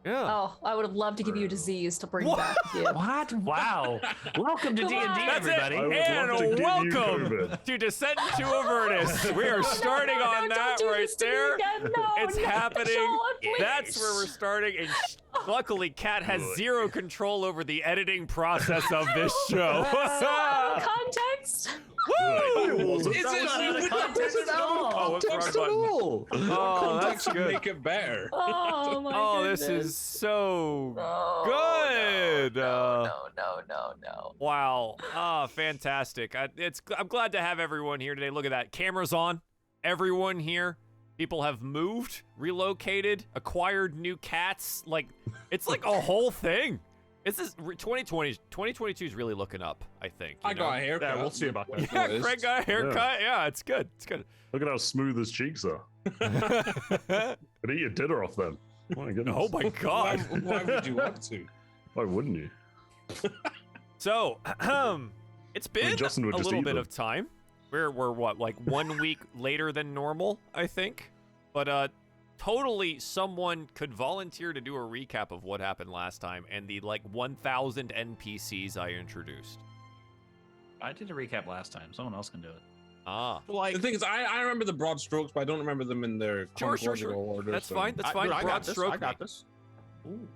Yeah. Oh, I would have loved to give you a disease to bring back with you. What? Wow. Welcome to Come D&D, on. That's everybody. it. I would love to give you welcome COVID. to Descent into Avernus. We are starting no, on don't that do right this to me there. again. No, It's no, happening. Sean, please. That's where we're starting. And luckily, Kat has zero control over the editing process of this show. Context. Woo! Is It's not out of context at all. Oh, what's the wrong Context at button? all. Oh, that's Context would good. make it better. Oh my Oh, goodness. this is so Oh, good. No. Wow. Ah, fantastic. I'm glad to have everyone here today. Look at that. Cameras on. Everyone here. People have moved, relocated, acquired new cats. Like, it's like a whole thing. It's this 2022 is really looking up, I think. I got a haircut. Yeah, we'll see about that. Yeah, Craig got a haircut. Yeah, it's good. It's good. Look at how smooth his cheeks are. Could eat your dinner off them. My goodness. Oh my God. Why would you want to? Why wouldn't you? So, it's been Justin would a just little eat bit them. of time. We're what, like 1 week later than normal, I think. But totally someone could volunteer to do a recap of what happened last time and the like 1,000 NPCs I introduced. I did a recap last time. Someone else can do it. Ah. The thing is, I remember the broad strokes, but I don't remember them in their Sure. chronological order. That's so. fine. That's fine. I Broad got this. stroke. I got this. Ooh.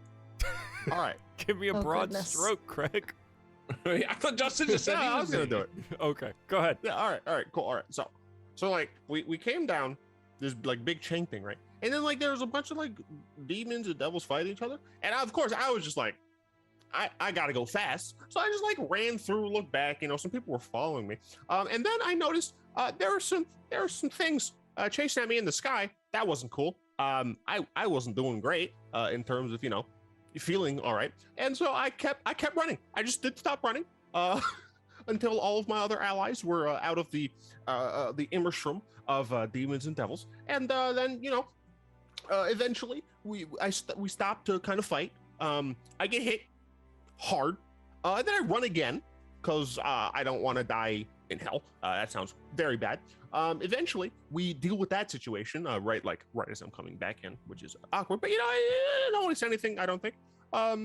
All right. Give me a Oh, broad goodness. stroke, Craig. I thought Justin just said Yeah, he I was gonna do it. Okay, go ahead. Yeah. All right. Cool. All right. So like we came down this like big chain thing, right? And then like there was a bunch of like demons and devils fighting each other, and of course I was just like, I gotta go fast, so I just like ran through, looked back, some people were following me, and then I noticed there were some things chasing at me in the sky. That wasn't cool. I wasn't doing great in terms of feeling all right, and so I kept running. I just didn't stop running until all of my other allies were out of the immershroom of demons and devils, and then eventually we stopped to kind of fight. I get hit hard, and then I run again because I don't want to die in hell. That sounds very bad. Eventually we deal with that situation right as I'm coming back in, which is awkward, but I don't want to say anything, I don't think. At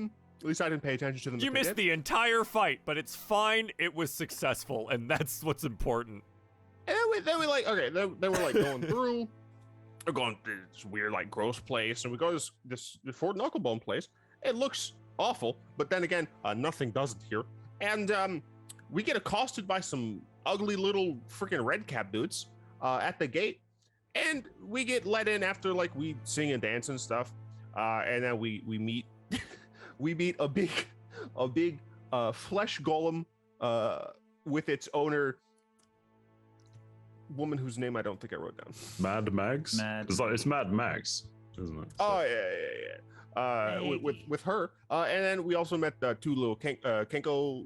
least I didn't pay attention to them. You missed the entire fight, but it's fine. It was successful, and that's what's important. And then we like, okay, then we're like going through, we're going to this weird like gross place, and we go to this Fort Knucklebone place. It looks awful, but then again, nothing doesn't here. And we get accosted by some ugly little freaking red cap dudes at the gate, and we get let in after like we sing and dance and stuff, and then we meet we meet a big flesh golem with its owner, woman whose name I don't think I wrote down. Mad Mags? It's Mad Mags, isn't it? Oh yeah. With her, and then we also met two little Kenko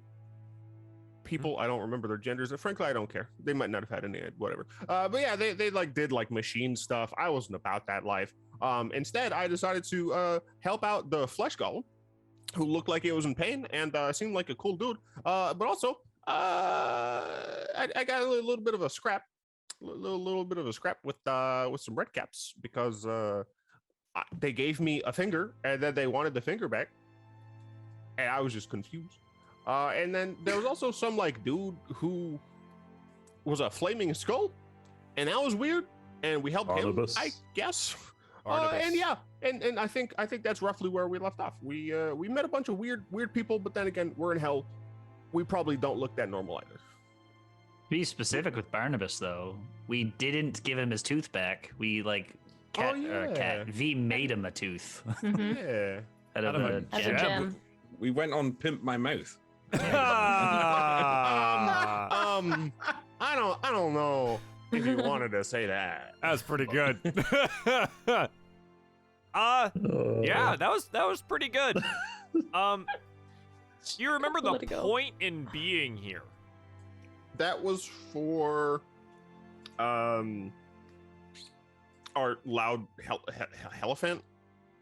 people. I don't remember their genders, and frankly, I don't care. They might not have had any, whatever. But yeah, they like did like machine stuff. I wasn't about that life. Instead, I decided to help out the flesh golem, who looked like he was in pain and seemed like a cool dude. But also, I got a little bit of a scrap, little bit of a scrap with some red caps because they gave me a finger and then they wanted the finger back, and I was just confused. And then there was also some like dude who was a flaming skull, and that was weird. And we helped Barnabas. him, I guess. Barnabas. And yeah, and I think that's roughly where we left off. We met a bunch of weird people, but then again, we're in hell. We probably don't look that normal either. Be specific with Barnabas, though. We didn't give him his tooth back. We V made him a tooth. Mhm. Yeah. Out of Out of a a As a gem. gem. We went on Pimp My Mouth. Ah, I don't know if you wanted to say that. that's pretty good. Yeah, that was pretty good. You remember the Let it go. point in being here? That was for our loud elephant.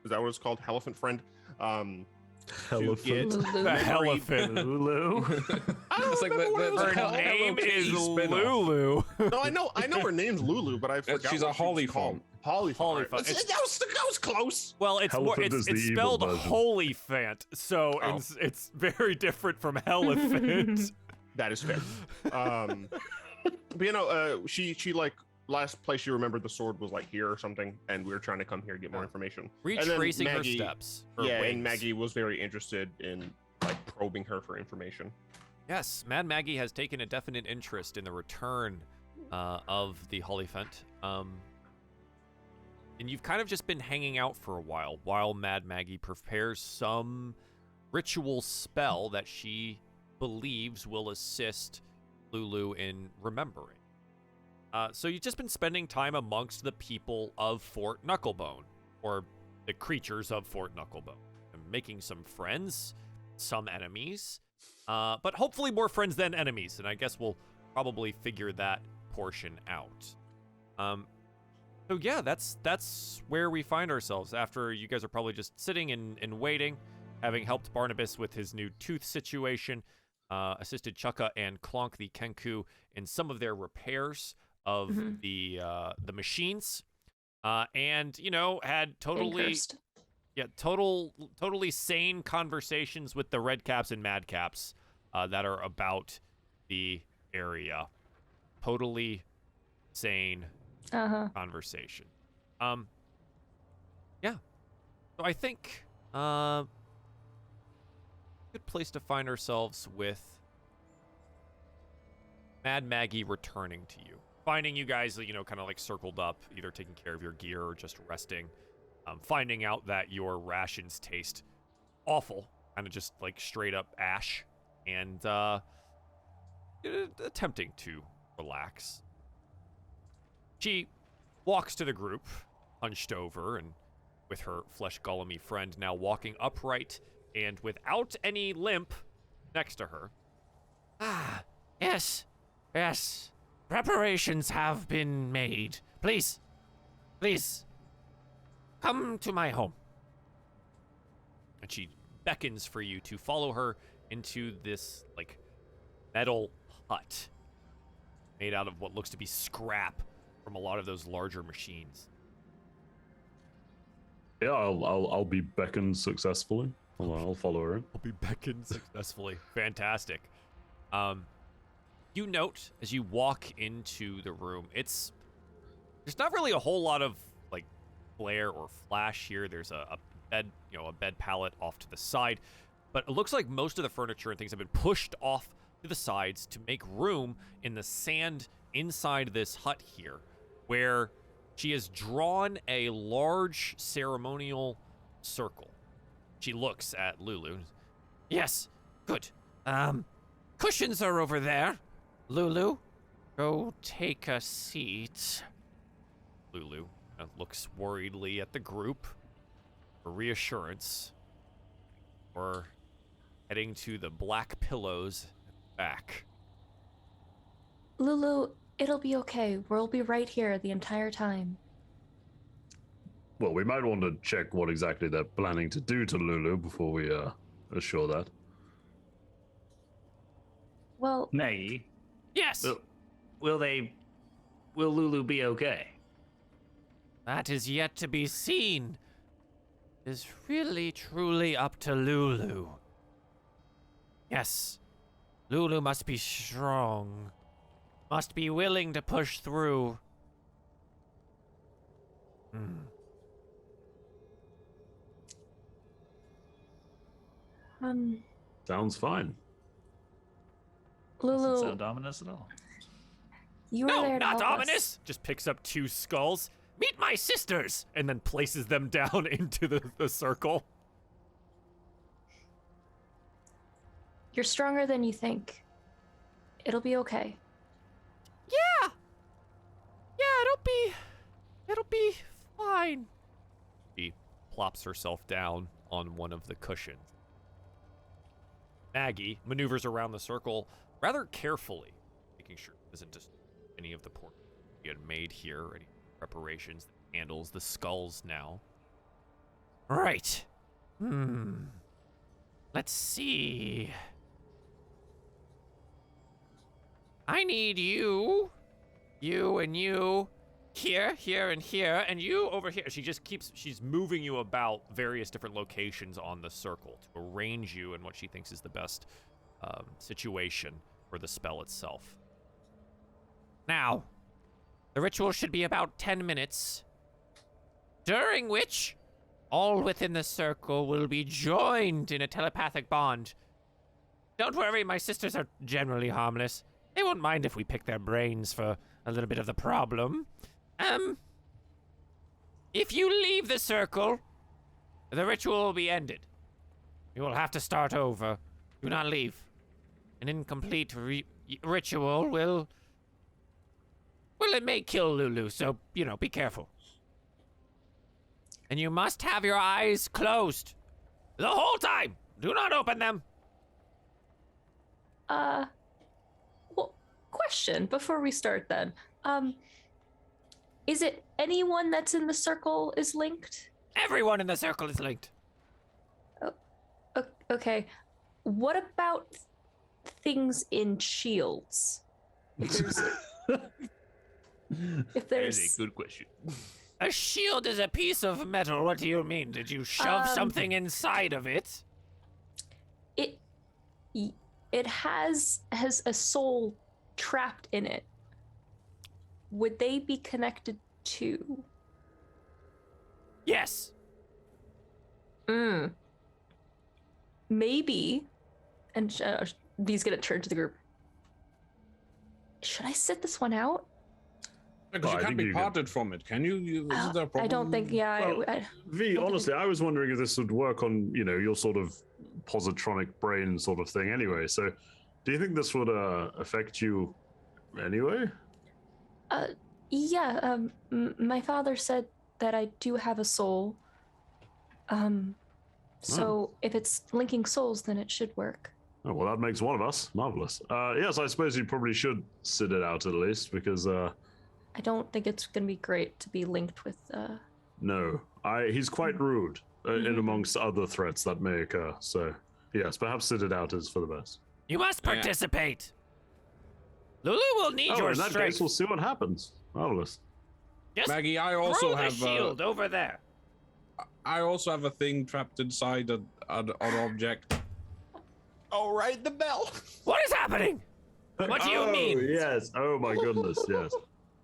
Is that what it's called? Elephant friend. To get Lulu. The elephant. Lulu. I don't It's like remember what it was Her called. name is spin-off. Lulu. No, I know her name's Lulu, but I forgot. She's a what she was holly called. Polyphant. Polyphant. That was close. Well, it's more, Elephant is it's the evil spelled version. Holyphant, so Oh. it's very different from Elephant. That is fair. But she like last place you remembered the sword was like here or something, and we were trying to come here to get more information. And then Retracing her Maggie- steps. Her Yeah, wings. and Maggie was very interested in like probing her for information. Yes, Mad Maggie has taken a definite interest in the return of the Holyphant. And you've kind of just been hanging out for a while Mad Maggie prepares some ritual spell that she believes will assist Lulu in remembering. So you've just been spending time amongst the people of Fort Knucklebone, or the creatures of Fort Knucklebone, and making some friends, some enemies, but hopefully more friends than enemies, and I guess we'll probably figure that portion out. So yeah, that's where we find ourselves after you guys are probably just sitting and waiting, having helped Barnabas with his new tooth situation, assisted Chukka and Clonk the Kenku in some of their repairs of the machines, and had totally sane conversations with the Red Caps and Mad Caps that are about the area. Totally sane conversation. Yeah. So I think good place to find ourselves with Mad Maggie returning to you. Finding you guys, kind of like circled up, either taking care of your gear or just resting. Finding out that your rations taste awful, kind of just like straight up ash, and attempting to relax. She walks to the group, hunched over, and with her flesh golem-y friend now walking upright and without any limp next to her. Yes. Preparations have been made. Please, come to my home. And she beckons for you to follow her into this, like, metal hut made out of what looks to be scrap from a lot of those larger machines. Yeah, I'll be beckoned successfully. I'll follow her in. I'll be beckoned successfully. Fantastic. You note as you walk into the room, there's not really a whole lot of like glare or flash here. There's a bed, a bed pallet off to the side, but it looks like most of the furniture and things have been pushed off to the sides to make room in the sand inside this hut here, where she has drawn a large ceremonial circle. She looks at Lulu. Yes, good. Cushions are over there. Lulu, go take a seat. Lulu looks worriedly at the group for reassurance. We're heading to the black pillows at the back. Lulu, it'll be okay. We'll be right here the entire time. Well, we might want to check what exactly they're planning to do to Lulu before we assure that. Well, Maggie, Yes! will Lulu be okay? That is yet to be seen. It is really, truly up to Lulu. Yes, Lulu must be strong. Must be willing to push through. Sounds fine. Doesn't Lulu, sound ominous at all. you were No, there to not help ominous! us. Just picks up 2 skulls. Meet my sisters! And then places them down into the circle. You're stronger than you think. It'll be okay. Yeah, it'll be fine. She plops herself down on one of the cushions. Maggie maneuvers around the circle rather carefully, making sure it doesn't just any of the pork she had made here, any preparations, the candles, the skulls now. Right. Let's see. I need you and you, here, here, and here, and you over here. She's moving you about various different locations on the circle to arrange you in what she thinks is the best situation for the spell itself. Now, the ritual should be about 10 minutes, during which all within the circle will be joined in a telepathic bond. Don't worry, my sisters are generally harmless. They won't mind if we pick their brains for a little bit of the problem. If you leave the circle, the ritual will be ended. You will have to start over. Do not leave. An incomplete ritual will... Well, it may kill Lulu, so, be careful. And you must have your eyes closed the whole time. Do not open them. Well, question before we start then. Is it anyone that's in the circle is linked? Everyone in the circle is linked. Okay. What about things in shields? If there's... That is a good question. A shield is a piece of metal. What do you mean? Did you shove something inside of it? It has a soul trapped in it. Would they be connected to? Yes. Maybe. And V's gonna turn to the group. Should I sit this one out? Because you can't be parted from it, can you? Isn't there a problem? I don't think. Yeah. Well, V, honestly, I was wondering if this would work on your sort of positronic brain sort of thing. Anyway, so do you think this would affect you anyway? Yeah. My father said that I do have a soul. So if it's linking souls, then it should work. Oh, well, that makes one of us. Marvelous. Yes, I suppose you probably should sit it out at least, because I don't think it's going to be great to be linked with... No, he's quite rude in amongst other threats that may occur. So, yes, perhaps sit it out is for the best. You must participate. Lulu will need your in that strength. case, we'll see what happens. Marvelous. Just Maggie, I throw also the have shield over there. I also have a thing trapped inside an object. Oh, right, the bell. What is happening? What do you mean? Yes. Oh my goodness. Yes.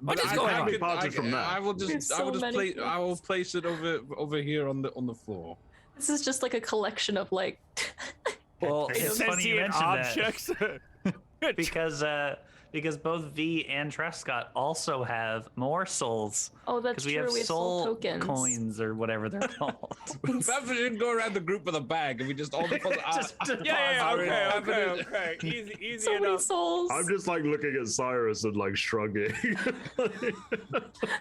What is I going can't on? be parted from that. I will just I will place it over here on the floor. This is just like a collection of like... Well, it's funny you mention objects. that because both V and Trescott also have more souls. Oh, that's we true. have We have soul tokens. coins or whatever they're called. Perhaps we should go around the group with a bag and we just all Okay. Easy So many enough. souls. I'm just like looking at Cyrus and like shrugging.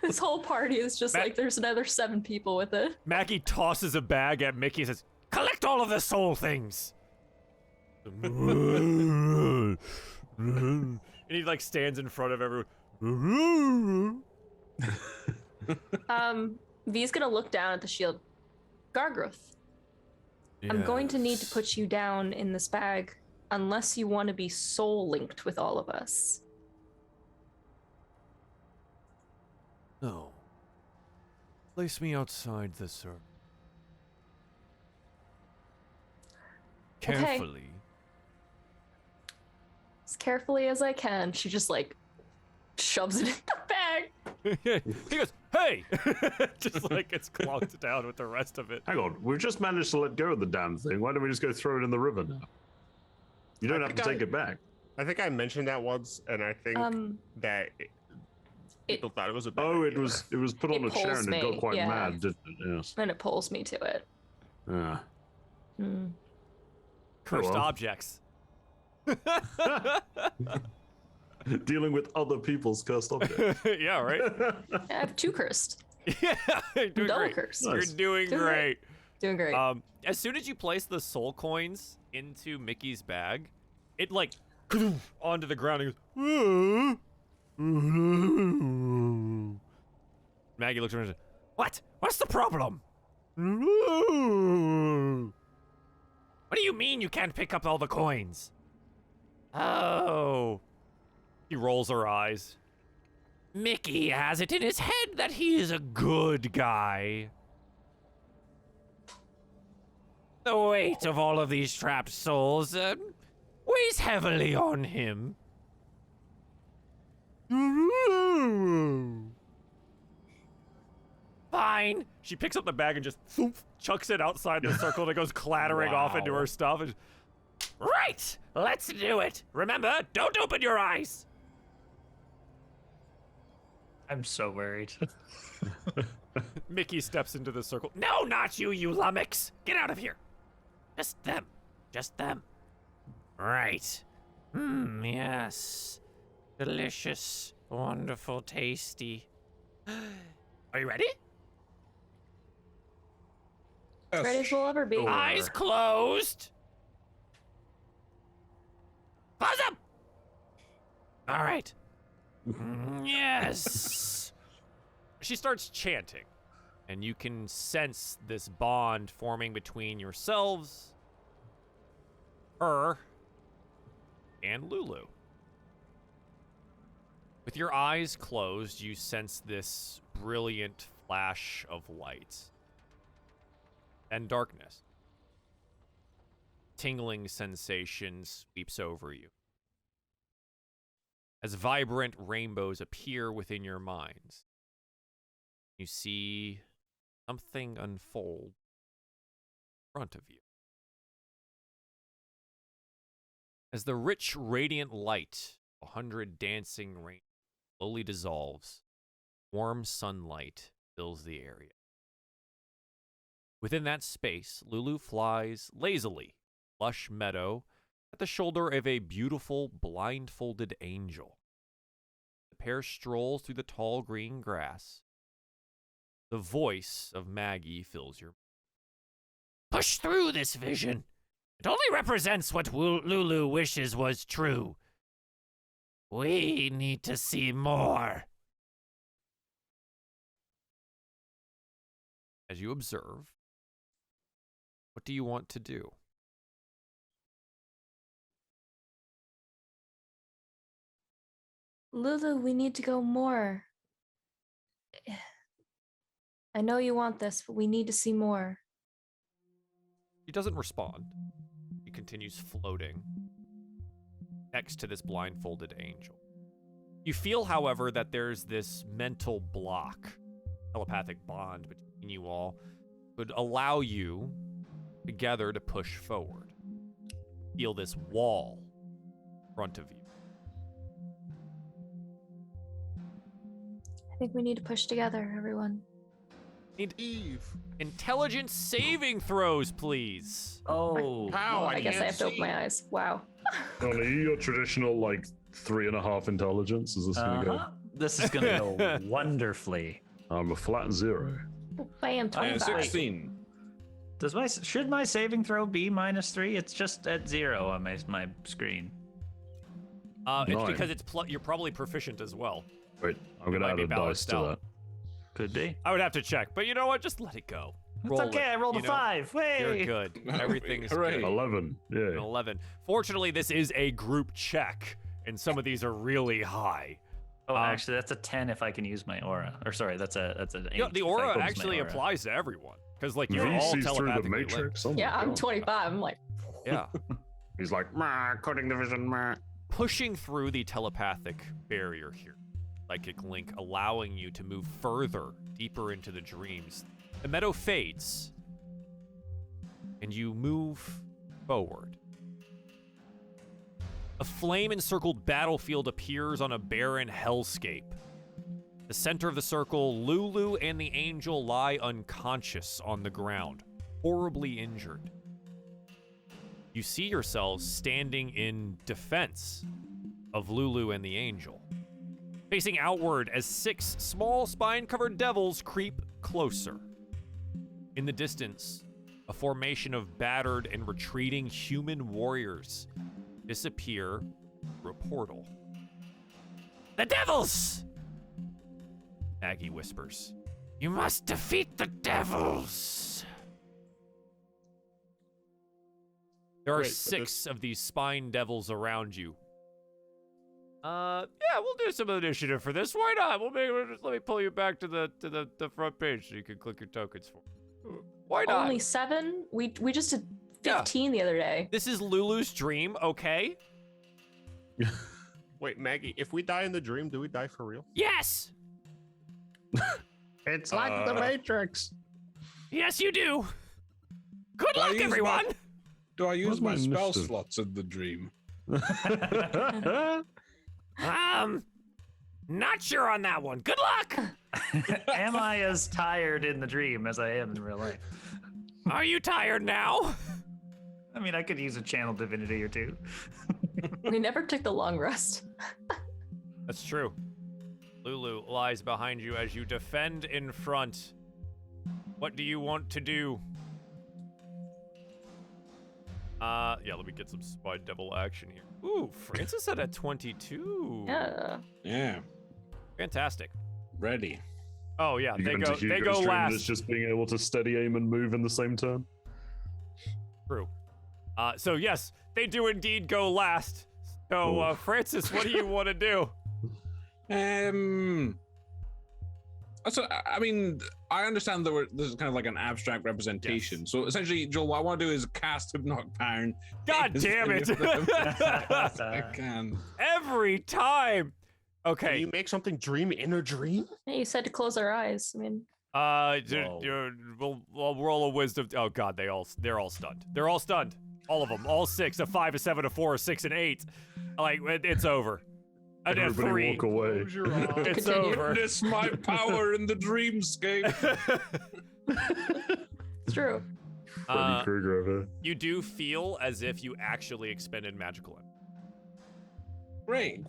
This whole party is just like there's another 7 people with it. Maggie tosses a bag at Mickey and says, "Collect all of the soul things." And he like stands in front of everyone. V's gonna look down at the shield. Gargroth, I'm going to need to put you down in this bag unless you want to be soul linked with all of us. No. Place me outside the circle. Carefully. As carefully as I can. She just like shoves it in the bag. He goes, "Hey!" Just like it's clonked down with the rest of it. Hang on, we've just managed to let go of the damn thing. Why don't we just go throw it in the river now? You don't have to take it back. I think I mentioned that once, and I think that people thought it was a bad Oh, idea. it was put on a chair and it got quite mad, didn't it? Yes. And it pulls me to it. Yeah. Cursed well. objects. Dealing with other people's cursed objects. Yeah, right? I have 2 cursed. Yeah, you're doing Double great. cursed. You're Nice. doing Doing great. Doing great. As soon as you place the soul coins into Mickey's bag, it like onto the ground and goes. Maggie looks around and says, "What? What's the problem? What do you mean you can't pick up all the coins?" Oh. She rolls her eyes. Mickey has it in his head that he is a good guy. The weight of all of these trapped souls weighs heavily on him. Fine. She picks up the bag and just chucks it outside the circle and it goes clattering off into her stuff. And right! Let's do it! Remember, don't open your eyes! I'm so worried. Mickey steps into the circle. No, not you, you lummox! Get out of here! Just them. Just them. Right. Yes. Delicious. Wonderful. Tasty. Are you ready? Yes. Ready as we'll ever be. Eyes closed. Close them! All right. Yes. She starts chanting, and you can sense this bond forming between yourselves, her, and Lulu. With your eyes closed, you sense this brilliant flash of light and darkness. Tingling sensation sweeps over you as vibrant rainbows appear within your minds. You see something unfold in front of you. As the rich, radiant light of 100 dancing rain slowly dissolves, warm sunlight fills the area. Within that space, Lulu flies lazily, lush meadow, at the shoulder of a beautiful, blindfolded angel. The pair strolls through the tall green grass. The voice of Maggie fills your mind. Push through this vision. It only represents what Lulu wishes was true. We need to see more. As you observe, what do you want to do? Lulu, we need to go more. I know you want this, but we need to see more. He doesn't respond. He continues floating next to this blindfolded angel. You feel, however, that there's this mental block, telepathic bond between you all, would allow you together to push forward. Feel this wall in front of you. I think we need to push together, everyone. Need intelligence saving throws, please. Oh, How? I guess I have to open my eyes. Wow. Are you your traditional, like, 3.5 intelligence? Is this going to go? This is gonna go wonderfully. I'm a flat 0. Bam, 25. 16. Should my saving throw be -3? It's just at 0 on my screen. It's 9. because you're probably proficient as well. Wait, I'm going to might add be a dice balanced to out. that. Could be. I would have to check, but you know what? Just let it go. It's Roll okay. it, I rolled a you know? 5. Way. You're good. Everything's Hooray. good. 11. An Yeah. 11. Fortunately, this is a group check, and some of these are really high. Oh, actually, that's a 10 if I can use my aura. Or sorry, that's an 8. You know, the if I aura use my actually aura. applies to everyone, because like V you're all sees through the telepathically linked. matrix. Oh my Yeah, I'm God. 25. I'm like, Yeah. He's like, cutting the vision, Pushing through the telepathic barrier here, psychic link allowing you to move further, deeper into the dreams. The meadow fades, and you move forward. A flame-encircled battlefield appears on a barren hellscape. The center of the circle, Lulu and the angel lie unconscious on the ground, horribly injured. You see yourselves standing in defense of Lulu and the angel, facing outward as 6 small spine-covered devils creep closer. In the distance, a formation of battered and retreating human warriors disappear through a portal. The devils! Maggie whispers. You must defeat the devils! There are Wait, but 6 of these spine devils around you. Yeah, we'll do some initiative for this. Why not? Let me pull you back to the front page so you can click your tokens for. Why not? Only 7? We just did 15 the other day. This is Lulu's dream, okay? Wait, Maggie, if we die in the dream, do we die for real? Yes. It's like the Matrix. Yes, you do. Good luck, everyone. Do I use my spell mister? slots in the dream? Not sure on that one. Good luck. Am I as tired in the dream as I am in real life? Are you tired now? I mean, I could use a channel divinity or two. We never took the long rest. That's true. Lulu lies behind you as you defend in front. What do you want to do? Yeah, let me get some Spy Devil action here. Ooh, Francis at a 22. Yeah. Yeah, Fantastic. ready. Oh yeah, You they into go Hugo's dream last. as just being able to steady aim and move in the same turn. True. So yes, they do indeed go last. So Francis, what do you want to do? So I mean, I understand that this is kind of like an abstract representation. Yes. So essentially, Joel, what I want to do is cast Hypnotic Power. God damn it! I can. Every time. Can Okay. you make something dream in a dream? Yeah, you said to close our eyes. I mean, We'll roll a wisdom. Oh God, they're all stunned. They're all stunned. All of them. All 6. A 5, a 7, a 4, a 6, and 8. Like it's over. And a Everybody 3. walk away. Close your eyes. It's Continue. over. Witness my power in the dreamscape. it's true. Freddy Krueger over. You do feel as if you actually expended magical energy. Great.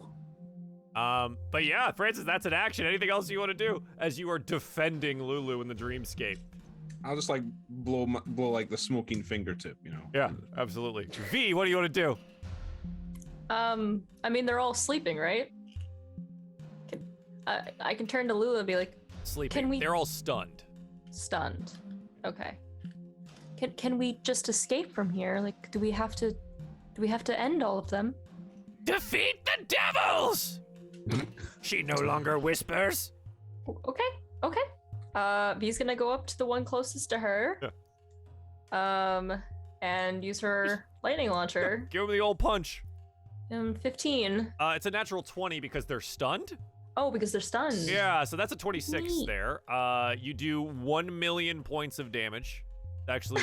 But yeah, Francis, that's an action. Anything else you want to do as you are defending Lulu in the dreamscape? I'll just like blow like the smoking fingertip, you know. Yeah, absolutely. V, what do you want to do? I mean, they're all sleeping, right? I can turn to Lulu and be like, Sleeping. Can we- They're all stunned. stunned. Okay. Can we just escape from here? Like, do we have to end all of them? Defeat the devils! She no longer whispers. Okay. V's gonna go up to the one closest to her. And use her lightning launcher. Give him the old punch. 15. It's a natural 20 because they're stunned. Oh, because they're stunned. Yeah, so that's a 26 Neat. there. You do 1 million points of damage. Actually,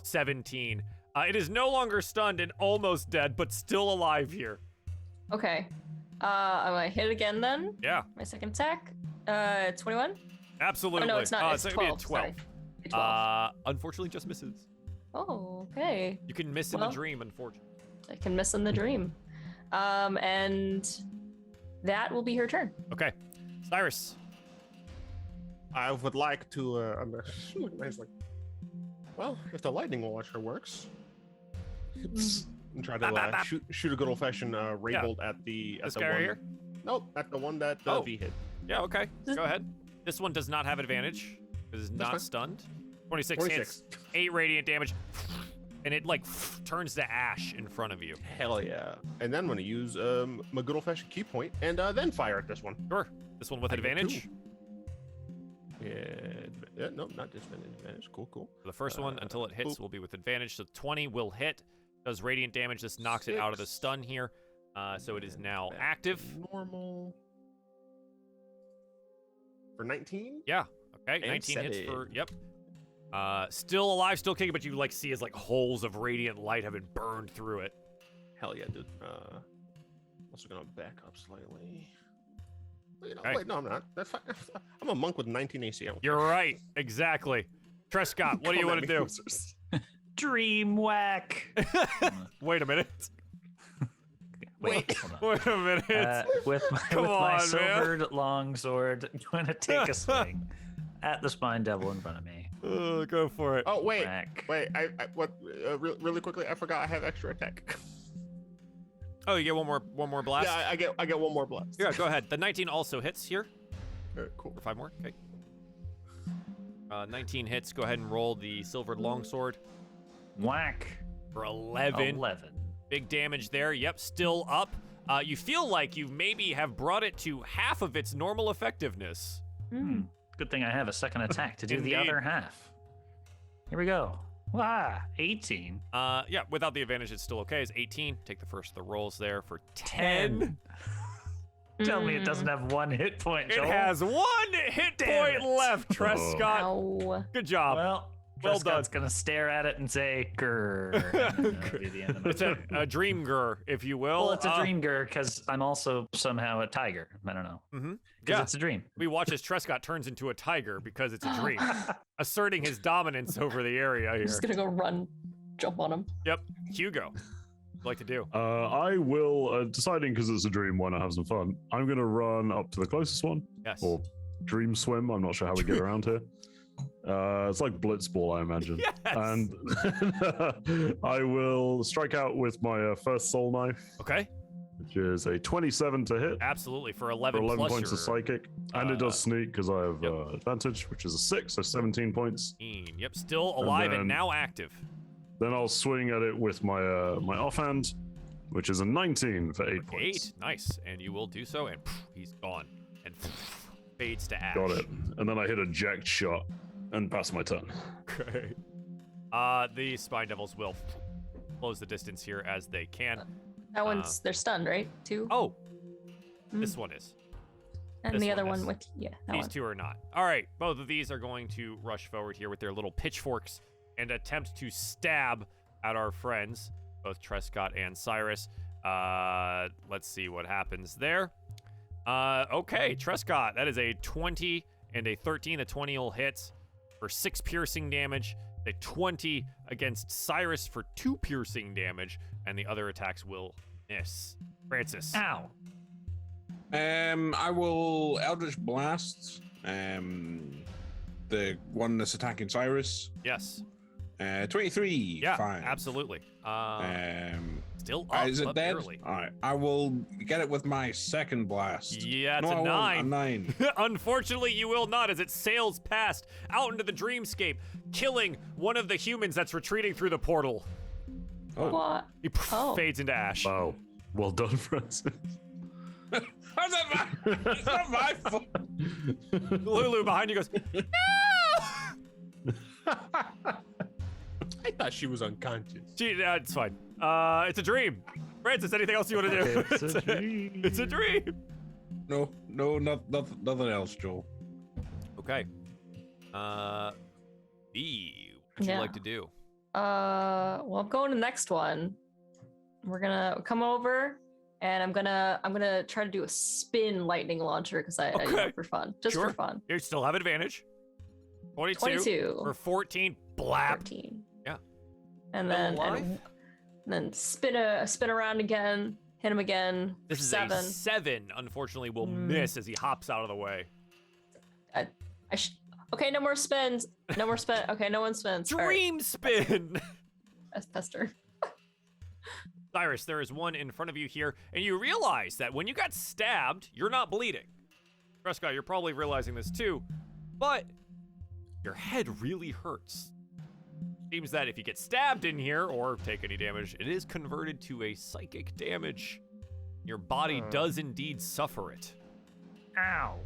17. It is no longer stunned and almost dead, but still alive here. Okay. I'm gonna hit again then. Yeah, My second attack. 21. absolutely. Oh, no, it's not. It's gonna be a 12. 12. Sorry. A 12. Unfortunately, just misses. Oh, okay. You can miss in Well. the dream, unfortunately. I can miss in the dream. And that will be her turn. Okay, Cyrus. I would like to. Well, if the lightning launcher works, and try to shoot a good old fashioned ray bolt at the This the guy one. right here? Nope, at the one that Oh. V hit. Yeah, okay. Go ahead. This one does not have advantage. It is not fine. stunned. 26 hits, 26. 8 radiant damage, and it turns to ash in front of you. Hell yeah! And then I'm gonna use my good old fashioned key point, and then fire at this one. Sure. This one with I get advantage. 2. Yeah, no, not disadvantage. Cool. The first one, until it hits, Boop. will be with advantage. So 20 will hit. Does radiant damage. This knocks it out of the 6. stun here. So it is now Back active. to Normal. For 19. Yeah. Okay. And 19 hits for. 7. Yep. Still alive, still kicking, but you see as holes of radiant light have been burned through it. Hell yeah, dude. Also gonna back up slightly. Okay. Wait, no, I'm not. That's fine. I'm a monk with 19 AC. I don't You're right. Exactly. Trescott, what do you Come want at to me, do? losers. Dream whack. Wait a minute. Wait, hold on. Wait a minute. With Come my on, man. silvered long sword, I'm going to take a swing at the spine devil in front of me. Go for it. Oh wait, Whack. I what? Really quickly, I forgot I have extra attack. Oh, you get one more blast? Yeah, I get one more blast. Yeah, go ahead. The 19 also hits here. Cool. For 5 more. Okay. 19 hits. Go ahead and roll the silvered longsword Whack. for 11. 11. Big damage there. Yep, still up. you feel like you maybe have brought it to half of its normal effectiveness. Good thing I have a second attack to do Indeed. the other half. Here we go. Wow, 18. Yeah, without the advantage, it's still okay. It's 18. Take the first of the rolls there for 10. Tell me it doesn't have 1 hit point, It Joel. has 1 hit Damn point it. left, Trescott. Ow. Good job. Well done. gonna stare at it and say, grrr. And that'll be the end of my It's a dream grr, if you will. Well, it's a dream grr because I'm also somehow a tiger. I don't know. Because Yeah. it's a dream. We watch as Trescott turns into a tiger because it's a dream, asserting his dominance over the area here. I'm just gonna go run, jump on him. Yep. Hugo, what'd you like to do? I will, deciding because it's a dream, why not have some fun? I'm going to run up to the closest one, Yes. or dream swim. I'm not sure how we get around here. It's like blitzball, I imagine. Yes. And I will strike out with my first soul knife, Okay. which is a 27 to hit. Absolutely. For For 11, 11 plus points your of psychic, and it does sneak because I have advantage, which is a 6, so 17 points. 18. Yep. Still alive and then- now active. Then I'll swing at it with my my offhand, which is a 19 for 8 points. 8. Nice. And you will do so, and he's gone. And fades to ash. Got it. And then I hit a jacked shot and pass my turn. Okay. The Spine Devils will close the distance here as they can. That one's they're stunned, right? 2. Oh, this one is. and this the other one one is. with that These one. two are not. All right, both of these are going to rush forward here with their little pitchforks and attempt to stab at our friends, both Trescott and Cyrus. Let's see what happens there. Okay, Trescott, that is a 20 and a 13. The 20 will hit for 6 piercing damage. A 20 against Cyrus for 2 piercing damage, and the other attacks will miss. Francis. Ow. I will Eldritch Blast. The one that's attacking Cyrus. Yes. 23. Yeah, Fine. absolutely. Still up, Is it but dead? barely. All right. I will get it with my second blast. Yeah, it's No, a I won't. 9. A 9. Unfortunately, you will not, as it sails past out into the dreamscape, killing one of the humans that's retreating through the portal. What? He Oh. fades into ash. Wow. Well done, Francis. How's that my, it's not my fault. Lulu behind you goes, I thought she was unconscious. gee, it's fine. It's a dream. Francis, anything else you want to do? It's a dream. It's a dream. No, nothing else, Joel. Okay. B, what would you Yeah. like to do? Well, I'm going to the next one. We're gonna come over, and I'm gonna try to do a spin lightning launcher because I Okay. for fun, just Sure. for fun. You still have advantage. 22. 22. For 14. Blap. 14. Yeah. And Still then alive? and then spin around again, hit him again. This is 7. a 7. Unfortunately, will miss as he hops out of the way. Okay, no more spins. No more spin. Okay, no one spins. All right. Dream spin. That's Pester. Cyrus, there is one in front of you here, and you realize that when you got stabbed, you're not bleeding. Prescott, you're probably realizing this too, but your head really hurts. Seems that if you get stabbed in here or take any damage, it is converted to a psychic damage. Your body does indeed suffer it. Ow.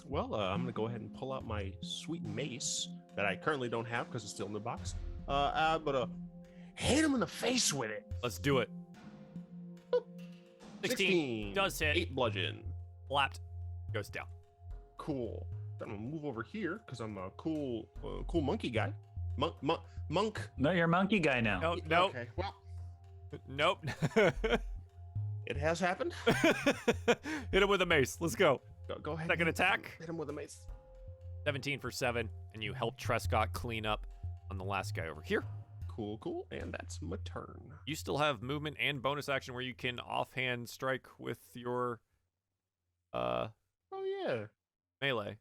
Well, I'm gonna go ahead and pull out my sweet mace that I currently don't have because it's still in the box. I'm gonna hit him in the face with it. Let's do it. 16 does hit. 8 bludgeon. Flapped. Goes down. Cool. Then I'm gonna move over here because I'm a cool monkey guy. Monk. No, you're a monkey guy now. Oh, nope. Okay. Well, Nope. it has happened. Hit him with a mace. Let's go. Go ahead. Second attack. Hit him with a mace. 17 for 7, and you help Trescott clean up on the last guy over here. Cool. And that's my turn. You still have movement and bonus action where you can offhand strike with your Oh yeah. melee.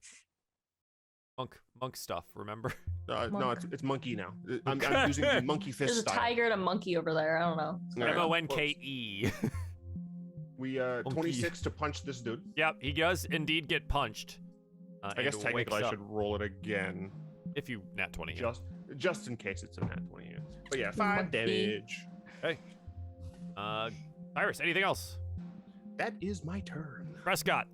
Monk stuff, remember? No, it's monkey now. I'm Okay. using the monkey fist There's a style. tiger and a monkey over there. I don't know. All right. MONKE. We 26 to punch this dude. Yep, he does indeed get punched. I guess and technically wakes I up should roll it again, if you nat 20 him. just in case it's a nat 20. But yeah, 5 Monkey. damage. Okay. Cyrus, anything else? That is my turn. Prescott.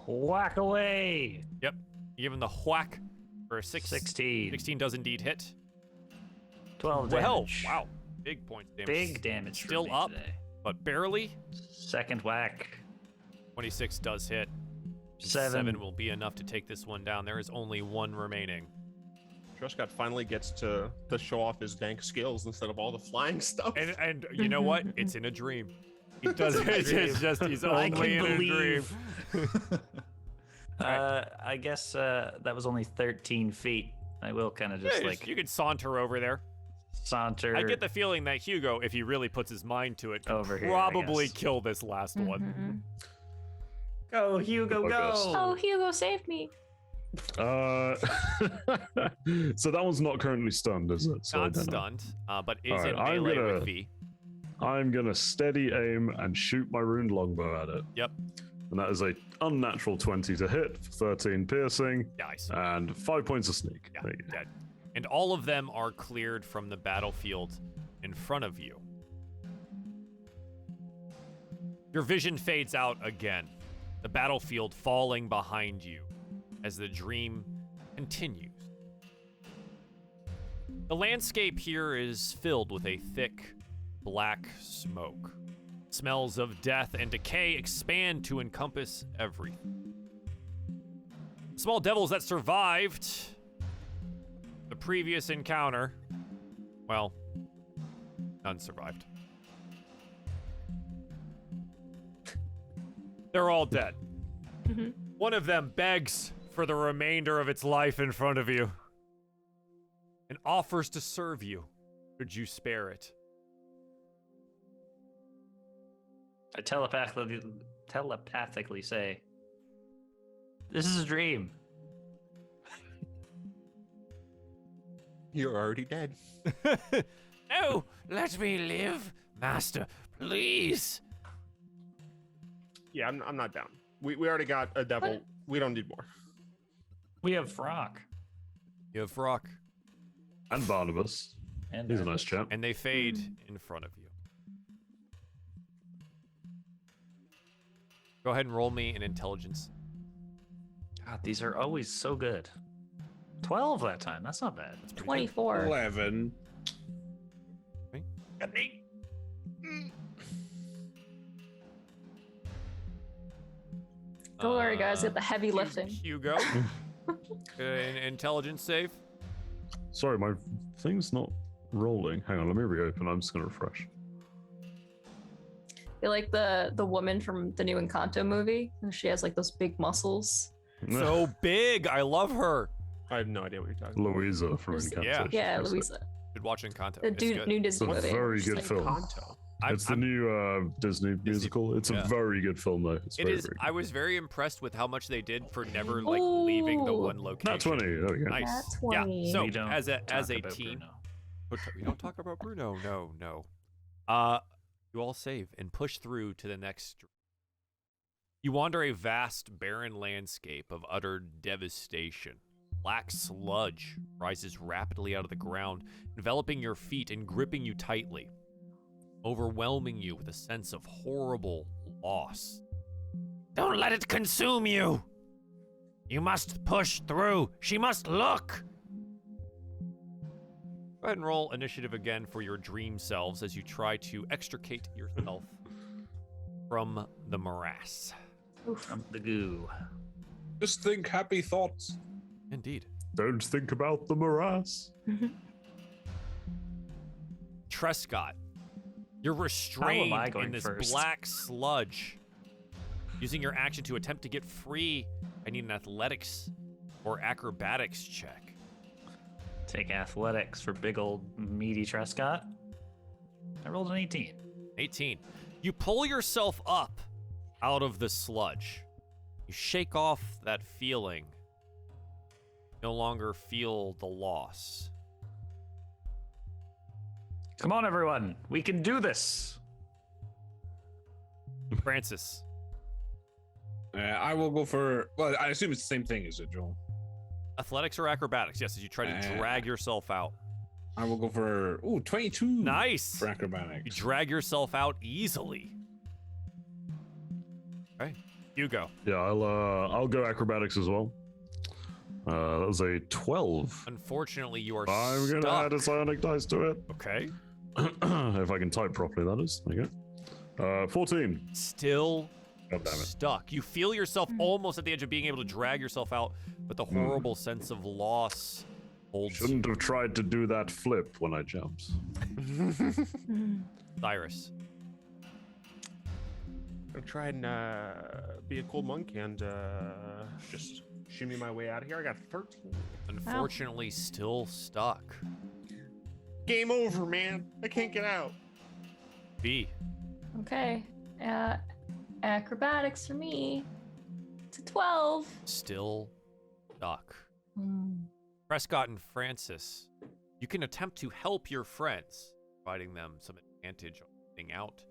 Whack away. Yep. You give him the whack for a 16. 16 does indeed hit. 12 Well, damage. wow. Big points damage. Big damage. Still from me up, today. but barely. Second whack. 26 does hit. 7 will be enough to take this one down. There is only one remaining. Trescott finally gets to show off his dank skills instead of all the flying stuff. And you know what? It's in a dream. He does it's just he's only in a dream. I guess that was only 13 feet. I will kind of just you could saunter over there. saunter. I get the feeling that Hugo, if he really puts his mind to it, could Over here, I probably guess. kill this last one. Go, Hugo, go! Oh, Hugo saved me. So that one's not currently stunned, is it? So I Not don't know. stunned, but is Alright, in I'm melee gonna- with V. I'm gonna steady aim and shoot my runed longbow at it. Yep. And that is a unnatural 20 to hit, 13 piercing, Nice. and 5 points of sneak. Yeah, There you go. dead. And all of them are cleared from the battlefield in front of you. Your vision fades out again, the battlefield falling behind you as the dream continues. The landscape here is filled with a thick, black smoke. Smells of death and decay expand to encompass everything. Small devils that survived the previous encounter, well, none survived. They're all dead. One of them begs for the remainder of its life in front of you and offers to serve you should you spare it. I telepathically say, "This is a dream." You're already dead. No, let me live, master, please. Yeah, I'm not down. We already got a devil. What? We don't need more. We have Frock. You have Rock, And Barnabas. And He's a nice chap. and they fade in front of you. Go ahead and roll me an intelligence. God, these are always so good. 12 that time. That's not bad. 24. 11. Don't worry, guys. Get the heavy Hu- lifting. Hugo, an intelligence save. Sorry, my thing's not rolling. Hang on, let me reopen. I'm just gonna refresh. You're like the woman from the new Encanto movie. And she has like those big muscles. So big, I love her. I have no idea what you're talking about. Louisa from There's- Encanto. Yeah, That's it. Louisa. Should watch Encanto. The It's good. new It's Disney a movie. very Just good like- film. Kanto. I'm- It's the I'm- new Disney musical. It's Yeah. a very good film, though. It's It very, is. very I good. was very impressed with how much they did for never like leaving the Ooh. one location. Not 20. There we go. Nice. That's Yeah. 20. So We don't as a talk about team, Bruno. we don't talk about Bruno. No. You all save and push through to the next. You wander a vast, barren landscape of utter devastation. Black sludge rises rapidly out of the ground, enveloping your feet and gripping you tightly, overwhelming you with a sense of horrible loss. Don't let it consume you! You must push through. She must look! Go ahead and roll initiative again for your dream selves as you try to extricate yourself from the morass. From the goo. Just think happy thoughts. Indeed. Don't think about the morass. Trescott, you're How am I restrained going in this first? black sludge. Using your action to attempt to get free, I need an athletics or acrobatics check. Take athletics for big old meaty Trescott. I rolled an 18. 18. You pull yourself up out of the sludge. You shake off that feeling. No longer feel the loss. Come on, everyone. We can do this. Francis, I will go for. Well, I assume it's the same thing, is it, Joel? athletics or acrobatics? Yes, as you try to drag yourself out. I will go for 22. Nice. For acrobatics. You drag yourself out easily. Okay, Hugo. Yeah, I'll go acrobatics as well. That was a 12. Unfortunately, you are I'm stuck. gonna add a psionic dice to it. Okay. If I can type properly, that is. There you go. 14. Still God damn it. stuck. You feel yourself almost at the edge of being able to drag yourself out, but the horrible sense of loss holds Shouldn't have tried to do that flip when I jumped. Cyrus. I'll try and be a cool monk and just shimmy my way out of here. I got 13. Unfortunately, still stuck. Game over, man. I can't get out. B. Okay. Acrobatics for me. It's a 12. Still stuck. Prescott and Francis, you can attempt to help your friends, providing them some advantage on getting out,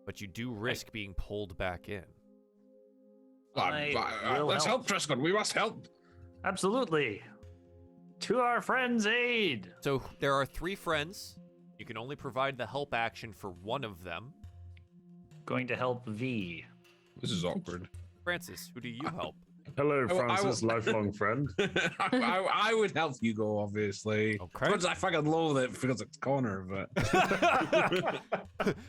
but you do risk being pulled back in. Let's help Prescott. We must help. Absolutely. To our friend's aid. So there are 3 friends. You can only provide the help action for one of them. Going to help V. This is awkward. Francis, who do you help? Hello, Francis, lifelong friend. I would help Hugo, obviously. Okay. But I fucking loathe it because it's Connor, but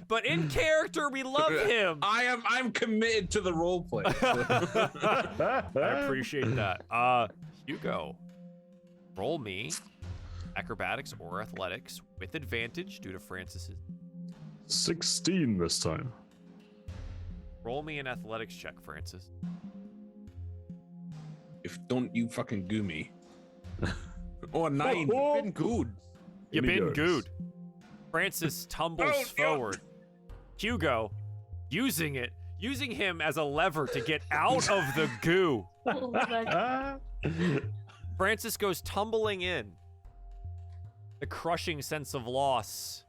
But in character, we love him. I'm committed to the role play. I appreciate that. Hugo, roll me acrobatics or athletics with advantage due to Francis's. 16 this time. Roll me an athletics check, Francis. If don't you fucking goo me. Oh, 9. Oh, Been good. You've In he been goes. good. Francis tumbles forward. Hugo, using him as a lever to get out of the goo. Francis goes tumbling in. The crushing sense of loss.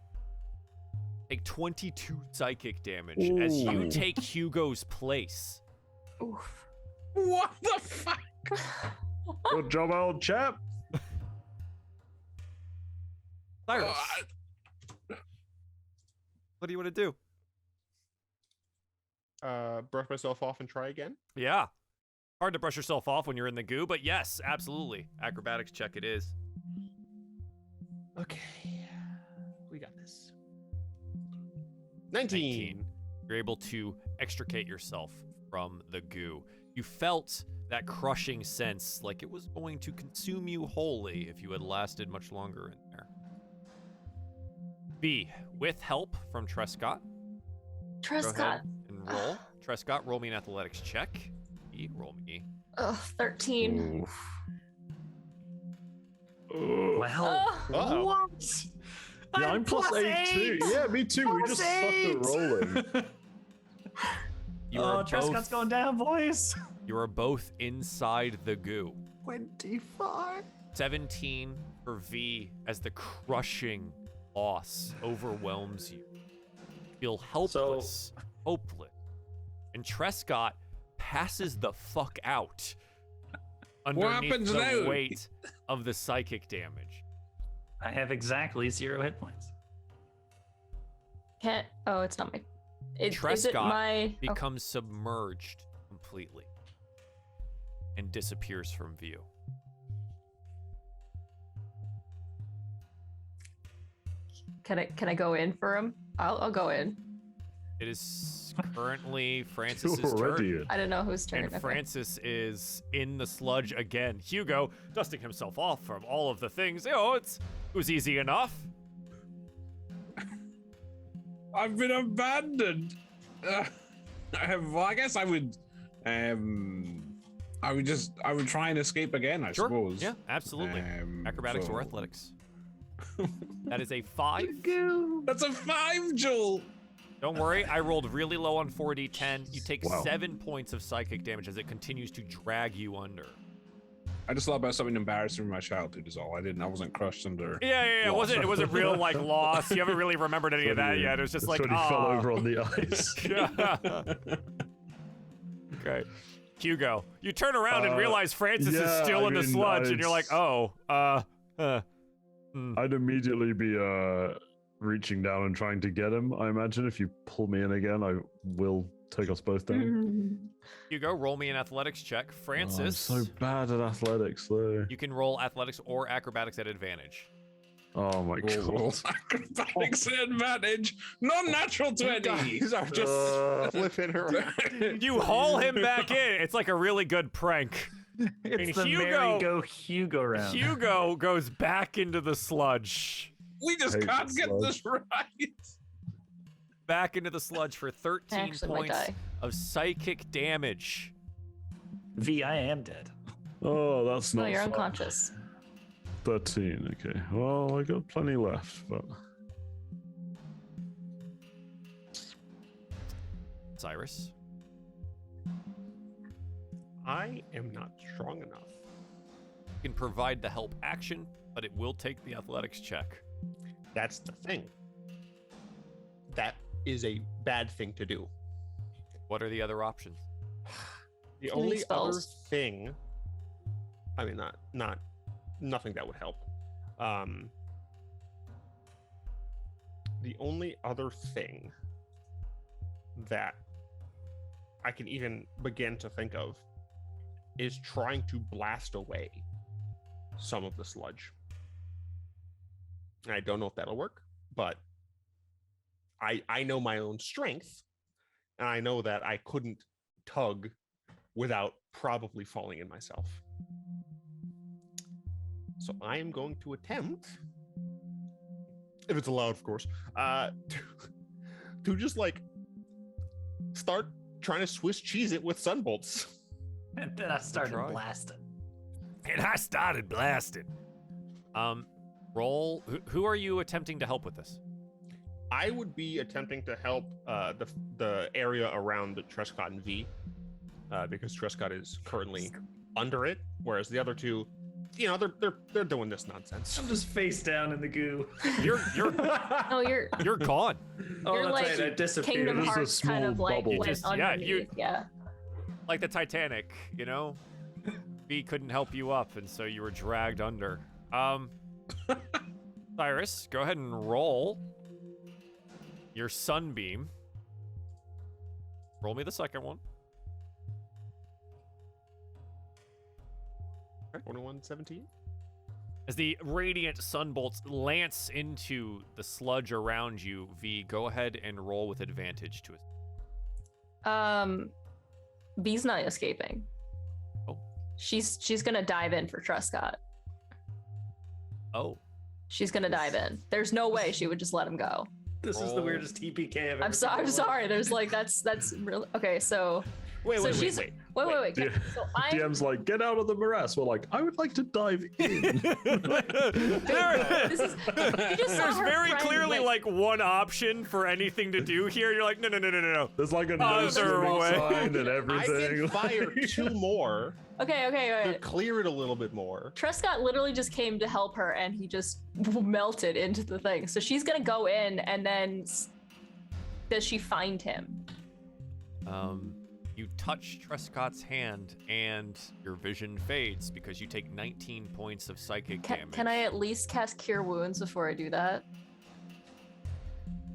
Take 22 psychic damage as you take Hugo's place. Oof. What the fuck? Good job, old chap. Cyrus, what do you want to do? Brush myself off and try again. Yeah. Hard to brush yourself off when you're in the goo, but yes, absolutely. Acrobatics check it is. Okay. We got this. 19. You're able to extricate yourself from the goo. You felt that crushing sense like it was going to consume you wholly if you had lasted much longer in there. B, with help from Trescott. Go ahead Trescott. and roll. Trescott, roll me an athletics check. B, roll me. 13. Well, Uh-oh. what? Yeah, I'm plus 8 too. Yeah, me too. We just sucked at rolling. You are Trescott's going down, boys. You are both inside the goo. 25. 17 for V as the crushing loss overwhelms you. You feel helpless, hopeless. And Trescott passes the fuck out underneath happens the now? weight of the psychic damage. I have exactly 0 hit points. Can't. Oh, it's not my. Is it Trescott my? becomes submerged completely and disappears from view. Can I go in for him? I'll go in. It is currently Francis's You're already turn. in. I don't know whose turn. And Okay. Francis is in the sludge again. Hugo, dusting himself off from all of the things. You know, it was easy enough. I've been abandoned. I guess I would. I would try and escape again. I Sure. suppose. Yeah, absolutely. Acrobatics or so- athletics. That is a 5. That's a 5, Joel. Don't worry, I rolled really low on 4d10. You take Wow. 7 points of psychic damage as it continues to drag you under. I just thought about something embarrassing from my childhood. Is all. I wasn't crushed under. Yeah. It Loss. wasn't real like loss. You haven't really remembered any of that yet. It was just like, That's when he fell "Aw." over on the ice. Yeah. Okay. Hugo, you turn around and realize Francis is yeah, still I in the mean, sludge, and you're like, it's- oh, I'd immediately be reaching down and trying to get him. I imagine if you pull me in again, I will take us both down. Hugo, roll me an athletics check. Francis, I'm so bad at athletics, though. you can roll athletics or acrobatics at advantage. Oh my god. Acrobatics advantage. Non-natural 20. Guys are just flipping around. You haul him back in. It's like a really good prank. It's And the Hugo- merry-go Hugo round. Hugo goes back into the sludge. We just Hate can't the get sludge. this right. Back into the sludge for 13 Actually might points die. of psychic damage. V, I am dead. Oh, that's No, not you're fun. unconscious. 13, okay. Well, I got plenty left, but... Cyrus. I am not strong enough. You can provide the help action, but it will take the athletics check. That's the thing. That is a bad thing to do. What are the other options? The Any only other spells? thing, I mean, nothing that would help. The only other thing that I can even begin to think of is trying to blast away some of the sludge. And I don't know if that'll work, but I know my own strength, and I know that I couldn't tug without probably falling in myself. So I am going to attempt, if it's allowed, of course, to just like start trying to Swiss cheese it with sunbolts. And then I started try. blasting. And I started blasting. Roll. Who are you attempting to help with this? I would be attempting to help the area around Trescott and V, because Trescott is currently under it, whereas the other two, you know, they're doing this nonsense. I'm just face down in the goo. You're No, you're gone. Oh, You're that's like right. I disappeared. Kingdom This is a Hearts kind of small like bubble. went Just- yeah, underneath. Yeah. Like the Titanic, you know? V couldn't help you up, and so you were dragged under. Cyrus, go ahead and roll your sunbeam. Roll me the second one. 21-17. As the radiant sunbolts lance into the sludge around you, V, go ahead and roll with advantage to it. V's not escaping. Oh. She's gonna dive in for Trescott. Oh. She's gonna dive in. There's no way she would just let him go. This is the Roll. weirdest TPK I've ever I'm seen in my life. sorry. There's like that's really okay. So Wait, so wait, she's wait. wait. D- So I'm DM's like, get out of the morass. We're like, I would like to dive in. this is you just saw There's her very friend, clearly like one option for anything to do here. You're like, no. There's like a no Other swimming way. sign and I everything. can fire 2 more okay. to Wait. clear it a little bit more. Trescott literally just came to help her, and he just melted into the thing. So she's gonna go in, and then does she find him? You touch Trescott's hand, and your vision fades because you take 19 points of psychic damage. Can I at least cast Cure Wounds before I do that?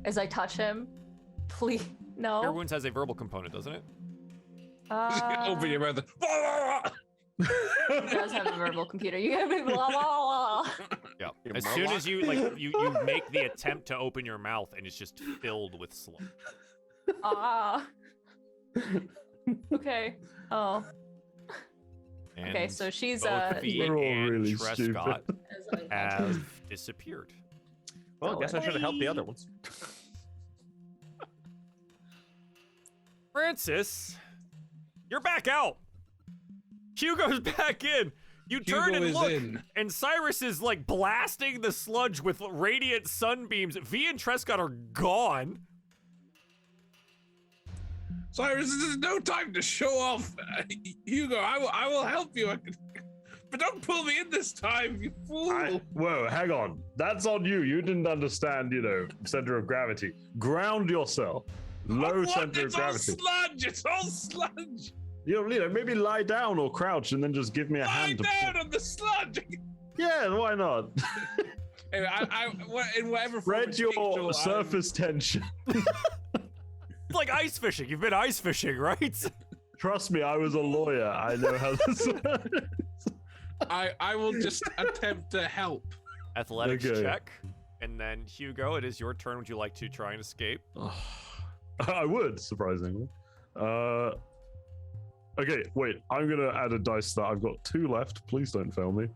As I touch him, please. No. Cure Wounds has a verbal component, doesn't it? Open your mouth. It does have a verbal computer. You gotta be blah blah blah. Yeah. Your As soon Murloc? as you you make the attempt to open your mouth, and it's just filled with sludge. Ah. Okay. Oh. Okay, And so she's both V We're all and really Trescott as have disappeared. Well, I Go guess I should have helped the other ones. Francis, you're back out. Hugo's back in. You turn Hugo and is look, in. and Cyrus is like blasting the sludge with radiant sunbeams. V and Trescott are gone. Cyrus, this is no time to show off. Hugo, I will help you. But don't pull me in this time, you fool. Whoa, hang on. That's on you. You didn't understand, center of gravity. Ground yourself. Low What? center of It's all gravity. sludge. It's all sludge. Maybe lie down or crouch and then just give me a Lie hand. down on the sludge. Yeah, why not? Anyway, in whatever form Read it your takes, Joel, surface tension. It's like ice fishing. You've been ice fishing, right? Trust me, I was a lawyer. I know how this works. I will just attempt to help. Athletics Okay. check. And then Hugo, it is your turn. Would you like to try and escape? I would, surprisingly. Okay, wait. I'm gonna add a dice that I've got 2 left. Please don't fail me.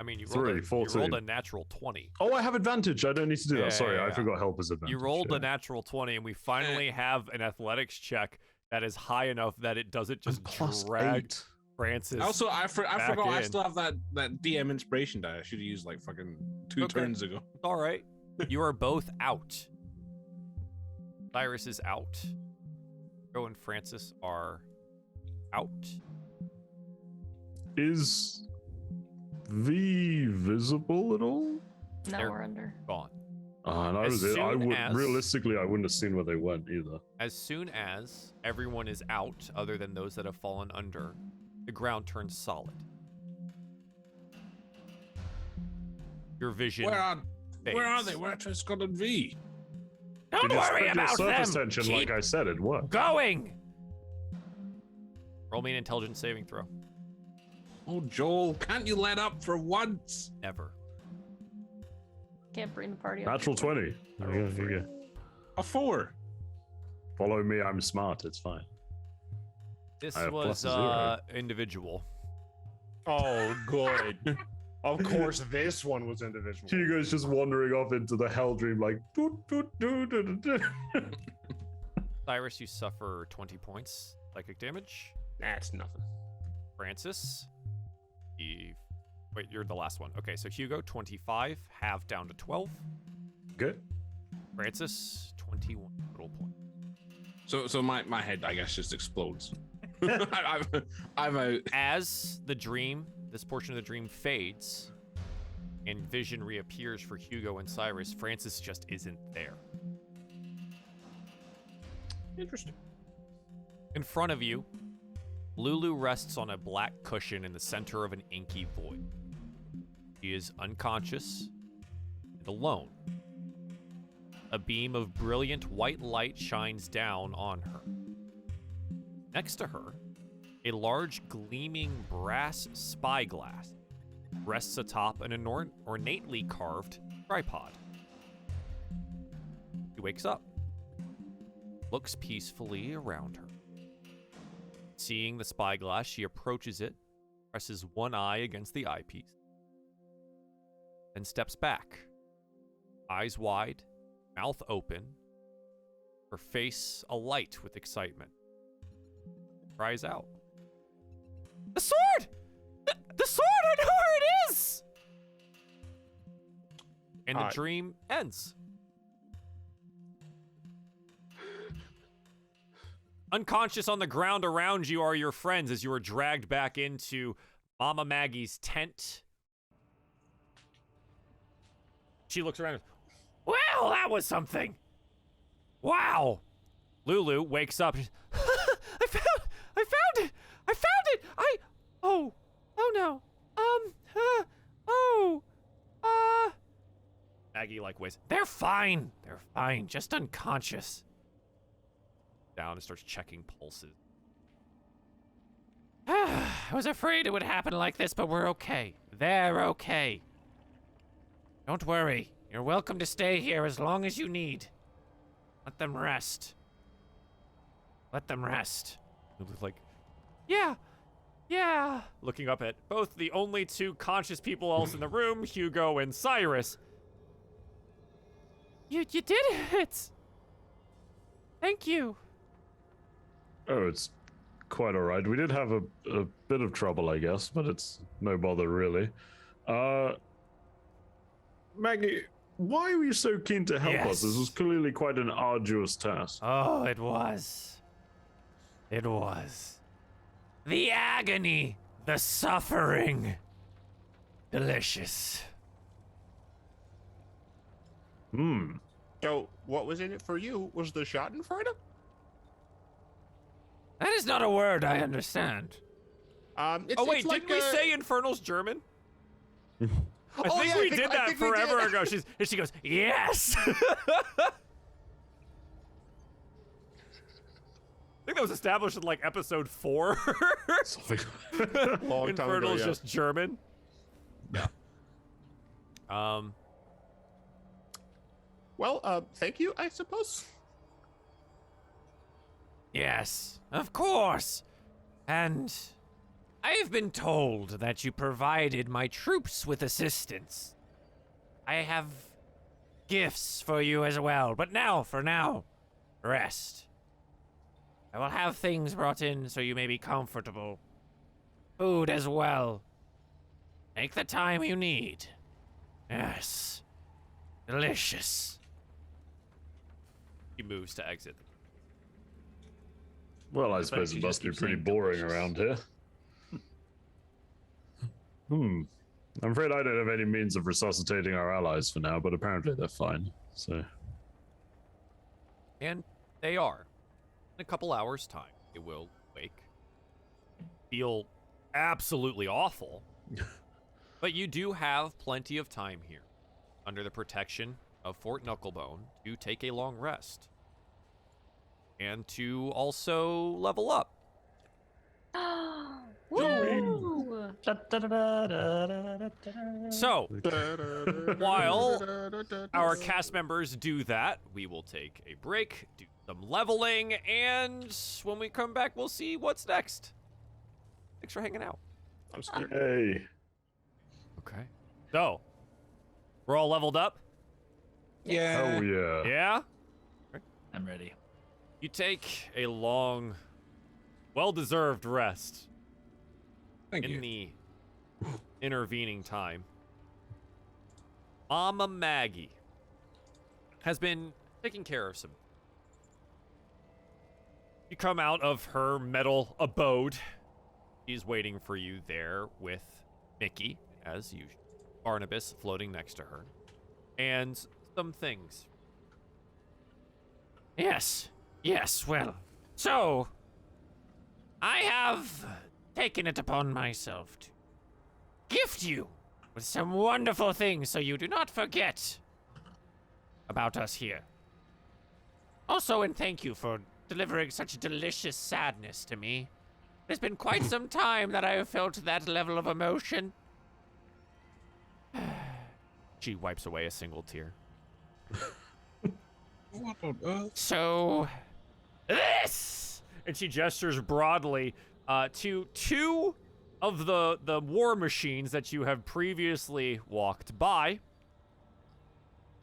I mean, you Three, rolled, you 14. rolled a natural 20. Oh, I have advantage. I don't need to do Yeah, that. Sorry, yeah, I yeah. forgot help as advantage. You rolled yeah. a natural 20, and we finally have an athletics check that is high enough that it doesn't just Plus drag 8. Francis. Also, I forgot I in. still have that DM inspiration die. I should have used like fucking 2 Okay. turns ago. All right. You are both out. Cyrus is out. Joe and Francis are out. Is V visible at all? Now They're- we're under. Gone. And I As was. I soon would as- realistically, I wouldn't have seen where they went either. As soon as everyone is out, other than those that have fallen under, the ground turns solid. Your vision. Where are fades. they? Where are Scott and V? Don't If you worry spread your about surface them. tension, Keep like I said, it worked. going. Roll me an intelligence saving throw. Oh, Joel, can't you let up for once? Never. Can't bring the party up. Natural 20. There you go, here you go. A 4. Follow me. I'm smart. It's fine. This I have was plus 0. individual. Oh, good. Of course, this one was individual. Hugo's just wandering off into the hell dream, like. Doo, doo, doo, doo, doo, doo. Cyrus, you suffer 20 points psychic damage. That's nothing. Francis, wait, you're the last one. Okay, so Hugo, 25, half down to 12. Okay. Francis, 21 total points. So my head, I guess, just explodes. I'm out. As the dream, this portion of the dream fades, and vision reappears for Hugo and Cyrus, Francis just isn't there. Interesting. In front of you, Lulu rests on a black cushion in the center of an inky void. She is unconscious and alone. A beam of brilliant white light shines down on her. Next to her, a large gleaming brass spyglass rests atop an ornately carved tripod. She wakes up, looks peacefully around her. Seeing the spyglass, she approaches it, presses one eye against the eyepiece, then steps back, eyes wide, mouth open, her face alight with excitement. Cries out, "The sword! The sword! I know where it is!" And the dream ends. Unconscious on the ground around you are your friends as you are dragged back into Mama Maggie's tent. She looks around. Well, that was something. Wow. Lulu wakes up. I found it. Oh no. Maggie like waits. They're fine. Just unconscious. Down and starts checking pulses. I was afraid it would happen like this, but we're okay. They're okay. Don't worry. You're welcome to stay here as long as you need. Let them rest. Lulu's like, yeah. Looking up at both the only 2 conscious people else in the room, Hugo and Cyrus. You did it. Thank you. Oh, it's quite all right. We did have a bit of trouble, I guess, but it's no bother, really. Maggie, why were you so keen to help us? This was clearly quite an arduous task. Oh, it was. The agony, the suffering. Delicious. So, what was in it for you? Was the Schadenfreude? That is not a word I understand. It's Didn't like we say Infernal's German? I think we did that forever ago. She goes, yes. I think that was established in like episode 4. Long time Infernal ago, is yeah. just German. Yeah. Well, thank you, I suppose. Yes, of course. And I have been told that you provided my troops with assistance. I have gifts for you as well, but now, for now, rest. I will have things brought in so you may be comfortable. Food as well. Take the time you need. Yes. Delicious. He moves to exit. Well, I fact suppose you it just must be keep pretty saying boring delicious. around here. I'm afraid I don't have any means of resuscitating our allies for now, but apparently they're fine. So, And they are. In a couple hours' time, they will wake. Feel absolutely awful. But you do have plenty of time here, under the protection of Fort Knucklebone, to take a long rest. And to also level up. Woo! So, while our cast members do that, we will take a break, do some leveling, and when we come back, we'll see what's next. Thanks for hanging out. I'm scared. hey, Okay. So, we're all leveled up? Yeah. oh yeah. Yeah? I'm ready. You take a long, well-deserved rest Thank in you. the intervening time. Mama Maggie has been taking care of some. You come out of her metal abode. She's waiting for you there with Mickey, as usual. Barnabas floating next to her. And some things. Yes, well. So, I have taken it upon myself to gift you with some wonderful things so you do not forget about us here. Also, and thank you for delivering such delicious sadness to me. It's been quite some time that I have felt that level of emotion. She wipes away a single tear. What on earth? So, this! And she gestures broadly to two of the war machines that you have previously walked by.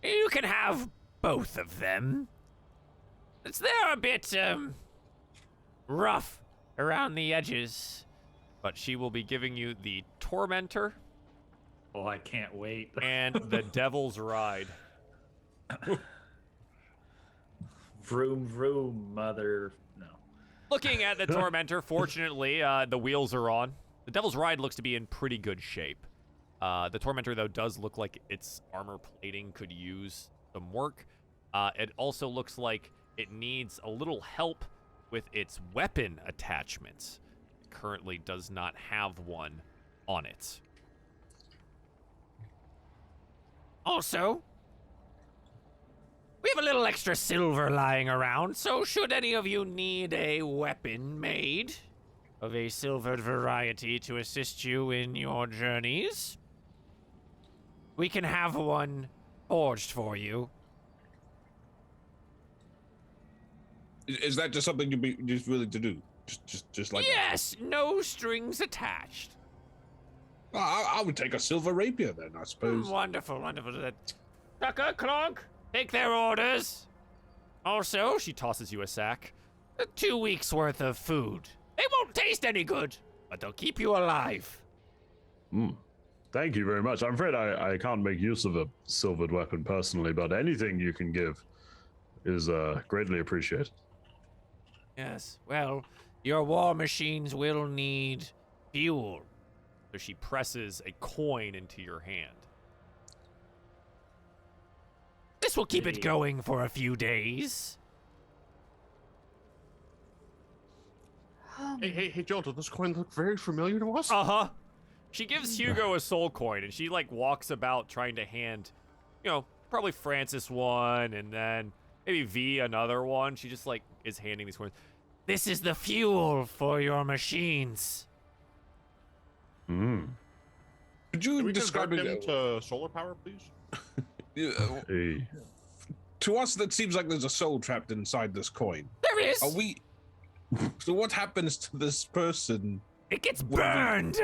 You can have both of them. They're a bit, rough around the edges. But she will be giving you the Tormentor Oh, I can't wait. and the Devil's Ride. Vroom, vroom, mother. No. Looking at the Tormentor, fortunately, the wheels are on. The Devil's Ride looks to be in pretty good shape. The Tormentor, though, does look like its armor plating could use some work. It also looks like it needs a little help with its weapon attachments. It currently does not have one on it. Also, we have a little extra silver lying around, so should any of you need a weapon made of a silvered variety to assist you in your journeys, we can have one forged for you. Is that just something you'd be just willing to do? Just like that? Yes, no strings attached. I would take a silver rapier then, I suppose. Wonderful. Tucker, Clonk, take their orders. Also, she tosses you a sack. 2 weeks worth of food. They won't taste any good, but they'll keep you alive. Thank you very much. I'm afraid I can't make use of a silvered weapon personally, but anything you can give is greatly appreciated. Yes, well, your war machines will need fuel. So she presses a coin into your hand. This will keep it going for a few days. Hey, Joel, does this coin look very familiar to us? Uh-huh. She gives Hugo a soul coin, and she like walks about trying to hand, probably Francis one, and then maybe V another one. She just like is handing these coins. This is the fuel for your machines. Hmm. Could you Can we describe convert it them to solar power, please? Hey. to us? That seems like there's a soul trapped inside this coin. There is. Are we? So what happens to this person? It gets burned.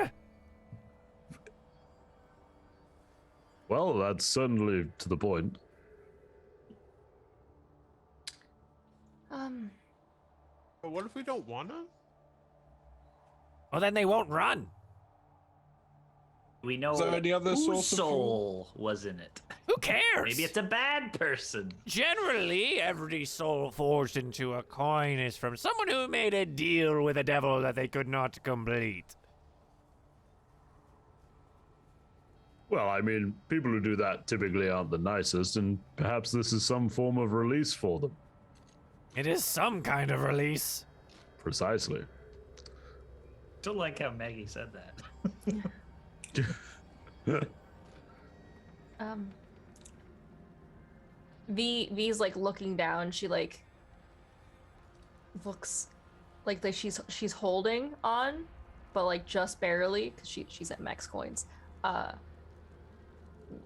Well, that's certainly to the point. But what if we don't wanna? Well, then they won't run. We know Is there any other whose source of soul was in it. Who cares? Maybe it's a bad person. Generally, every soul forged into a coin is from someone who made a deal with the devil that they could not complete. Well, I mean, people who do that typically aren't the nicest, and perhaps this is some form of release for them. It is some kind of release. Precisely. Don't like how Maggie said that. V's like looking down. She like looks like she's holding on, but like just barely because she's at max coins.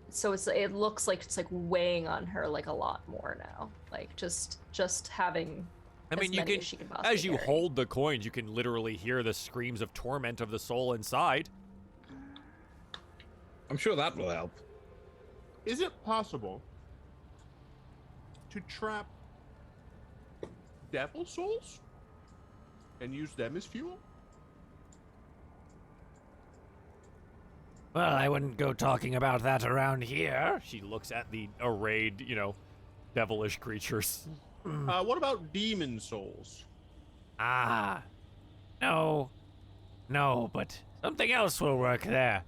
So it looks like it's like weighing on her like a lot more now. Like just having. I mean, you can, as you hold the coins, you can literally hear the screams of torment of the soul inside. I'm sure that will help. Is it possible to trap devil souls and use them as fuel? Well, I wouldn't go talking about that around here. She looks at the arrayed, devilish creatures. What about demon souls? Ah. No, but something else will work there.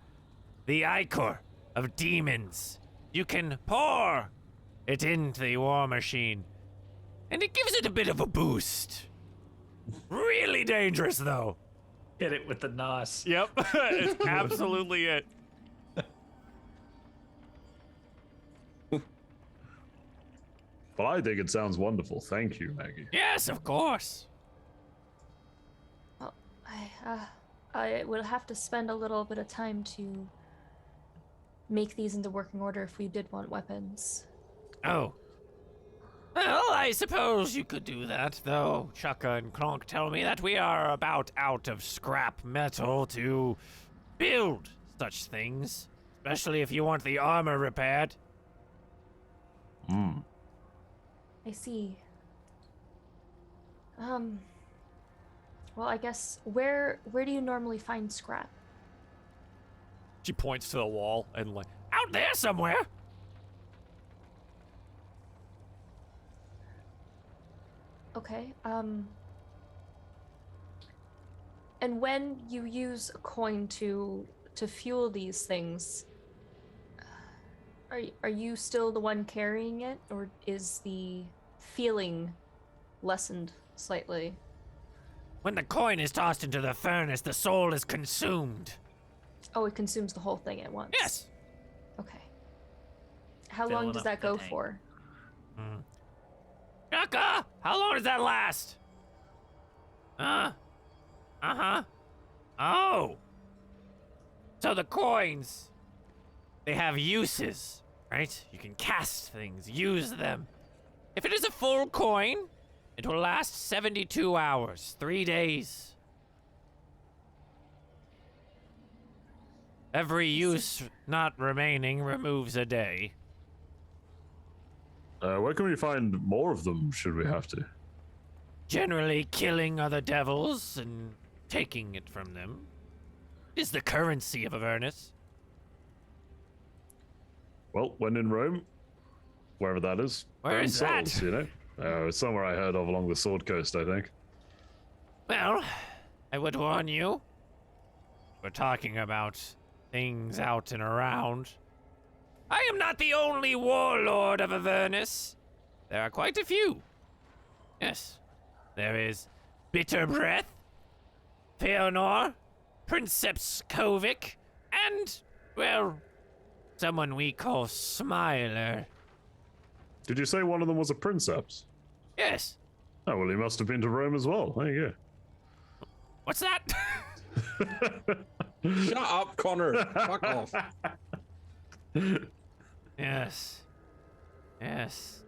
The ichor of demons. You can pour it into the war machine, and it gives it a bit of a boost. Really dangerous, though. Hit it with the nos. Yep, it's absolutely it. Well, I think it sounds wonderful. Thank you, Maggie. Yes, of course. Well, I will have to spend a little bit of time to make these into working order if we did want weapons. Oh. Well, I suppose you could do that, though. Chukka and Kronk tell me that we are about out of scrap metal to build such things, especially if you want the armor repaired. I see. Well, I guess where do you normally find scrap? She points to the wall and like, out there somewhere. Okay. And when you use a coin to fuel these things, are you still the one carrying it, or is the feeling lessened slightly? When the coin is tossed into the furnace, the soul is consumed. Oh, it consumes the whole thing at once. Yes. Okay. How Filling long does up that the go tank. for? Chukka, how long does that last? Oh. So the coins, they have uses, right? You can cast things, use them. If it is a full coin, it will last 72 hours, 3 days. Every use not remaining removes a day. Where can we find more of them, should we have to? Generally killing other devils and taking it from them is the currency of Avernus. Well, when in Rome, wherever that is. Where burn is that? souls, It's somewhere I heard of along the Sword Coast, I think. Well, I would warn you. We're talking about things out and around. I am not the only warlord of Avernus. There are quite a few. Yes. There is Bitter Breath, Feonor, Princeps Kovic, And, well, someone we call Smiler. Did you say one of them was a princeps? Yes. Oh, well, he must have been to Rome as well. There you What's that? go. Shut up, Connor. Fuck off. Yes. Yes.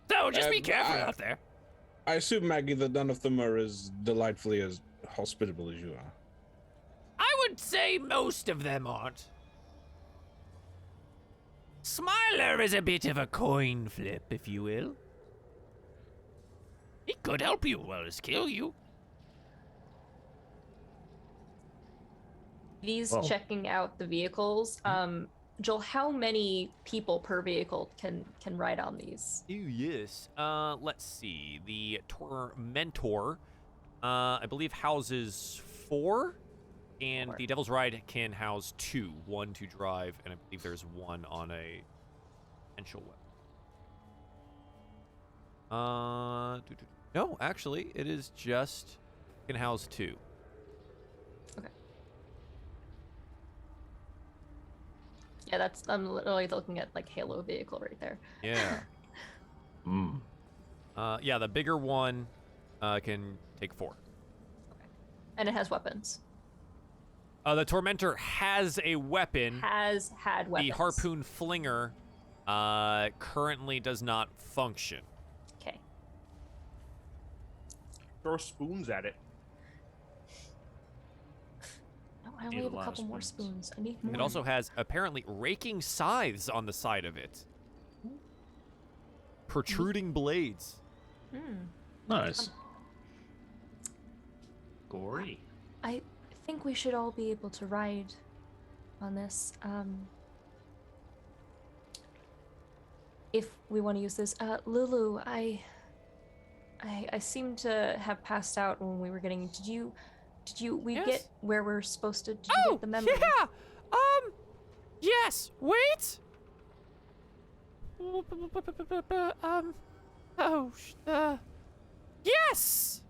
So, just be careful out there. I assume, Maggie, that none of them are as delightfully as hospitable as you are. I would say most of them aren't. Smiler is a bit of a coin flip, if you will. He could help you as well as kill you. He's Well. checking out the vehicles. Joel, how many people per vehicle can ride on these? Ooh, yes. Let's see. The Tormentor, I believe, houses 4, and 4. the Devil's Ride can house 2. 1 to drive, and I believe there's 1 on a potential weapon. No, actually, it is just can house 2. Yeah, that's I'm literally looking at like Halo vehicle right there. Yeah. Yeah, the bigger one can take 4. And it has weapons. The Tormentor has a weapon. Has had weapons. The Harpoon Flinger currently does not function. Okay. Throw spoons at it. No, I only Need a have a lot of couple more spoons. spoons. I need more. It also has apparently raking scythes on the side of it. Protruding blades. Nice. Gory. I think we should all be able to ride on this. If we want to use this, Lulu, I seem to have passed out when we were getting. Did you Yes. get where we're supposed to? Did you Oh, get the memory? yeah. Yes. Wait. Yes.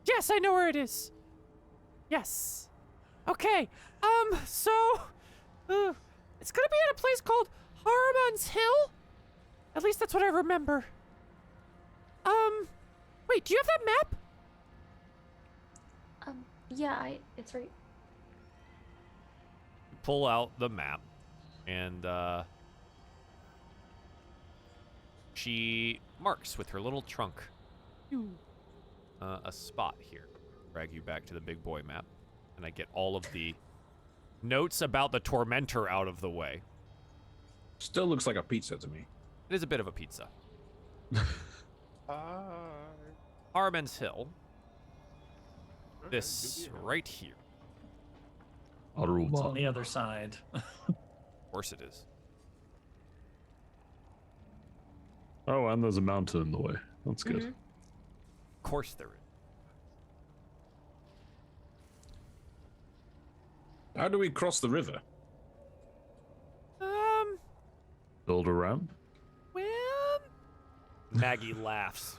Yes, I know where it is. Yes. Okay. So, it's gonna be at a place called Harmon's Hill. At least that's what I remember. Wait, do you have that map? Yeah, it's right. Pull out the map, and she marks with her little trunk a spot here. Drag you back to the big boy map, and I get all of the notes about the Tormentor out of the way. Still looks like a pizza to me. It is a bit of a pizza. Harmon's Hill. This right here. It's on the other side. Of course it is. Oh, and there's a mountain in the way. That's good. Mhm. Of course there is. How do we cross the river? Build a ramp. Well, Maggie laughs.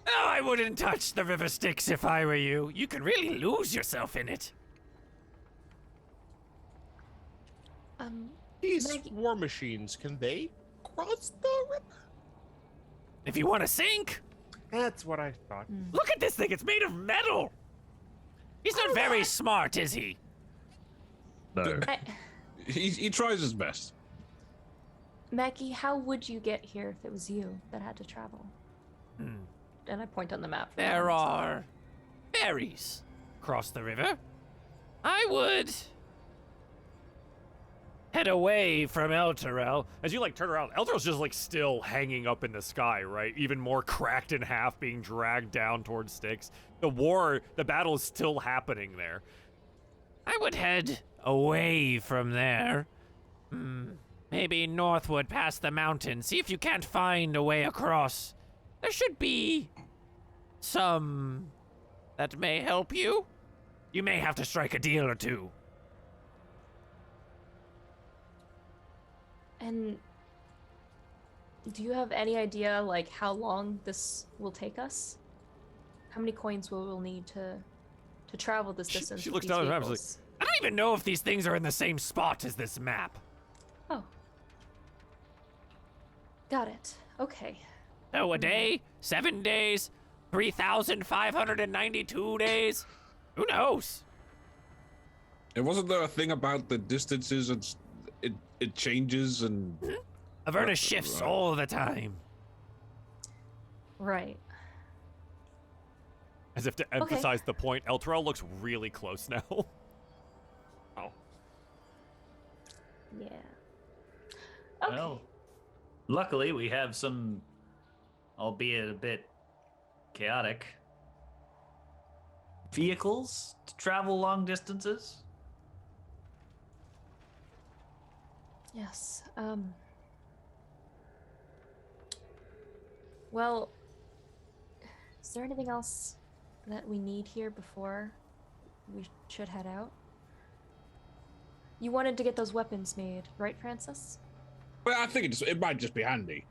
oh, I wouldn't touch the river Styx if I were you. You can really lose yourself in it. These Maggie- war machines, can they cross the river? If you want to sink, That's what I thought. look at this thing. It's made of metal. He's not very smart, is he? No. He tries his best. Maggie, how would you get here if it was you that had to travel? And I point on the map. for There them. are ferries across the river. I would head away from Elturel. As you like turn around, Eldra's just like still hanging up in the sky, right? Even more cracked in half, being dragged down towards Styx. The battle is still happening there. I would head away from there. Maybe northward past the mountain. See if you can't find a way across. There should be some that may help you. You may have to strike a deal or two. And do you have any idea, like, how long this will take us? How many coins we'll need to to travel this distance. She with looks these down at the map. She's vehicles. like, I don't even know if these things are in the same spot as this map. Oh. Got it. Okay. Oh, a day? 7 days? 3,592 days? Who knows? And wasn't there a thing about the distances and it changes and Avernus shifts all the time. Right. As if to emphasize the point, Elturel looks really close now. Oh. Yeah. Okay. Well, luckily we have some, albeit a bit chaotic, vehicles to travel long distances. Yes. Well, is there anything else that we need here before we should head out? You wanted to get those weapons made, right, Francis? well, I think it might just be handy.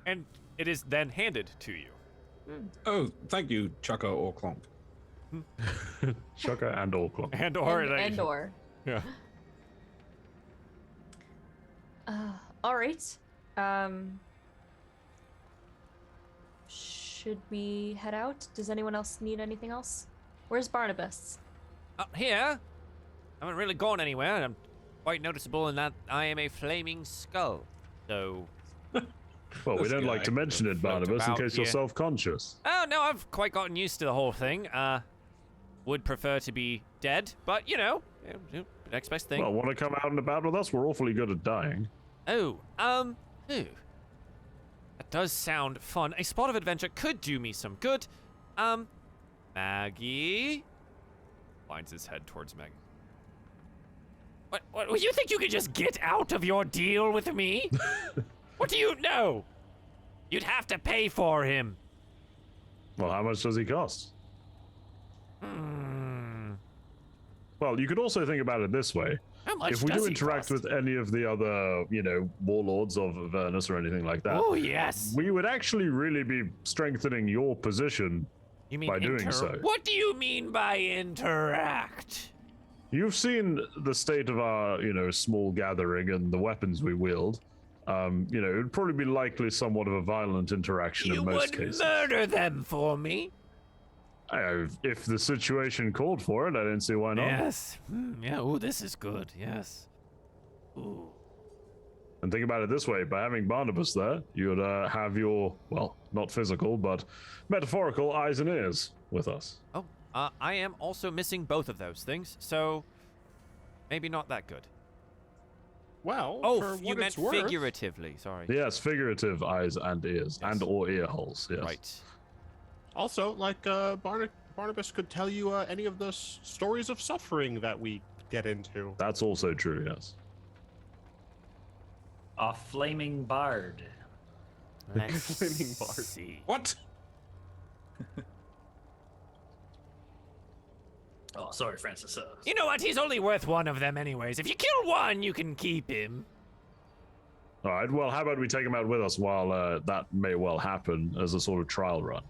And it is then handed to you. Oh, thank you, Chucka or Clonk. Shaka and Orclon. And or. Yeah. All right. Should we head out? Does anyone else need anything else? Where's Barnabas? Up here? I haven't really gone anywhere. I'm quite noticeable in that I am a flaming skull. So, Well, we This don't like guy to mention it, float Barnabas, in about case you're here. self-conscious. oh no, I've quite gotten used to the whole thing. Would prefer to be dead, but you know, next best thing. Well, want to come out and about with us? We're awfully good at dying. Ooh. That does sound fun. A spot of adventure could do me some good. Maggie Lines his head towards Meg. What, you think you could just get out of your deal with me? What do you know? You'd have to pay for him. Well, how much does he cost? Well, you could also think about it this way. How much If we does do he interact cost? with any of the other, warlords of Avernus or anything like that, Oh, yes. we would actually really be strengthening your position You mean by doing so. What do you mean by interact? You've seen the state of our, small gathering and the weapons we wield. It would probably be likely somewhat of a violent interaction You in most would cases. murder them for me? If the situation called for it, I don't see why not. Yes. Yeah, ooh, this is good. Yes. Ooh. And think about it this way, by having Barnabas there, you would have your, well, not physical, but metaphorical eyes and ears with us. Oh, I am also missing both of those things, so maybe not that good. Well, Oh, for you what meant it's worth, figuratively. Sorry. Yes, figurative eyes and ears, Yes. and or ear holes, yes. Right. Also, like Barnabas could tell you any of the stories of suffering that we get into. That's also true, yes. A flaming bard. Let's Flaming bard. see. What? Oh, sorry, Francis. You know what? He's only worth one of them anyways. If you kill one, you can keep him. All right, well, how about we take him out with us while that may well happen as a sort of trial run?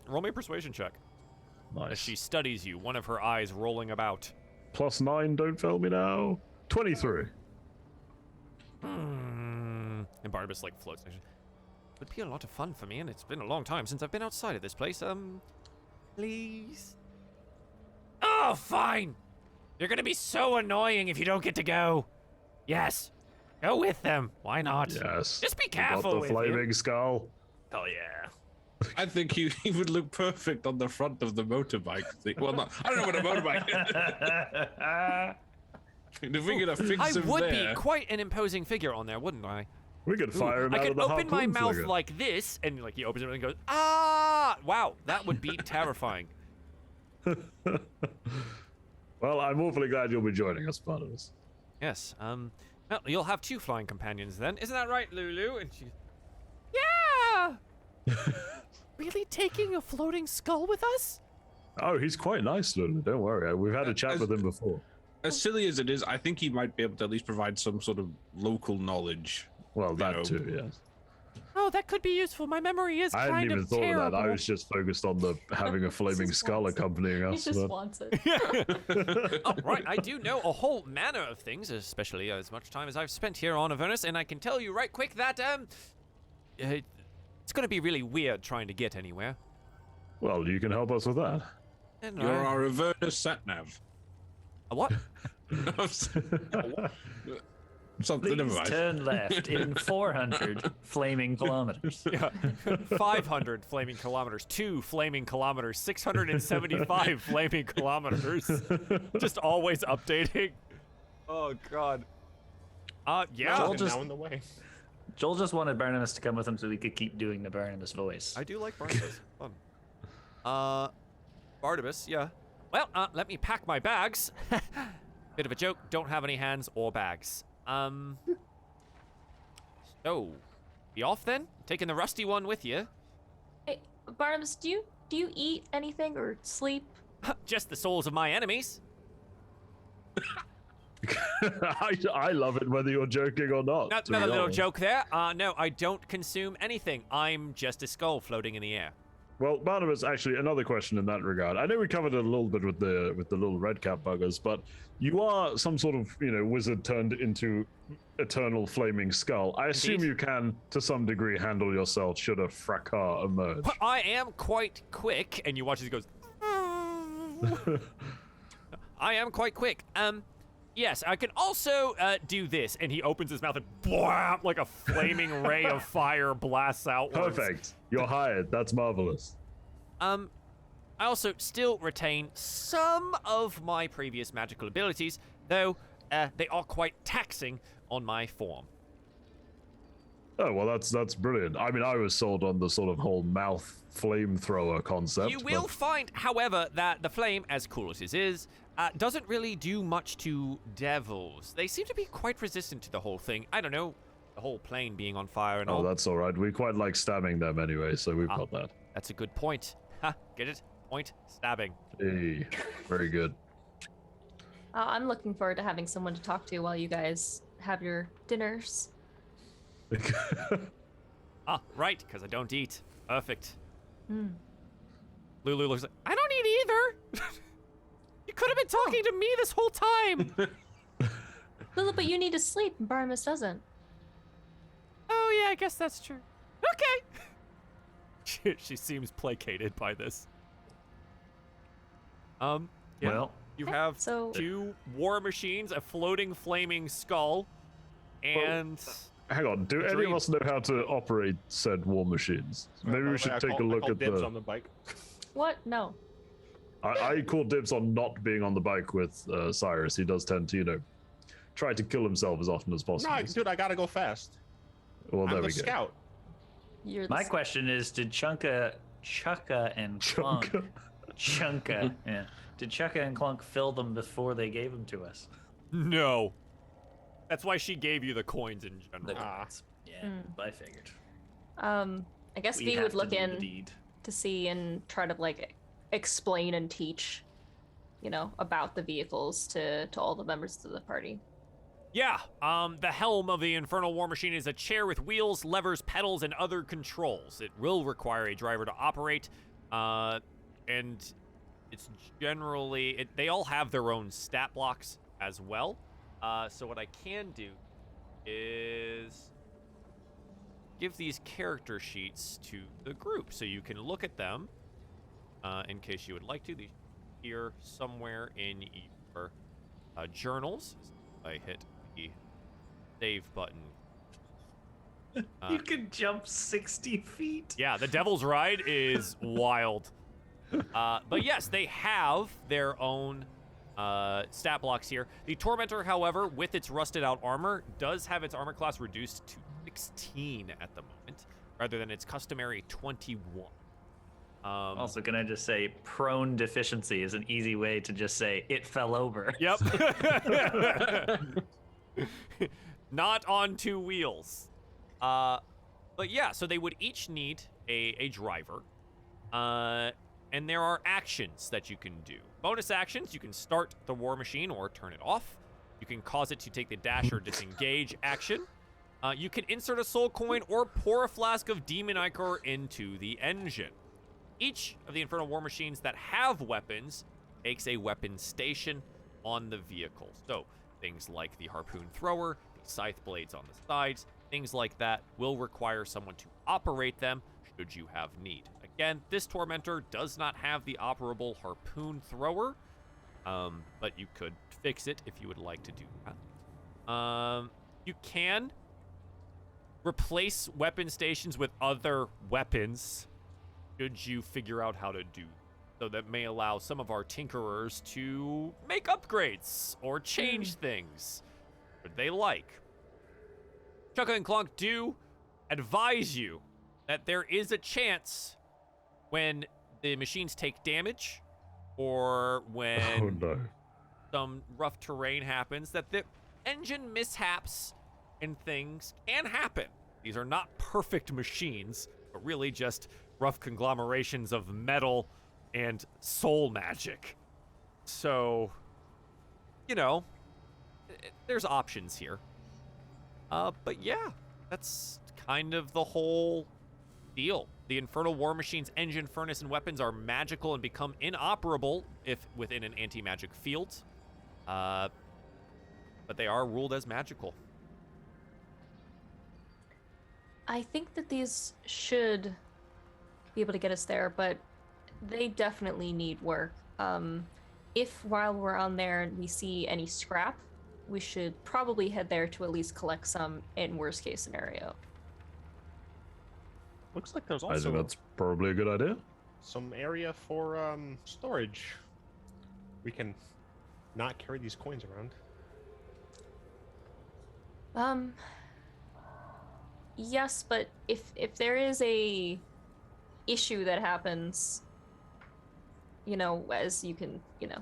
Roll me a persuasion check. Nice. As she studies you, one of her eyes rolling about. +9, don't fail me now. 23. And Barnabas floats. It would be a lot of fun for me, and it's been a long time since I've been outside of this place. Please. Oh, fine. You're gonna be so annoying if you don't get to go. Yes. Go with them. Why not? Yes. Just be We got careful the with flaming him. skull. Oh yeah. I think he would look perfect on the front of the motorbike thing. Well, not. I don't know what a motorbike is. If we could fix I him would there. be quite an imposing figure on there, wouldn't I? We could fire him I out could of the open my harpoon mouth flinger. like this, and he opens it and goes, ah! Wow, that would be terrifying. Well, I'm awfully glad you'll be joining us, Barnabas. Yes. Well, you'll have 2 flying companions then, isn't that right, Lulu? And she, yeah. Really taking a floating skull with us? Oh, he's quite nice, Lulu. Don't worry. We've had a chat with him before. As silly as it is, I think he might be able to at least provide some sort of local knowledge. Well, You that know. too, yes. Oh, Oh, that could be useful. My memory is I hadn't kind even of thought terrible. of that. I was just focused on the having a flaming just skull wants it. accompanying He us. just but- wants it. Oh, right, I do know a whole manner of things, especially as much time as I've spent here on Avernus, and I can tell you right quick that, it's gonna be really weird trying to get anywhere. Well, you can help us with that. And You're our Avernus sat-nav. A what? Something, never Please mind. turn left in 400 flaming kilometers. Yeah, 500 flaming kilometers, 2 flaming kilometers, 675 flaming kilometers. Just always updating. Oh, God. Yeah. Joel Fucking just- now in the way. Joel just wanted Barnabas to come with him so we could keep doing the Barnabas voice. I do like Barnabas. Fun. Barnabas, yeah. Well, let me pack my bags. Bit of a joke, don't have any hands or bags. So, be off then? Taking the rusty one with you? Hey, Barnabas, do you eat anything or sleep? Just the souls of my enemies. I love it whether you're joking or not. to Another be little honest. joke there. No, I don't consume anything. I'm just a skull floating in the air. Well, Barnabas, actually, another question in that regard. I know we covered it a little bit with the little red cap buggers, but you are some sort of wizard turned into eternal flaming skull. I assume Indeed. you can, to some degree, handle yourself should a fracas emerge. But I am quite quick, and you watch as he goes. I am quite quick. Yes, I can also do this, and he opens his mouth and blam, like a flaming ray of fire blasts outwards. Perfect. You're hired. That's marvelous. I also still retain some of my previous magical abilities, though they are quite taxing on my form. Oh well, that's brilliant. I mean, I was sold on the sort of whole mouth flamethrower concept. You will but- find, however, that the flame, as cool as it is, doesn't really do much to devils. They seem to be quite resistant to the whole thing. I don't know, the whole plane being on fire and all. Oh, that's all right. We quite like stabbing them anyway, so we've got that. That's a good point. Ha, get it? Point stabbing. Hey, very good. I'm looking forward to having someone to talk to while you guys have your dinners. Right, because I don't eat. Perfect. Hmm. Lulu looks like, I don't eat either. You could have been talking to me this whole time. Lulu, but you need to sleep, and Barnabas doesn't. Oh, yeah, I guess that's true. Okay. She seems placated by this. Yeah, Well, you have So- 2 war machines, a floating flaming skull, and Hang on. Do any dream. of us know how to operate said war machines? Maybe we should take a look at dibs the. on the bike. What? No. I call dibs on not being on the bike with Cyrus. He does tend to, try to kill himself as often as possible. No, dude, I gotta go fast. Well, there I'm we the go. scout. You're the my question is, did Chunka and Clunk... Chunka, yeah. Did Chunka and Clunk fill them before they gave them to us? no. That's why she gave you the coins in general. Yeah, I figured. I guess We V have would to look do the in deed. to see and try to explain and teach, about the vehicles to all the members of the party. Yeah, the helm of the Infernal War Machine is a chair with wheels, levers, pedals, and other controls. It will require a driver to operate, and it's generally... they all have their own stat blocks as well. So what I can do is give these character sheets to the group so you can look at them in case you would like to. These here somewhere in your journals. I hit the save button. You can jump 60 feet. Yeah, the Devil's Ride is wild. But yes, they have their own stat blocks here. The Tormentor, however, with its rusted out armor, does have its armor class reduced to 16 at the moment, rather than its customary 21. Also, can I just say, prone deficiency is an easy way to just say, it fell over. Yep. Not on 2 wheels. But yeah, so they would each need a driver. And there are actions that you can do. Bonus actions, you can start the war machine or turn it off. You can cause it to take the dash or disengage action. You can insert a soul coin or pour a flask of demon ichor into the engine. Each of the Infernal War Machines that have weapons takes a weapon station on the vehicle. So things like the harpoon thrower, the scythe blades on the sides, things like that will require someone to operate them should you have need. Again, this Tormentor does not have the operable harpoon thrower, but you could fix it if you would like to do that. You can replace weapon stations with other weapons should you figure out how to do. So that may allow some of our tinkerers to make upgrades or change things that they like. Chugga and Clunk do advise you that there is a chance when the machines take damage or when some rough terrain happens that the engine mishaps and things can happen. These are not perfect machines, but really just rough conglomerations of metal and soul magic. So, you know, there's options here. But yeah, that's kind of the whole deal. The Infernal War Machine's engine, furnace, and weapons are magical and become inoperable if within an anti-magic field. But they are ruled as magical. I think that these should be able to get us there, but they definitely need work. If while we're on there and we see any scrap, we should probably head there to at least collect some in worst case scenario. Looks like there's I also think that's probably a good idea. some area for storage. We can not carry these coins around. Yes, but if there is a issue that happens, you know, as you can, you know,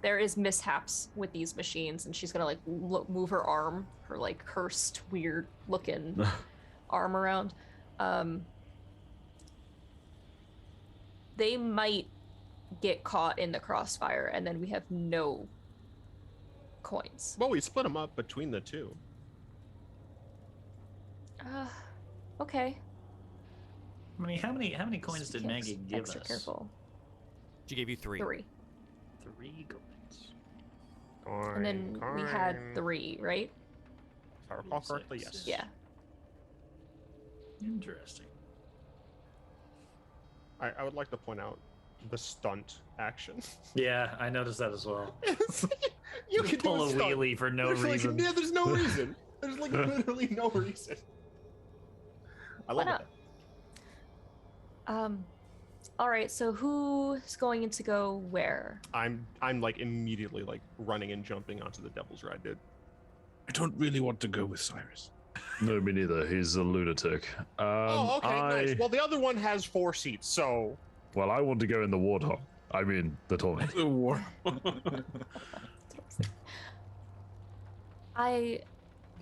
there is mishaps with these machines, and she's gonna like move her arm, her like cursed, weird looking arm around. They might get caught in the crossfire, and then we have no coins. Well, we split them up between the two. Okay. I mean, how many coins did Maggie give extra us? Careful. She gave you 3. 3. 3 coins. And then we had 3, right? If I recall correctly, yes. Yeah. Interesting. I would like to point out the stunt action. Yeah, I noticed that as well. You Just can pull a stunt. wheelie for no There's reason. Like, yeah, there's no reason. There's like literally no reason. I love it. All right, so who's going to go where? I'm like immediately like running and jumping onto the Devil's Ride, dude. I don't really want to go with Cyrus. No, me neither. He's a lunatic. Oh, okay, nice. Well, the other one has 4 seats, so. Well, I want to go in the Warthog. I mean, the Torment. The war. I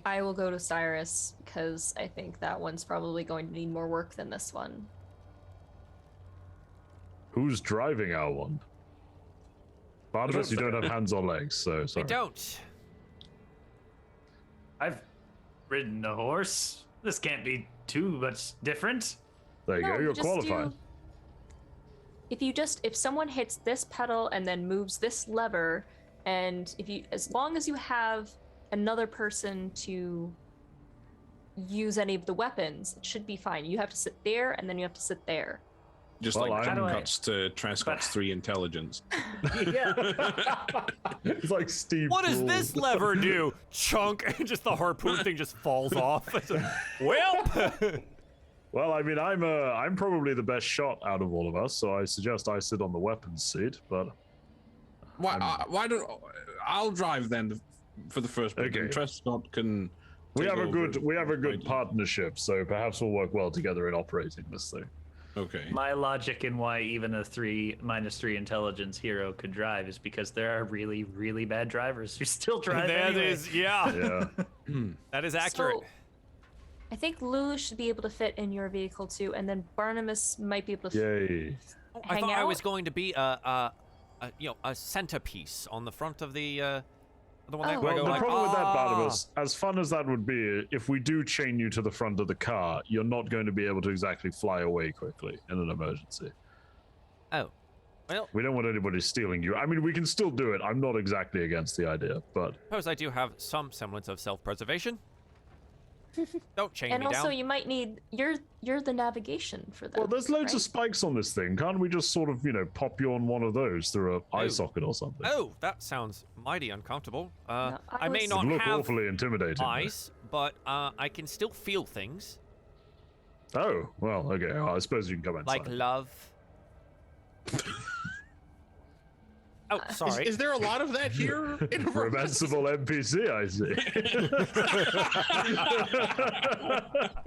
will go to Cyrus because I think that one's probably going to need more work than this one. Who's driving our one? Barnabas, you don't have hands or legs, so sorry. I don't. I've ridden a horse. This can't be too much different. There you No, go, you're just qualified. if someone hits this pedal and then moves this lever, and as long as you have another person to use any of the weapons, it should be fine. You have to sit there, and then you have to sit there. Just Well, like how Jim do I- cuts to Trescott's 3 intelligence. Yeah. It's like Steve. What does Brule. this lever do? Chunk. Just the harpoon thing just falls off. Well. Well, I mean, I'm probably the best shot out of all of us, so I suggest I sit on the weapons seat. But Why don't I'll drive then for the first bit, Okay. and Trescott can. we take have a over good idea. partnership, so perhaps we'll work well together in operating this thing. Okay. My logic in why even a -3 intelligence hero could drive is because there are really, really bad drivers who still drive That anyway. is, yeah. Yeah. That is accurate. So, I think Lulu should be able to fit in your vehicle too, and then Barnabas might be able to Yay. I hang thought I out. was going to be a centerpiece on the front of the The one that Oh. where I Well, go the like, problem with that, "Ah." Barnabas, as fun as that would be, if we do chain you to the front of the car, you're not going to be able to exactly fly away quickly in an emergency. Oh, well, We don't want anybody stealing you. I mean, we can still do it. I'm not exactly against the idea, but suppose I do have some semblance of self-preservation. Don't chain And me also, down. you might need you're the navigation for them. well, there's loads of right? spikes on this thing. Can't we just sort of, pop you on one of those through an eye socket or something? Oh, that sounds mighty uncomfortable. No, I may was- not It'd look have awfully intimidating. though. eyes, but I can still feel things Oh, well, okay. Well, I suppose you can come inside. like love. Oh, sorry. Is there a lot of that here? In Romanceable NPC, I see.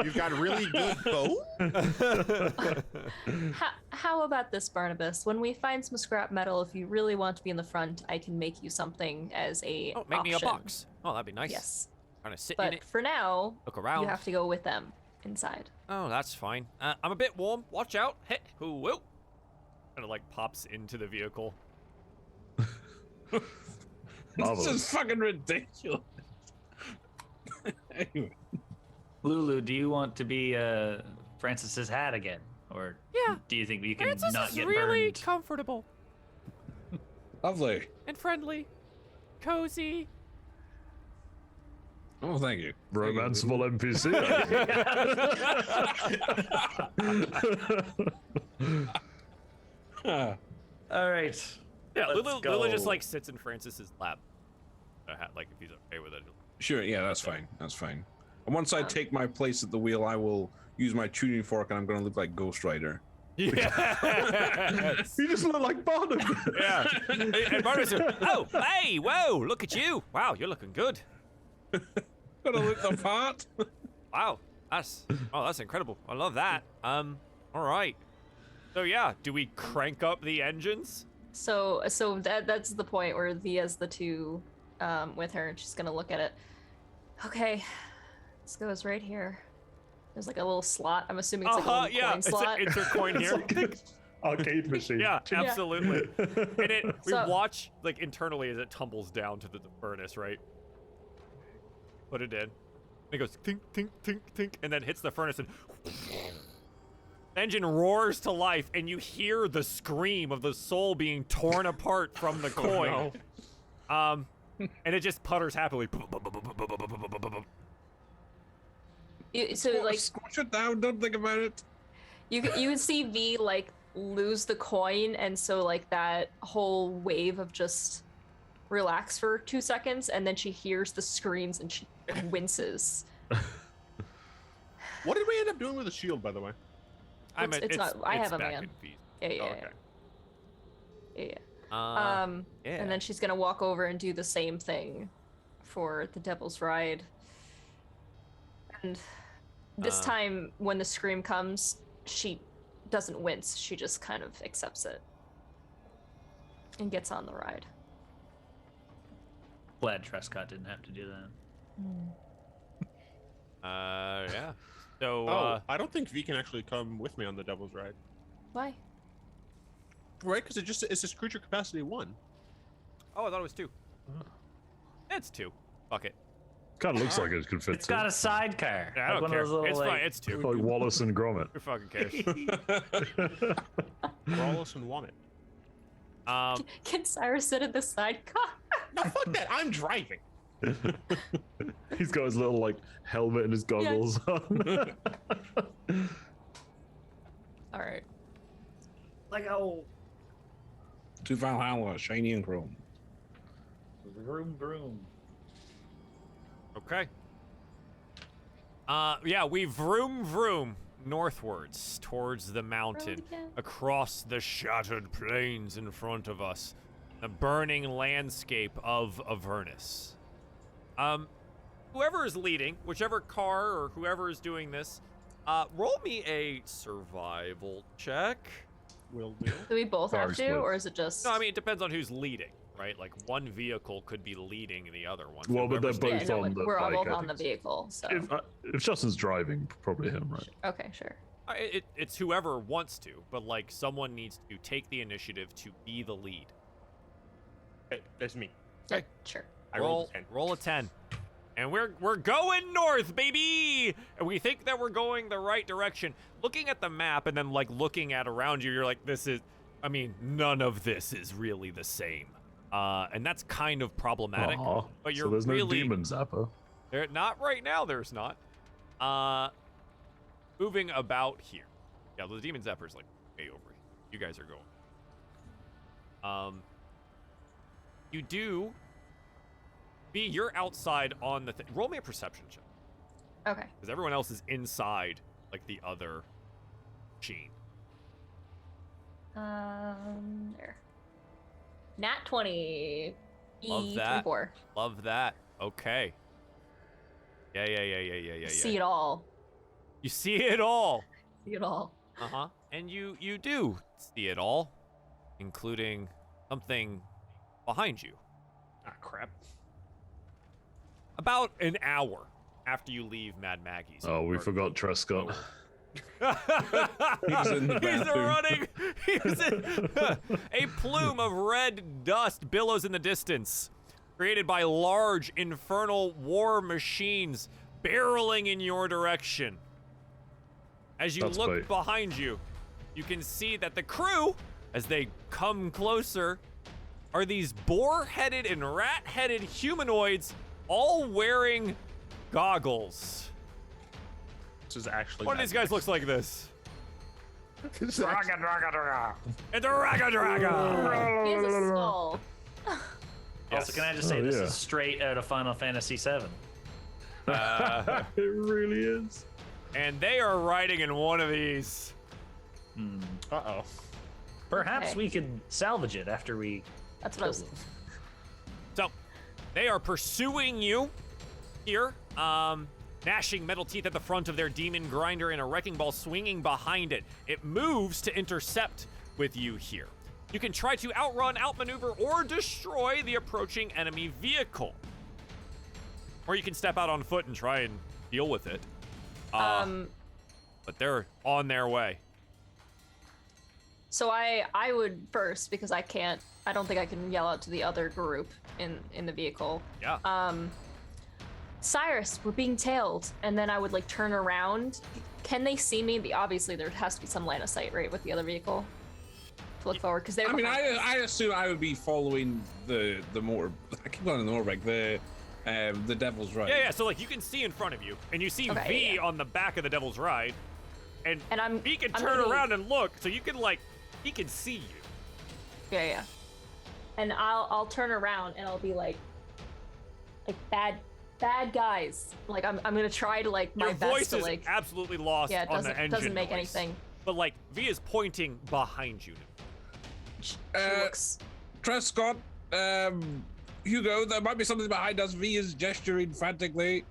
You've got really good bone. How about this, Barnabas? When we find some scrap metal, if you really want to be in the front, I can make you something as a Oh, make me a option. box. Oh, that'd be nice. Yes, Kind of sit in but it, for now, look around. you have to go with them inside. Oh, that's fine. I'm a bit warm. Watch out. Hey, whoa. And it like pops into the vehicle. This Marvelous. is fucking ridiculous. Anyway. Lulu, do you want to be Francis's hat again, or Yeah. do you think you can Francis not is get really burned? comfortable Lovely. and friendly, cozy. Oh, thank you. Romanceable NPC. Ah, All right. Yeah, Let's Lulu just go. like sits in Francis's lap. Like if he's okay with it. sure, yeah, that's fine. That's fine. And once I take my place at the wheel, I will use my tuning fork, and I'm going to look like Ghost Rider. Yeah. You just look like Barnabas. Yeah. And Barnabas goes, oh, hey, whoa, look at you. Wow, you're looking good. Gotta look the part. Wow, that's incredible. I love that. All right. So yeah, do we crank up the engines? So that's the point where Via's the two with her, and she's gonna look at it. Okay, this goes right here. There's like a little slot. I'm assuming it's like a little yeah, coin it's slot. an intercoin It's here. like an arcade machine. Yeah, absolutely. And we So- watch like internally as it tumbles down to the furnace, right? Put it in. And it goes tink, tink, tink, tink, and then hits the furnace and engine roars to life, and you hear the scream of the soul being torn apart from the coin. And it just putters happily. So like Squash it down. Don't think about it. you can see V like lose the coin, and so like that whole wave of just relax for 2 seconds, and then she hears the screams and she winces. What did we end up doing with the shield, by the way? It's not- I have a back man. in feet. Yeah, yeah, Okay. yeah. Yeah. Yeah. And then she's gonna walk over and do the same thing for the Devil's Ride. And this time, when the scream comes, she doesn't wince. She just kind of accepts it and gets on the ride. Glad Trescott didn't have to do that. Yeah. So, Oh, I don't think V can actually come with me on the Devil's Ride. Why? Right? Because it's just creature capacity 1. oh, I thought it was 2. It's 2. Fuck it. Kind of looks like it could fit. It's got a sidecar. Yeah, I don't one care. Of those little, It's like, fine. It's 2. like Wallace and Gromit. Who fucking cares? Wallace and Womit. Can Cyrus sit in the sidecar? No, fuck that. I'm driving. He's got his little like helmet and his goggles on. All right. Like, oh. To Valhalla, shiny and chrome. Vroom, vroom. Okay. Yeah, we vroom vroom northwards towards the mountain, again. across the shattered plains in front of us, the burning landscape of Avernus. Whoever is leading, whichever car or whoever is doing this, roll me a survival check. Will do. Do we both have Cars, to, please. or is it just? No, I mean, it depends on who's leading, right? Like, one vehicle could be leading the other one. so Well, but they're whoever's both yeah, no, on the we're all bike, both I on the think. vehicle, so. If Justin's driving, probably him, right? Okay, sure. It's whoever wants to, but like someone needs to take the initiative to be the lead. Hey, that's me. Yeah, sure. Roll a 10. And we're going north, baby! And we think that we're going the right direction. Looking at the map and then like looking at around you, you're like, none of this is really the same. And that's kind of problematic. Aww. But you're so there's really, no demon zapper. Not right now, there's not. Moving about here. Yeah, the demon zapper's like way over here. You guys are going. You do. B, you're outside on the roll me a perception check. Okay. Because everyone else is inside, like the other machine. There. Nat 20. Love that. 24. Love that. Okay. Yeah. See it all. You see it all. See it all. Uh-huh. And you do see it all, including something behind you. Ah, crap. About an hour after you leave Mad Maggie's. Oh, we forgot Trescott. He's in the bathroom. A plume of red dust billows in the distance, created by large infernal war machines barreling in your direction. As you look behind you, you can see that the crew, as they come closer, are these boar-headed and rat-headed humanoids, all wearing goggles. This is actually. One of these guys looks like this. This is actually- It's a raga. He has a skull. Also, can I just say this is straight out of Final Fantasy VII? It really is. And they are riding in one of these. Uh-oh. Perhaps Okay. we could salvage it after we. That's what I was. So, they are pursuing you here, gnashing metal teeth at the front of their demon grinder and a wrecking ball swinging behind it. It moves to intercept with you here. You can try to outrun, outmaneuver, or destroy the approaching enemy vehicle. Or you can step out on foot and try and deal with it. But they're on their way. So I would first, because I don't think I can yell out to the other group in the vehicle. Yeah. Cyrus, we're being tailed. And then I would like turn around. Can they see me? Obviously there has to be some line of sight, right, with the other vehicle to look forward, because they're I mean, behind. I assume I would be following the motor. I keep going on the motorbike. The Devil's Ride. Yeah. So like you can see in front of you, and you see V on the back of the Devil's Ride, and he can turn around and look, so you can he can see you. Yeah. And I'll turn around and I'll be like bad guys. Like I'm gonna try to like my Your best voice to is like. absolutely lost Yeah, on the engine doesn't make noise. anything. But like V is pointing behind you. She looks. Trescott, Hugo, there might be something behind us. V is gesturing frantically.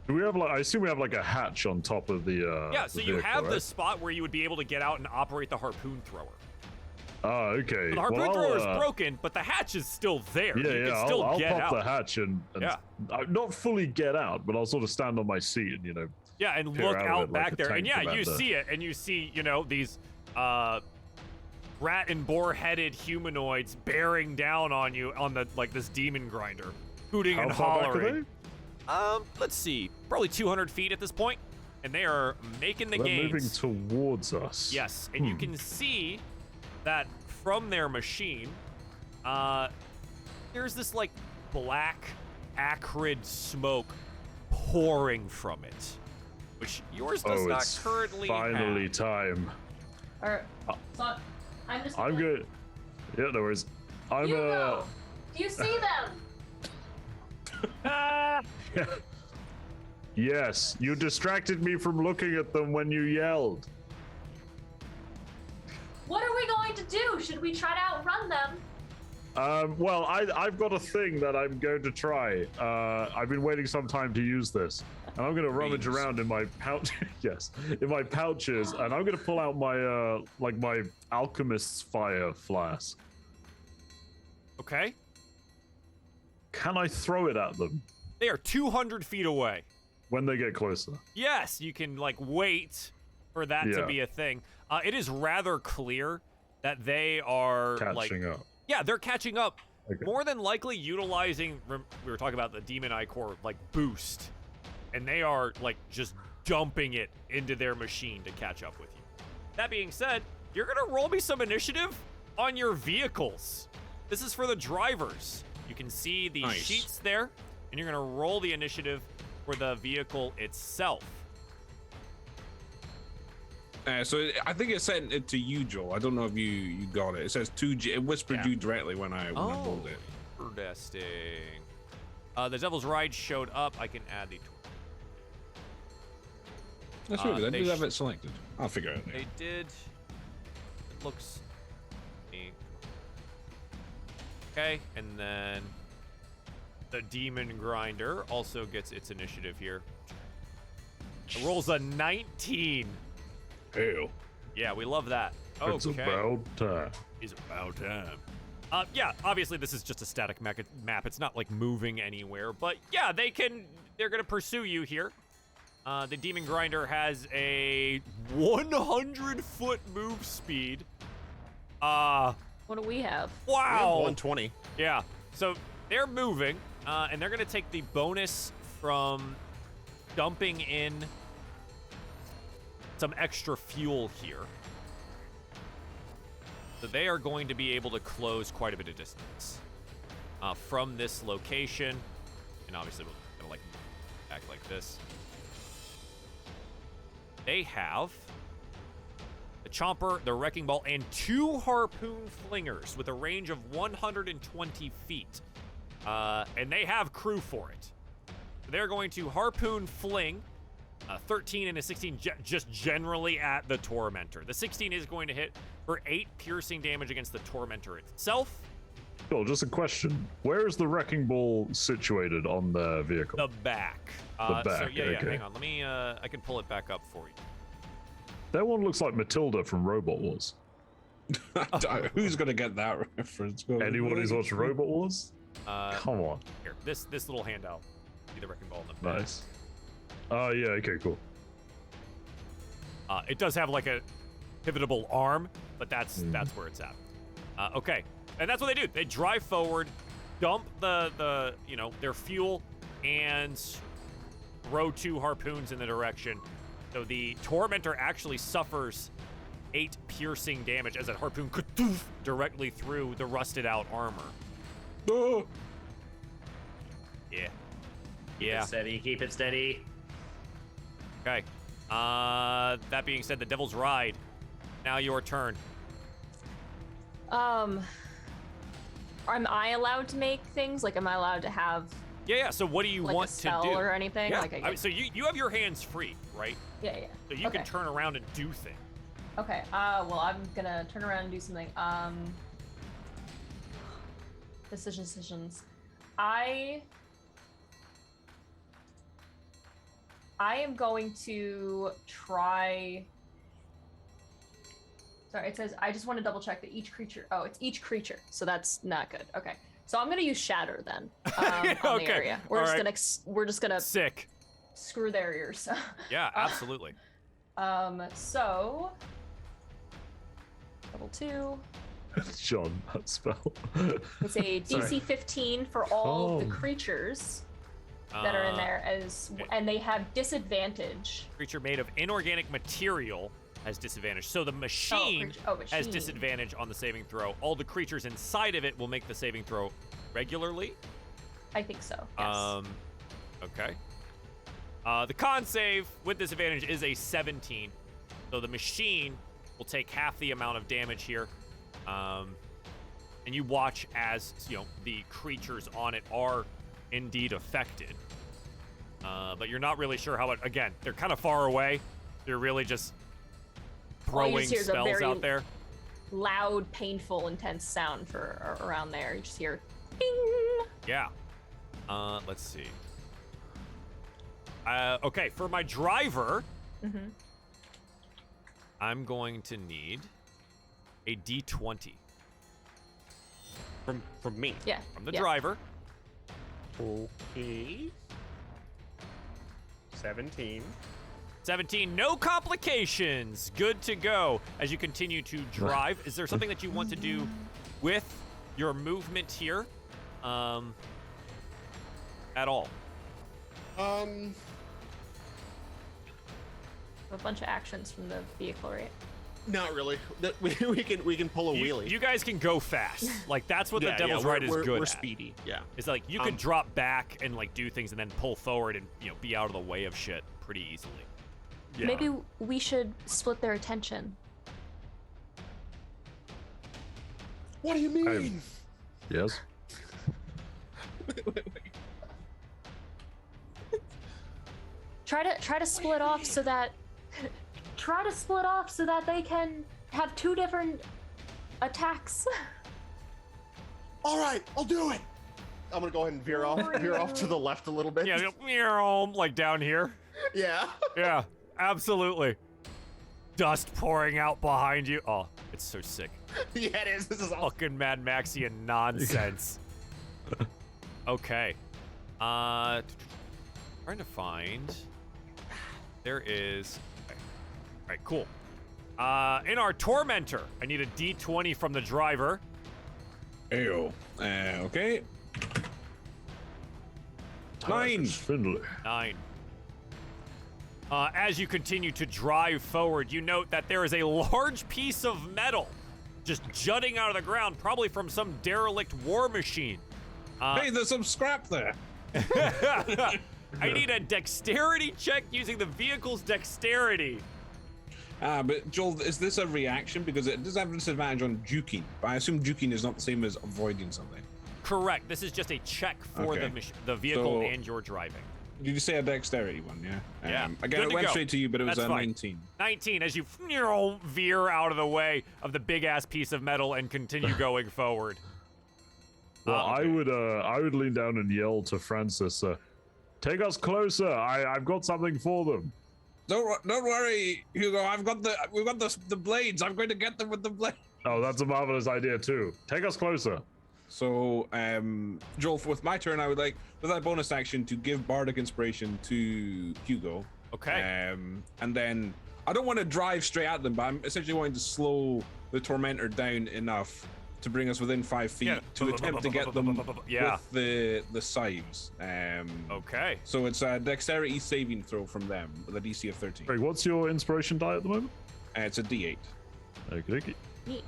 Do we have I assume we have like a hatch on top of the Yeah, so the you vehicle, have right? the spot where you would be able to get out and operate the harpoon thrower. Oh, okay. So the harpoon Well, thrower is broken, but the hatch is still there. Yeah, you can still I'll get pop out. the hatch and not fully get out, but I'll sort of stand on my seat and Yeah, and peer look out of out it like back a there. And tank yeah, you commander. see it, and you see, these rat and boar-headed humanoids bearing down on you on this demon grinder, hooting How and far back are hollering. they? Let's see, probably 200 feet at this point, and they are making the They're gains. moving towards us. Yes, and you can see that from their machine, there's this black, acrid smoke pouring from it, which yours does not it's currently finally have. time. So I'm just. I'm good. Yeah, no worries. I'm Hugo, do you see them? Yes, you distracted me from looking at them when you yelled. What are we going to do? Should we try to outrun them? Well, I've got a thing that I'm going to try. I've been waiting some time to use this, and I'm going to rummage around in my pouch. Yes, in my pouches, and I'm going to pull out my my alchemist's fire flask. Okay. Can I throw it at them They are 200 feet away. when they get closer? Yes, you can wait for that to Yeah. be a thing. It is rather clear that they are Catching up. Yeah, they're catching up more than likely utilizing. We were talking about the Demon Icor like boost, and they are like just dumping it into their machine to catch up with you. That being said, you're gonna roll me some initiative on your vehicles. This is for the drivers. You can see the sheets there, and you're gonna roll the initiative for the vehicle itself. So I think it sent it to you, Joel. I don't know if you got it. It says 2G. It whispered you directly when I rolled it. Interesting. The Devil's Ride showed up. I can add the. That's really good. They do have it selected. I'll figure it out. They did. It looks. Okay, and then the Demon Grinder also gets its initiative here. It rolls a 19. Hell. Yeah, we love that. It's about time. It's about time. Yeah, obviously this is just a static map. It's not like moving anywhere, but yeah, they're gonna pursue you here. The Demon Grinder has a 100-foot move speed. What do we have? Wow. 120. Yeah. So they're moving, and they're gonna take the bonus from dumping in some extra fuel here. So they are going to be able to close quite a bit of distance from this location, and obviously we're gonna like act like this. They have the Chomper, the Wrecking Ball, and 2 Harpoon Flingers with a range of 120 feet. And they have crew for it. They're going to Harpoon Fling, 13 and a 16 just generally at the Tormentor. The 16 is going to hit for 8 piercing damage against the Tormentor itself. Cool, just a question. Where is the Wrecking Ball situated on the vehicle? The back. The back, So yeah, okay. hang on. Let me, I can pull it back up for you. That one looks like Matilda from Robot Wars. Who's gonna get that reference? Anyone who's watched Robot Wars? Come on. Here, this little handout. See the Wrecking Ball in the back. Nice. Oh, yeah, okay, cool. It does have like a pivotable arm, but that's where it's at. Okay, and that's what they do. They drive forward, dump the their fuel, and throw 2 harpoons in the direction. So the Tormentor actually suffers 8 piercing damage as that harpoon kadoof directly through the rusted out armor. Oh. Yeah. Keep it steady. Keep it steady. Okay. That being said, the Devil's Ride. Now your turn. Am I allowed to make things? Like, am I allowed to have Yeah. So what do you like want a to spell do? or anything? Yeah. Like, So you have your hands free, right? yeah. So you can turn around and do things. Okay. Well, I'm gonna turn around and do something. Decisions. I am going to try. Sorry, it says I just want to double check that each creature. Oh, it's each creature, so that's not good. Okay, so I'm gonna use Shatter then on Okay. the area. We're just gonna Sick. screw their ears. Yeah, absolutely. So level 2. John, that spell. It's a DC 15 for all of the creatures that are in there, and they have disadvantage. Creature made of inorganic material has disadvantage. So the machine has disadvantage on the saving throw. All the creatures inside of it will make the saving throw regularly. I think so. Yes. Okay. The con save with disadvantage is a 17. So the machine will take half the amount of damage here. And you watch as, the creatures on it are indeed affected. But you're not really sure how it, again, they're kind of far away. You're really just throwing spells out there. Loud, painful, intense sound for around there. You just hear ding. Yeah. Let's see. Okay, for my driver, I'm going to need a D20. From me. Yeah. From the driver. Okay. 17. 17, no complications. Good to go. As you continue to drive, is there something that you want to do with your movement here? At all. A bunch of actions from the vehicle, right? Not really. We can pull a wheelie. You guys can go fast. Like that's what the Devil's Ride is good we're at. speedy. Yeah. It's like you can drop back and like do things and then pull forward and be out of the way of shit pretty easily. Yeah. Maybe we should split their attention. What do you mean? Yes. Wait. Try to split off so that they can have two different attacks. All right, I'll do it. I'm gonna go ahead and veer off to the left a little bit. Yeah, like down here. Yeah. Yeah, absolutely. Dust pouring out behind you. Oh, it's so sick. Yeah, it is. This is awesome. Fucking Mad Maxian nonsense. Okay. Trying to find. There is. Okay. All right, cool. In our Tormentor, I need a D20 from the driver. Ayo. Okay. 9. Spindler. 9. As you continue to drive forward, you note that there is a large piece of metal just jutting out of the ground, probably from some derelict war machine. Hey, there's some scrap there. I need a dexterity check using the vehicle's dexterity. But Joel, is this a reaction? Because it does have disadvantage on juking, but I assume juking is not the same as avoiding something. Correct. This is just a check for Okay. the vehicle So- and your driving. Did you say a dexterity one? Yeah. Yeah. Again, Good it to went go. straight to you, but it was That's a fine. 19. 19 as you veer out of the way of the big ass piece of metal and continue going forward. Well, Okay. I would lean down and yell to Francis, "Take us closer! I've got something for them." Don't worry, Hugo. We've got the blades. I'm going to get them with the blade. Oh, that's a marvelous idea too. Take us closer. So, Joel, with my turn, I would like, with that bonus action, to give Bardic Inspiration to Hugo. Okay. And then, I don't want to drive straight at them, but I'm essentially wanting to slow the Tormentor down enough to bring us within 5 feet Yeah. to attempt to get them Yeah. with the scives. Okay. So it's a dexterity saving throw from them with a DC of 13. Craig, what's your inspiration die at the moment? It's a D8. Okay. Neat.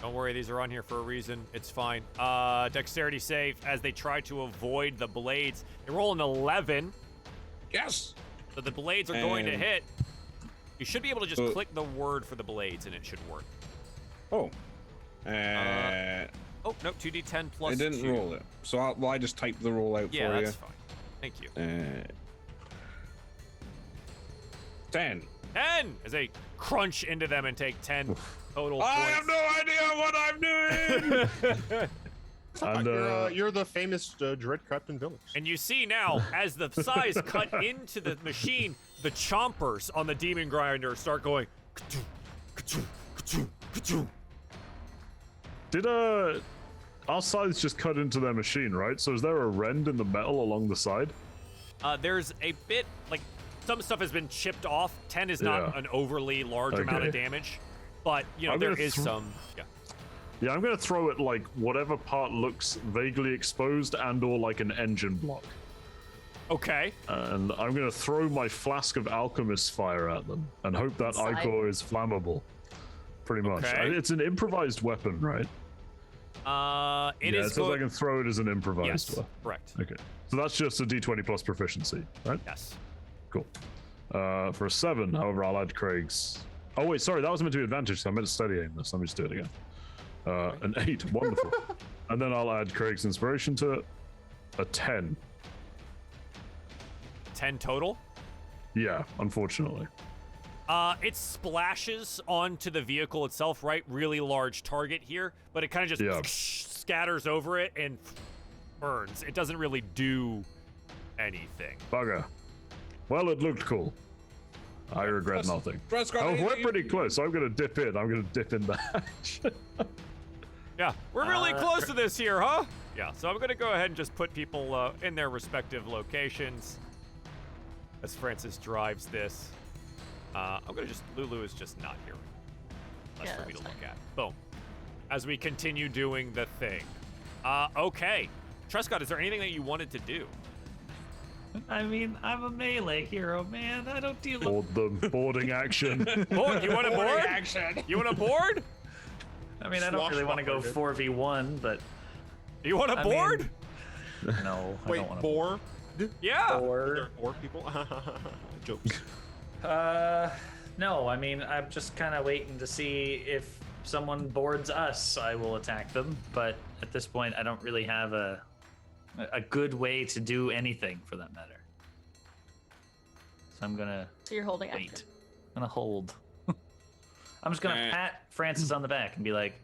Don't worry, these are on here for a reason. It's fine. Dexterity save as they try to avoid the blades. They roll an 11, Yes! so the blades are going to And- hit. You should be able to just So- click the word for the blades and it should work. Oh. Oh, no, 2d10 plus I didn't 2. roll it. So I just typed the roll out Yeah, for that's fine. Thank you. you. 10. 10 as they crunch into them and take 10 total I points. have no idea what I'm doing! And You're the famous Dread Captain Village. And you see now, as the size cut into the machine, the chompers on the demon grinder start going. Ka-choom, ka-choom, ka-choom, ka-choom. did our sides just cut into their machine, right? So is there a rend in the metal along the side? There's a bit, like, some stuff has been chipped off. 10 is not Yeah. an overly large amount of Okay. damage. But, I'm there gonna is some. Yeah. Yeah, I'm gonna throw it like whatever part looks vaguely exposed and/or like an engine block. Okay. And I'm gonna throw my flask of alchemist fire at them and hope that Inside. ichor is flammable. Pretty much. Okay. It's an improvised weapon, right? It yeah, is it says I can throw it as an improvised Yes, weapon. correct. Okay. So that's just a d20 plus proficiency, right? Yes. Cool. For a 7, however, I'll add Craig's. Oh, wait, sorry, that was meant to be advantage, so I meant to steady aim this. Let me just do it again. An 8, wonderful. And then I'll add Craig's inspiration to it. A 10. 10 total. Yeah, unfortunately. It splashes onto the vehicle itself, right? Really large target here, but it kind of just Yeah. scatters over it and burns. It doesn't really do anything. Bugger. Well, it looked cool. I regret nothing. Oh, we're pretty close, so I'm gonna dip in. I'm gonna dip in that. Yeah, we're really close to this here, huh? Yeah, so I'm gonna go ahead and just put people in their respective locations as Francis drives this. I'm gonna Lulu is just not here. That's Yeah, for me to that's look at. Boom. As we continue doing the thing. Okay. Trescott, is there anything that you wanted to do? I mean, I'm a melee hero, man. I don't deal with... Board them. Boarding action. Board? You want a board? Action. You want a board? I mean, I don't really want to go 4v1, but... You want a board? No, I Wait, don't want to... boar? Yeah. Are there boar people? Jokes. No, I mean, I'm just kind of waiting to see if someone boards us, I will attack them. But at this point, I don't really have a good way to do anything for that matter. So I'm gonna So you're holding wait. action. I'm gonna hold. I'm just gonna pat Francis on the back and be like,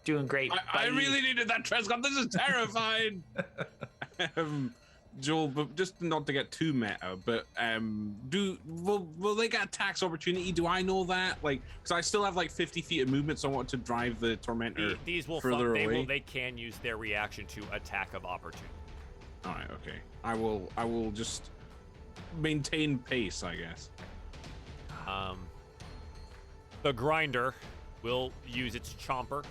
doing great. I buddy." really needed that Trescott. This is terrifying. Joel, but just not to get too meta, but will they get a tax opportunity? Do I know that? Like, because I still have like 50 feet of movement, so I want to drive the tormentor These will further away. they can use their reaction to attack of opportunity. All right, okay. I will just maintain pace, I guess. The grinder will use its chomper.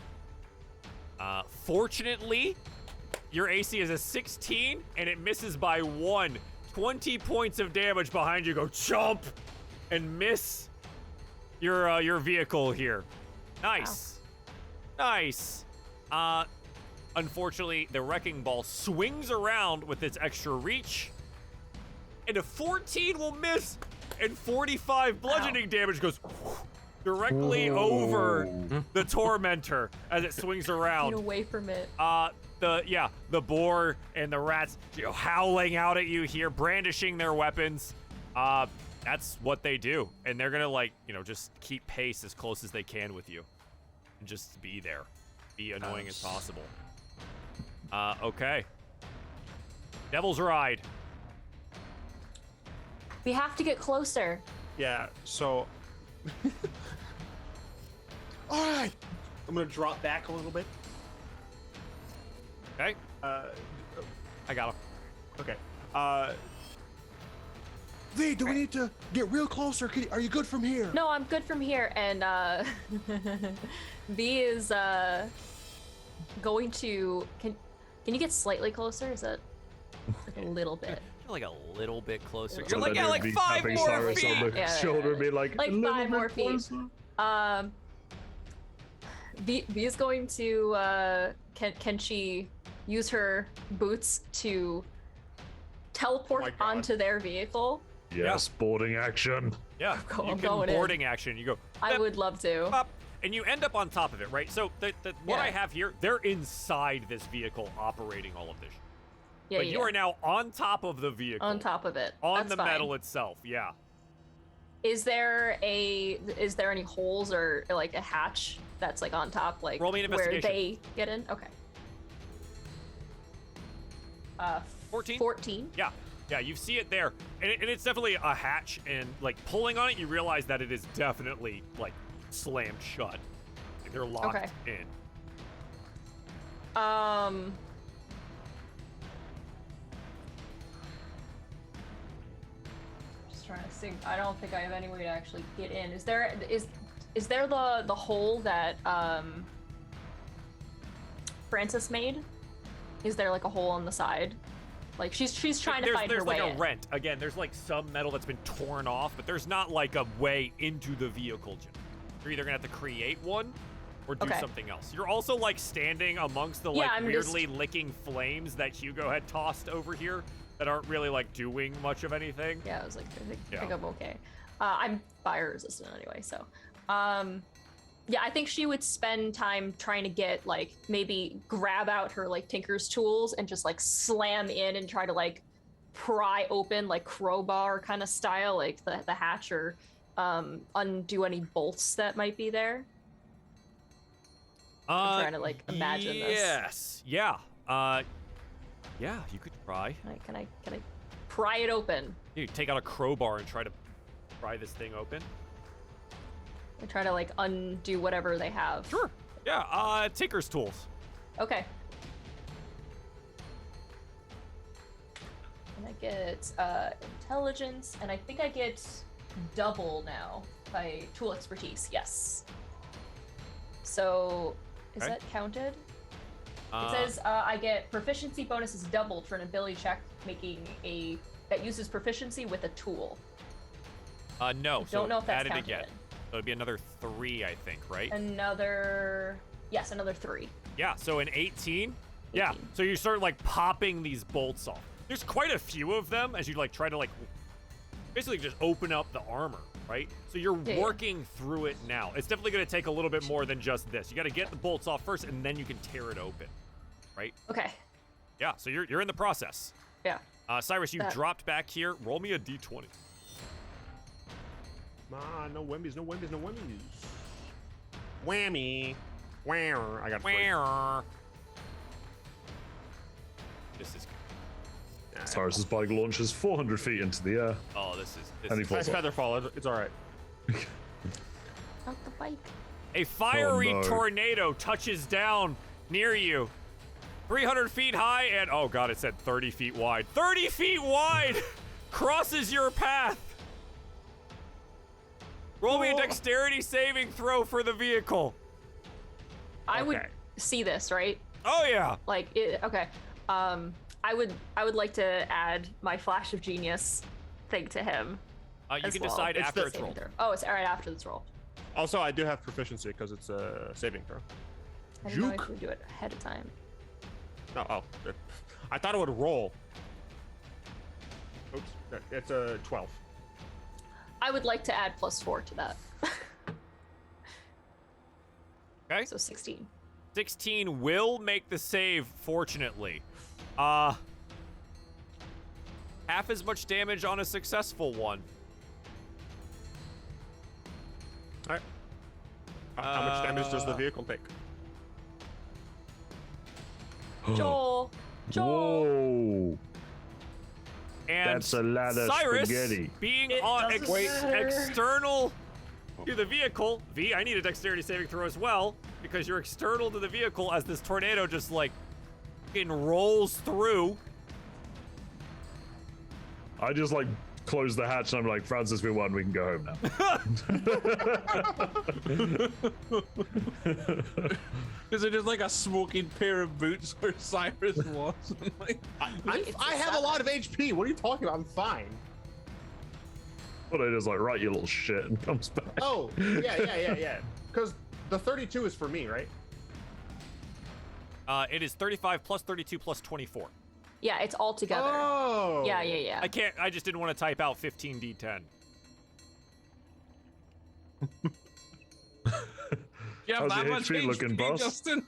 Fortunately, your AC is a 16 and it misses by 1. 20 points of damage behind you go chomp and miss your vehicle here. Nice. Wow. Nice. Unfortunately, the wrecking ball swings around with its extra reach, and a 14 will miss, and 45 bludgeoning damage goes directly over the tormentor as it swings around. Get away from it. The boar and the rats, howling out at you here, brandishing their weapons. That's what they do, and they're gonna just keep pace as close as they can with you, and just be there, be annoying as possible. Okay. Devil's Ride. We have to get closer. Yeah, so... Alright! I'm gonna drop back a little bit. Okay. I got him. Okay. V, do we need to get real closer? Are you good from here? No, I'm good from here. And V is going to. Can you get slightly closer? Is that like a little bit? You're like a little bit closer. So You're then like 5 more Cyrus feet. on the shoulder, be like Like a little 5 more bit feet. closer. V is going to. Can she use her boots to teleport Oh my God. onto their vehicle? Yes, boarding action. Yeah, I'm you can going in. boarding action. You go. I would love to. Up, and you end up on top of it, right? So what Yeah. I have here, they're inside this vehicle operating all of this. Yeah, But yeah. you are now on top of the vehicle. On top of it. On That's the fine. metal itself, yeah. Is there any holes or like a hatch that's like on top, like Roll me an where investigation. they get in? Okay. 14? 14. Yeah, you see it there. And it's definitely a hatch, and like pulling on it, you realize that it is definitely like slammed shut. Like, they're locked Okay. in. Just trying to think. I don't think I have any way to actually get in. Is there the hole that Francis made? Is there like a hole on the side? Like she's trying to find her way There's like in. a rent. Again, there's like some metal that's been torn off, but there's not like a way into the vehicle. You're either gonna have to create one or do Okay. something else. You're also like standing amongst the Yeah, like I'm weirdly licking flames that Hugo had tossed over here that aren't really like doing much of anything. Yeah, I was like, I think Yeah. I'm okay. I'm fire resistant anyway, so. Yeah, I think she would spend time trying to get like maybe grab out her like tinker's tools and just like slam in and try to like pry open like crowbar kind of style, like the hatch, or undo any bolts that might be there. I'm trying to like imagine this. Yes. Yeah. Yeah, you could try. Can I pry it open? You take out a crowbar and try to pry this thing open. I try to like undo whatever they have. Sure. Yeah. Tinker's tools. Okay. And I get intelligence, and I think I get double now by tool expertise. Yes. So, is Okay. that counted? It says I get proficiency bonuses doubled for an ability check that uses proficiency with a tool. No. Don't know if that's add it counted again. in. So it'd be another 3, I think, right? Another 3. Yeah, so an 18? Yeah, 18. so you start like popping these bolts off. There's quite a few of them as you like try to like basically just open up the armor, right? So you're working through it now. It's definitely gonna take a little bit more than just this. You gotta get the bolts off first and then you can tear it open, right? Okay. Yeah, so you're in the process. Yeah. Cyrus, you dropped back here. Roll me a d20. No whammies, no whammies, no whammies. Whammy. Where? I got three. Where? This is good. Cyrus's bike launches 400 feet into the air. Oh, this And he is falls Nice off. featherfall. It's all right. Out the bike. a fiery Oh, no. tornado touches down near you. 300 feet high and, oh god, it said 30 feet wide. 30 feet wide crosses your path. Roll me a dexterity saving throw for the vehicle. I would Okay. see this, right? Oh yeah. Like, okay. I would like to add my flash of genius thing to him. You as can well. decide It's after the- it's Saving rolled. throw. Oh, it's all right after this roll. Also, I do have proficiency because it's a saving throw. I didn't know Juke. if we do it ahead of time. No, I thought it would roll. Oops, it's a 12. I would like to add +4 to that. Okay. So 16. 16 will make the save, fortunately. Half as much damage on a successful one. All right. How much damage does the vehicle take? Joel. Whoa. And That's a lot of Cyrus, spaghetti. being It on doesn't matter. external to the vehicle, V, I need a dexterity saving throw as well, because you're external to the vehicle as this tornado just like fucking rolls through. I just like close the hatch and I'm like, Francis, we won. We can go home now. Is it just like a smoking pair of boots where Cyrus was? Like, I have a lot of HP. What are you talking about? I'm fine. Tornado's like, right, you little shit, and comes back. Oh, yeah. Because the 32 is for me, right? It is 35 plus 32 plus 24. Yeah, it's all together. Oh. Yeah. I just didn't want to type out 15d10. you have How's that your much HP looking, boss? Justin?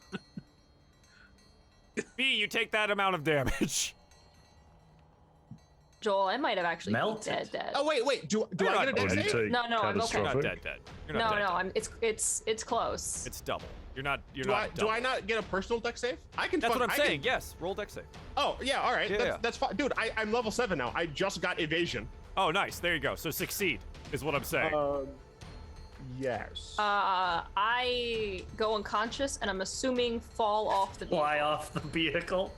V, you take that amount of damage. Joel, I might have actually been Melted. dead. Oh wait. Do You're I not get a Oh, dex you save? take No, I'm okay. You're not catastrophic? dead. You're not No, dead. it's close. It's double. You're not Do double. I not get a personal dex save? I can. That's fuck- what I'm I can- saying. Yes, roll dex save. Oh yeah. All right. Yeah. That's fine, dude. I'm level 7 now. I just got evasion. Oh, nice. There you go. So succeed is what I'm saying. Yes. I go unconscious and I'm assuming fall off the vehicle. Fly off the vehicle.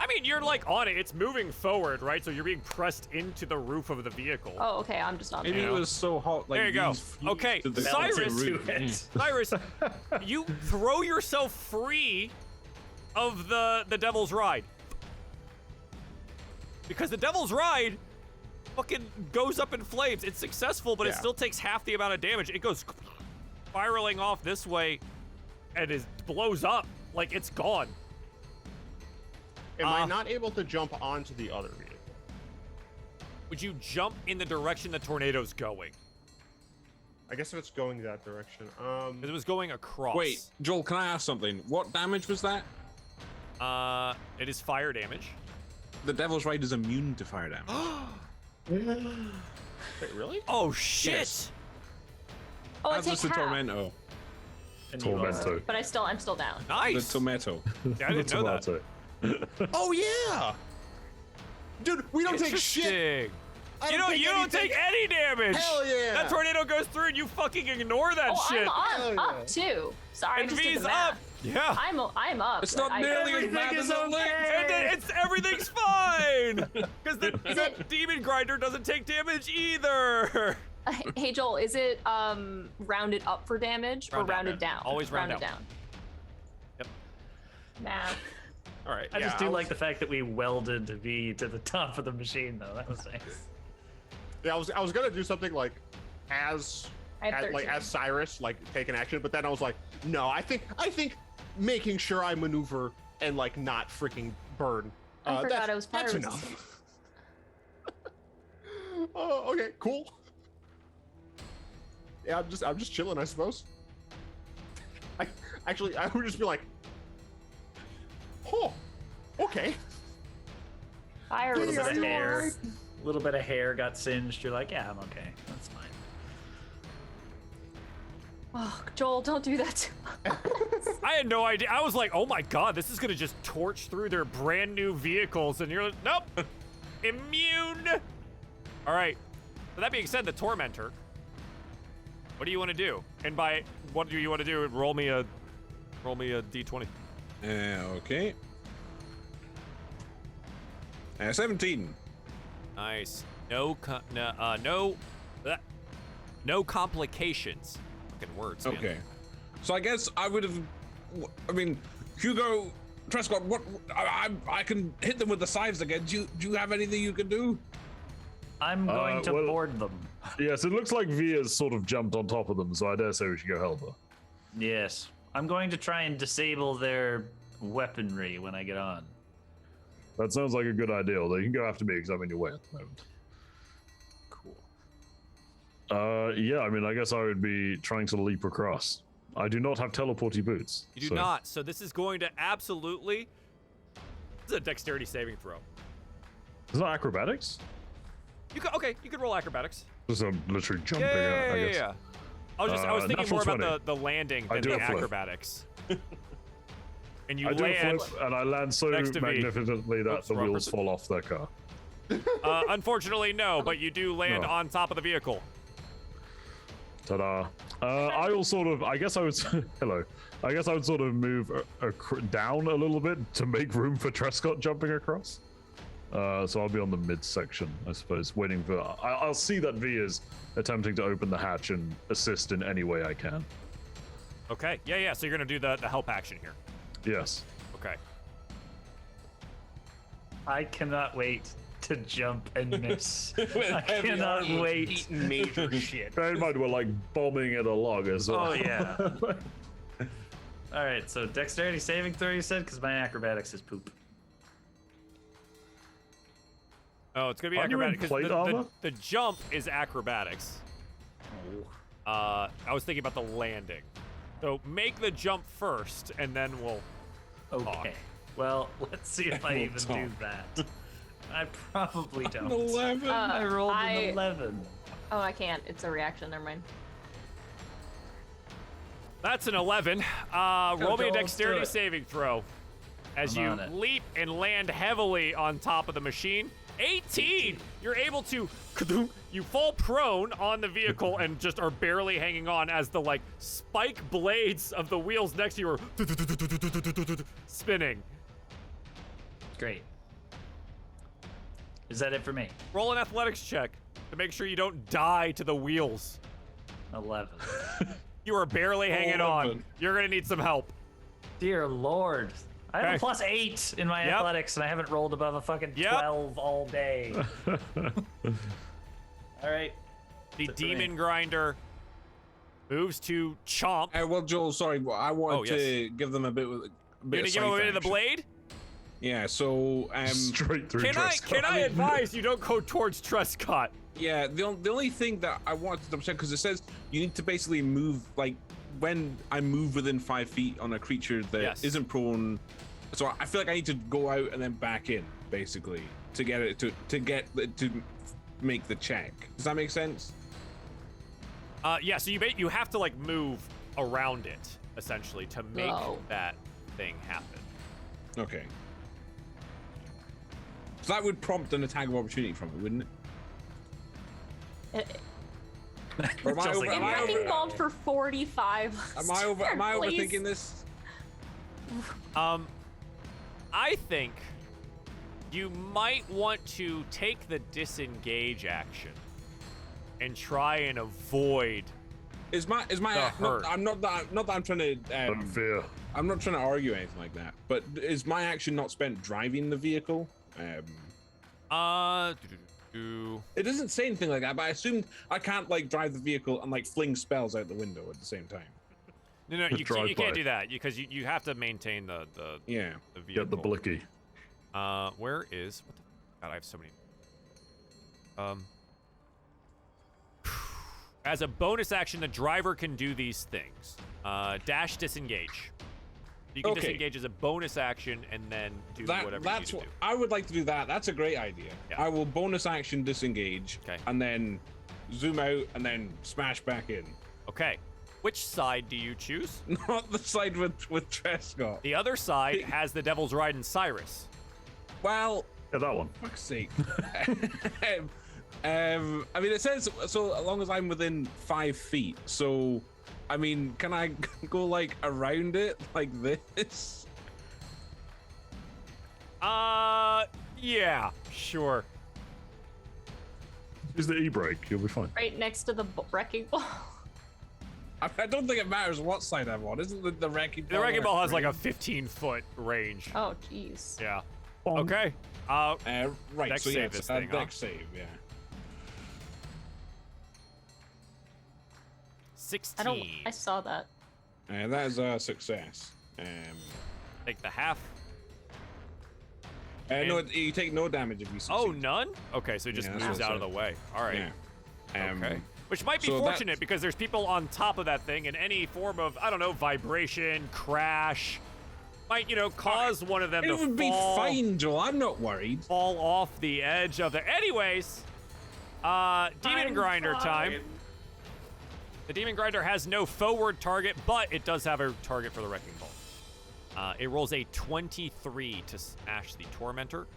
I mean, you're like on it. It's moving forward, right? So you're being pressed into the roof of the vehicle. Oh, okay. I'm just not Maybe there. it was so hot. Like There you go. these fused Okay, to the Cyrus- roof. To it. Cyrus, you throw yourself free of the Devil's Ride. Because the Devil's Ride fucking goes up in flames. It's successful, but it Yeah. still takes half the amount of damage. It goes spiraling off this way and blows up like it's gone. Am I not able to jump onto the other vehicle? Would you jump in the direction the tornado's going? I guess if it's going that direction. 'Cause it was going across. Wait, Joel, can I ask something? What damage was that? It is fire damage. The Devil's Ride is immune to fire damage. Wait, really? Oh shit! Yes. Oh, I As take was the half. Tormento. And you are- Tormento. But I'm still down. The Nice. tomato. Yeah, I didn't know that. Tomato. Oh yeah. Dude, we don't take shit. Interesting. I You don't anything. take any damage. Hell yeah. That tornado goes through and you fucking ignore that Oh, shit. I'm Hell up yeah. too. Sorry, I And just did V's the up. math. Yeah. I'm up. It's not I- nearly as Everything bad is as it looks. And then everything's fine. Because the it- demon grinder doesn't take damage either. Hey Joel, is it rounded up for damage or Round down, rounded man. down? Always round rounded down. Yep. Math. All right. I just do like the fact that we welded V to the top of the machine, though. That was nice. Yeah, I was gonna do something like as I have like 13. as Cyrus like take an action, but then I was like, no, I think making sure I maneuver and like not freaking burn. I forgot that's, it was that's pirates. enough. Oh, okay, cool. Yeah, I'm just chilling, I suppose. I would just be like, oh, okay. Fire A little bit of resistance. hair. A little bit of hair got singed. You're like, yeah, I'm okay. That's fine. Oh, Joel, don't do that to us. I had no idea. I was like, oh my god, this is gonna just torch through their brand new vehicles, and you're like, nope, immune. All right. So that being said, the Tormentor. What do you want to do? And by what do you want to do? Roll me a d20. Okay. 17. Nice. No complications. Fucking words. Man. Okay. So I guess I would have. I mean, Hugo, Trescott, what? I can hit them with the scythes again. Do you have anything you can do? I'm going to well- board them. Yes, it looks like V has sort of jumped on top of them, so I dare say we should go help her. Yes. I'm going to try and disable their weaponry when I get on. That sounds like a good idea, although you can go after me because I'm in your way at the moment. Cool. Yeah, I mean, I guess I would be trying to leap across. I do not have teleporty boots. You do so- not. So this is going to absolutely. This is a dexterity saving throw. Is that acrobatics? You could You could roll acrobatics. Just literally jumping, Yeah. I guess. I was thinking natural more 20. about the landing I than do the a flip. acrobatics. And you I do a land. flip, and I land so next to V. magnificently that Oops, the wrong wheels person. fall off their car. Unfortunately, no. But you do land No. on top of the vehicle. Ta-da. I will sort of, I guess I would, hello. I guess I would sort of move down a little bit to make room for Trescott jumping across. So I'll be on the midsection, I suppose, waiting for, I'll see that V is attempting to open the hatch and assist in any way I can. Okay. Yeah. So you're gonna do the help action here. Yes. Okay. I cannot wait to jump and miss. With I heavy cannot armor. wait. Major shit. Bear in mind, we're like bombing at a log as well. Oh, yeah. All right, so dexterity saving throw, you said? Because my acrobatics is poop. Oh, it's gonna be Aren't you in acrobatics. 'cause plate the armor? the jump is acrobatics. I was thinking about the landing. So make the jump first, and then we'll. Okay. Well, let's see if I We'll even do talk. that. I probably don't. 11. I rolled I- an 11. Oh, I can't. It's a reaction. Never mind. That's an 11. Roll me a Joel, let's do dexterity it. saving throw. As I'm you on it. leap and land heavily on top of the machine. 18! You're able to. You fall prone on the vehicle and just are barely hanging on as the like spike blades of the wheels next to you are spinning. Great. Is that it for me? Roll an athletics check to make sure you don't die to the wheels. 11. You are barely hanging on. 11. You're gonna need some help. Dear Lord. I have Okay. a plus 8 in my Yep. athletics, and I haven't rolled above a fucking Yep. 12 all day. All right. The That's it for me. demon grinder moves to chomp. Well, Joel, sorry, I wanted Oh, yes. to give them a bit of. You're gonna give away the action. blade? Yeah. So Straight through Can Trescott. I advise you don't go towards Trescott? yeah, the only thing that I wanted to double check because it says you need to basically move like when I move within 5 feet on a creature that Yes. not prone. So I feel like I need to go out and then back in basically to get it to make the check. Does that make sense? Yeah, so you have to like move around it essentially to make Whoa. that thing happen. Okay. So that would prompt an attack of opportunity from it, wouldn't it? Or am I Just over- like am you. I Wrecking over- ball for 45. Am I Please. overthinking this? I think you might want to take the disengage action and try and avoid Is my hurt. I'm not that I'm trying to Fear. I'm not trying to argue anything like that, but is my action not spent driving the vehicle? It doesn't say anything like that, but I assumed I can't like drive the vehicle and like fling spells out the window at the same time. No, you drive-by. can't do that because you have to maintain the Yeah. the vehicle. Get the blicky. Where is what the God? I have so many. As a bonus action, the driver can do these things. Dash disengage. You can disengage as a bonus action and then do whatever you need to do. I would like to do that. That's a great idea. Yeah. I will bonus action disengage, Okay. and then zoom out and then smash back in. Okay. Which side do you choose? Not the side with Trescott. The other side has the Devil's Ride and Cyrus. Well, Yeah, that one. fuck's sake. I mean, it says so long as I'm within 5 feet. So, I mean, can I go like around it like this? Yeah, sure. Use the e-brake. You'll be fine. Right next to the wrecking ball. I don't think it matters what side I'm on. Isn't the wrecking ball? The wrecking ball has like a 15-foot range. Oh, jeez. Yeah. Okay. Right. Dex So yeah, save this thing, huh? dex save. Yeah. 16. I saw that. That is a success. Take the half. No, you take no damage if you succeed. Oh, none? Okay, so it just Yeah, that's moves what out I of the said. way. All right. Yeah. Okay. Which might be so fortunate because there's people on top of that thing, and any form of, I don't know, vibration, crash, might, cause one of them It to would be fine, Joel. I'm not worried. fall off the edge of the. Anyways, Demon Grinder time. The Demon Grinder has no forward target, but it does have a target for the Wrecking Ball. It rolls a 23 to smash the Tormentor,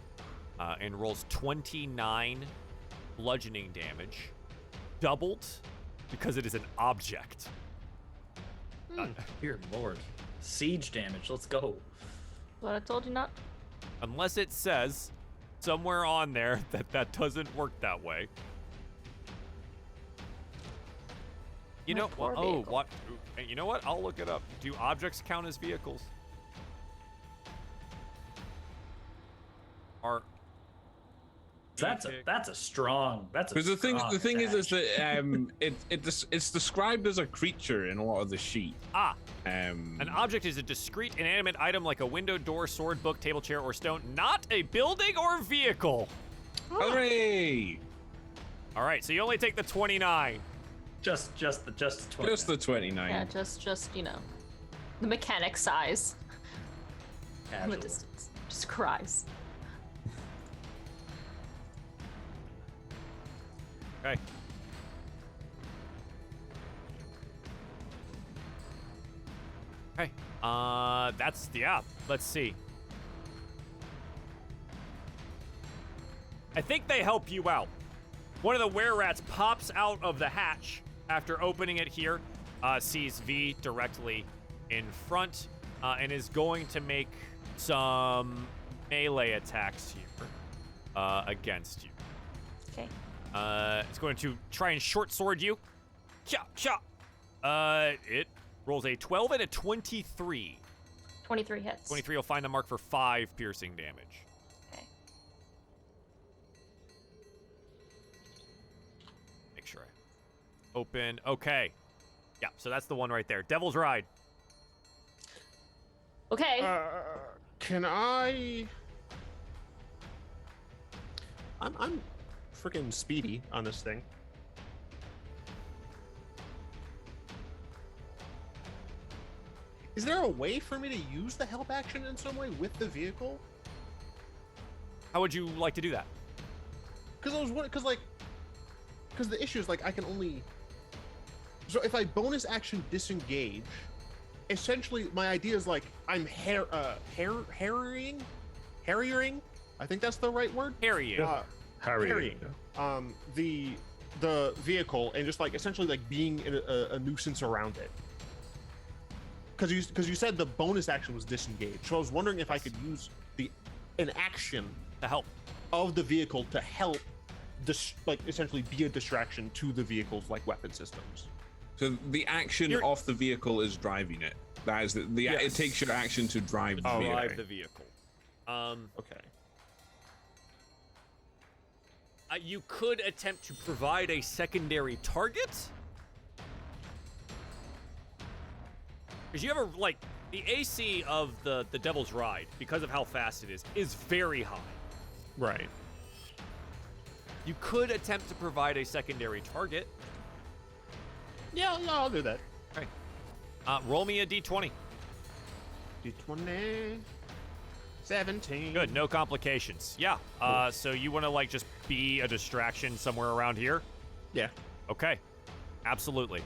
and rolls 29 bludgeoning damage, doubled because it is an object. Dear Lord. Siege damage. Let's go. What I told you not. Unless it says somewhere on there that doesn't work that way. You My know poor what? Oh, vehicle. what? You know what? I'll look it up. Do objects count as vehicles? Are That's a strong. That's a Because the thing strong is dash. that it's described as a creature in a lot of the sheet. an object is a discrete inanimate item like a window, door, sword, book, table, chair, or stone, not a building or vehicle. Hooray! All right, so you only take the 29. Just the 20. Just the 29. Yeah, just the mechanic size. From a Casual. distance. Just cries. Okay. Okay. Let's see. I think they help you out. One of the were-rats pops out of the hatch after opening it here, sees V directly in front, and is going to make some melee attacks here against you. Okay. It's going to try and short sword you. Cha cha. It rolls a 12 and a 23. 23 hits. 23 will find the mark for 5 piercing damage. Okay. Make sure I open. Okay. Yeah, so that's the one right there. Devil's Ride. Okay. Can I? I'm freaking speedy on this thing. Is there a way for me to use the help action in some way with the vehicle? How would you like to do that? Because I was wondering, because the issue is like I can only. So if I bonus action disengage, essentially my idea is like I'm harrying. I think that's the right word. Harry you. Harrying the vehicle and just like essentially like being a nuisance around it. Because you said the bonus action was disengage, so I was wondering if I could use an action To help. of the vehicle to help, essentially be a distraction to the vehicle's like weapon systems. So the action off the vehicle is driving it. That is it takes your action to drive the vehicle. Drive the vehicle. Okay. You could attempt to provide a secondary target. Because you ever, like, the AC of the Devil's Ride, because of how fast it is very high. Right. You could attempt to provide a secondary target. Yeah, I'll do that. Okay. Roll me a d20. D20. 17. Good, no complications. Yeah. So you want to, like, just be a distraction somewhere around here? Yeah. Okay. Absolutely.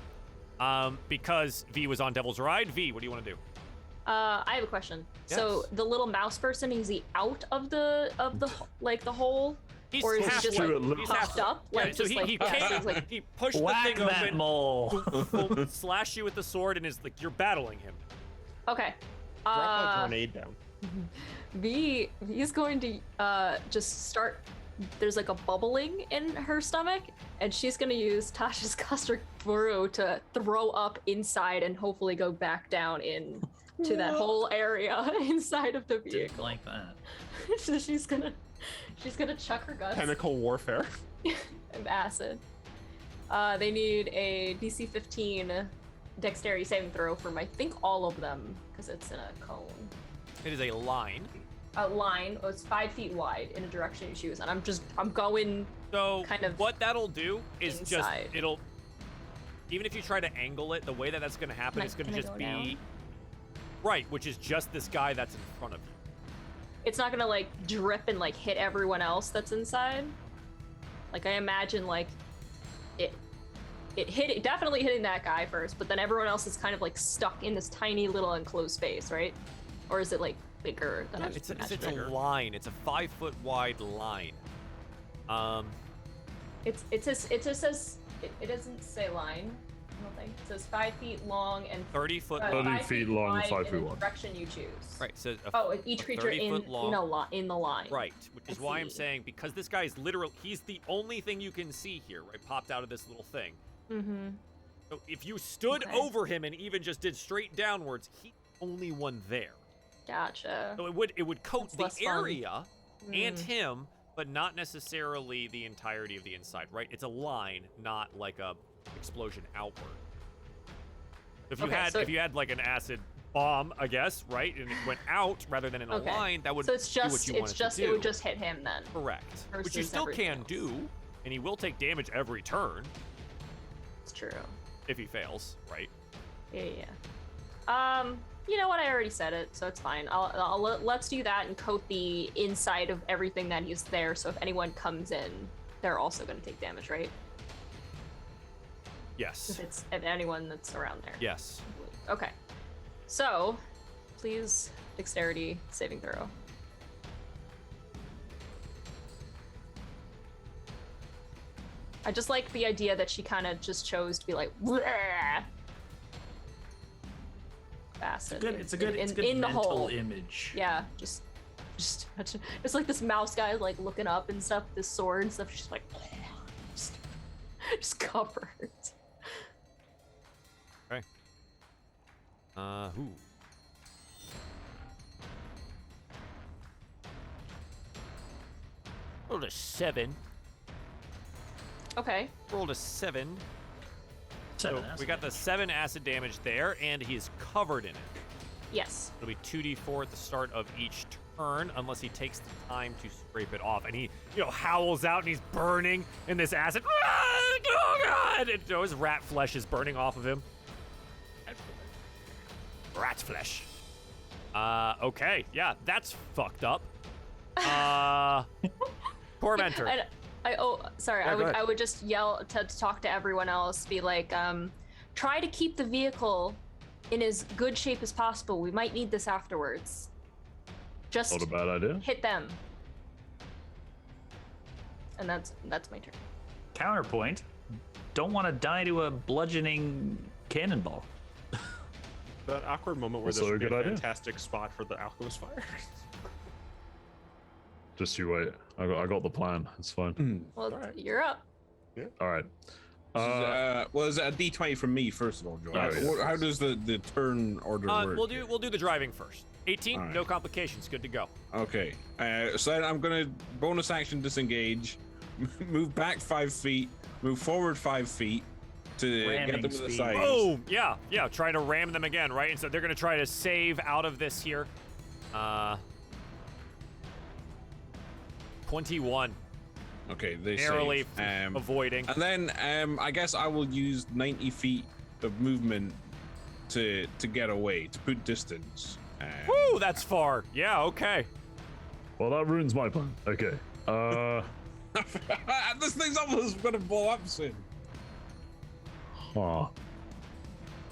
Because V was on Devil's Ride. V, what do you want to do? I have a question. Yes. So the little mouse person, is he out of the like the hole? He's or is he half just through like it. He's puffed half- up? Yeah, Like so just he like, came, like he pushed Whack the thing that open, mole. boom, slash you with the sword, and is like, you're battling him. okay. Drop a grenade down. V is going to just start. There's like a bubbling in her stomach, and she's gonna use Tasha's custard brew to throw up inside and hopefully go back down in to that whole area inside of the Didn't vehicle. like that. So she's gonna chuck her guts Chemical warfare. and acid. They need a DC 15 dexterity saving throw from I think all of them because it's in a cone. It is a line. A line. It's 5 feet wide in a direction you choose, and I'm going. So kind of what that'll do is inside. just it'll. Even if you try to angle it, the way that that's going to happen is going to just go be down? right, which is just this guy that's in front of you. It's not gonna like drip and like hit everyone else that's inside. Like I imagine like it definitely hitting that guy first, but then everyone else is kind of like stuck in this tiny little enclosed space, right? Or is it like bigger than I It's imagined? a line. It's a 5 foot wide line. It doesn't say line. I don't think it says 5 feet long and 30 foot 30 long. feet long, wide 5 in feet the wide. direction you choose. Right. So Each creature 30 in foot long. in the line. Right, which is I why I'm see. saying, because this guy is literal, he's the only thing you can see here, right? Popped out of this little thing. Mm-hmm. So if you stood Okay. over him and even just did straight downwards, he's the only one there. Gotcha. So it would coat That's the less fun. area and Mm. him, but not necessarily the entirety of the inside, right? It's a line, not like a explosion outward. If you Okay, had so- if you had like an acid bomb, I guess, right, and it went out rather than in a Okay. line, that would So it's do what just you it's wanted just to do. it would just hit him then. Correct. Which you versus still everything can else. do, and he will take damage every turn It's true. if he fails, right? Yeah. You know what? I already said it, so it's fine. Let's do that and coat the inside of everything that is there. So if anyone comes in, they're also going to take damage, right? Yes. If anyone that's around there. Yes. Okay. So, please, dexterity saving throw. I just like the idea that she kind of just chose to be like, "Bleh." Acid. It's a good in the mental hole. image. Yeah, just it's like this mouse guy like looking up and stuff, this sword and stuff. She's like, just covered. Okay. Who? Rolled a 7. Okay. Rolled a 7. Seven So acid we got the 7 acid damage there, and he's covered in it. Yes. It'll be 2d4 at the start of each turn, unless he takes the time to scrape it off. And he, howls out, and he's burning in this acid. Oh, God! And, his rat flesh is burning off of him. Rat's flesh. Okay. Yeah, that's fucked up. Tormentor. And sorry. Yeah, go ahead. I would just yell to talk to everyone else. Be like, try to keep the vehicle in as good shape as possible. We might need this afterwards. Just Not a bad idea. hit them. And that's my turn. Counterpoint: don't want to die to a bludgeoning cannonball. That awkward moment where Also there's a good a idea. fantastic spot for the alchemist fire. Just you wait. I got the plan. It's fine. Well, Alright. you're up. All right. Well, is it a D20 from me first of all, Joe? Yes. How does the turn order work? We'll do the driving first. 18, All no right. complications, good to go. Okay. So then I'm gonna bonus action disengage, move back 5 feet, move forward 5 feet to Ramming get them to the speed. side. Oh, yeah, try to ram them again, right? And so they're gonna try to save out of this here. 21, Okay, they narrowly save. avoiding. And then I guess I will use 90 feet of movement to get away, to put distance. Woo, that's far. Yeah, okay. Well, that ruins my plan. Okay. This thing's almost gonna blow up soon. Huh.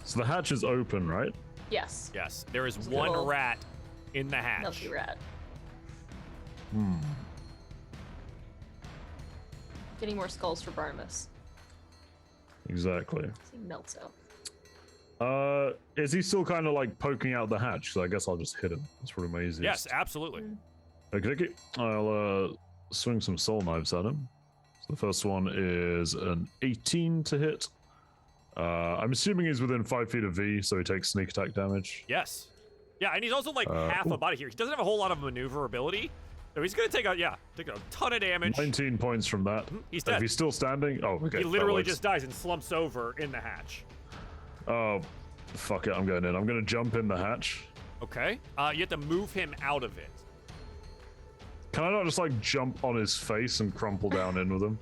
So the hatch is open, right? Yes. Yes, there is There's a one little rat in the hatch. Milky rat. Getting more skulls for Barnabas. Exactly. He melts out. Is he still kind of like poking out the hatch? So I guess I'll just hit him. That's probably my easiest. Yes, absolutely. Okay. I'll swing some soul knives at him. So the first one is an 18 to hit. I'm assuming he's within 5 feet of V, so he takes sneak attack damage. Yes. Yeah, and he's also like half a body here. He doesn't have a whole lot of maneuverability, so he's gonna take a ton of damage. 19 points from that. He's If dead. he's still standing, oh, okay. He that literally works. just dies and slumps over in the hatch. Oh, fuck it, I'm going in. I'm gonna jump in the hatch. Okay. You have to move him out of it. Can I not just like jump on his face and crumple down in with him?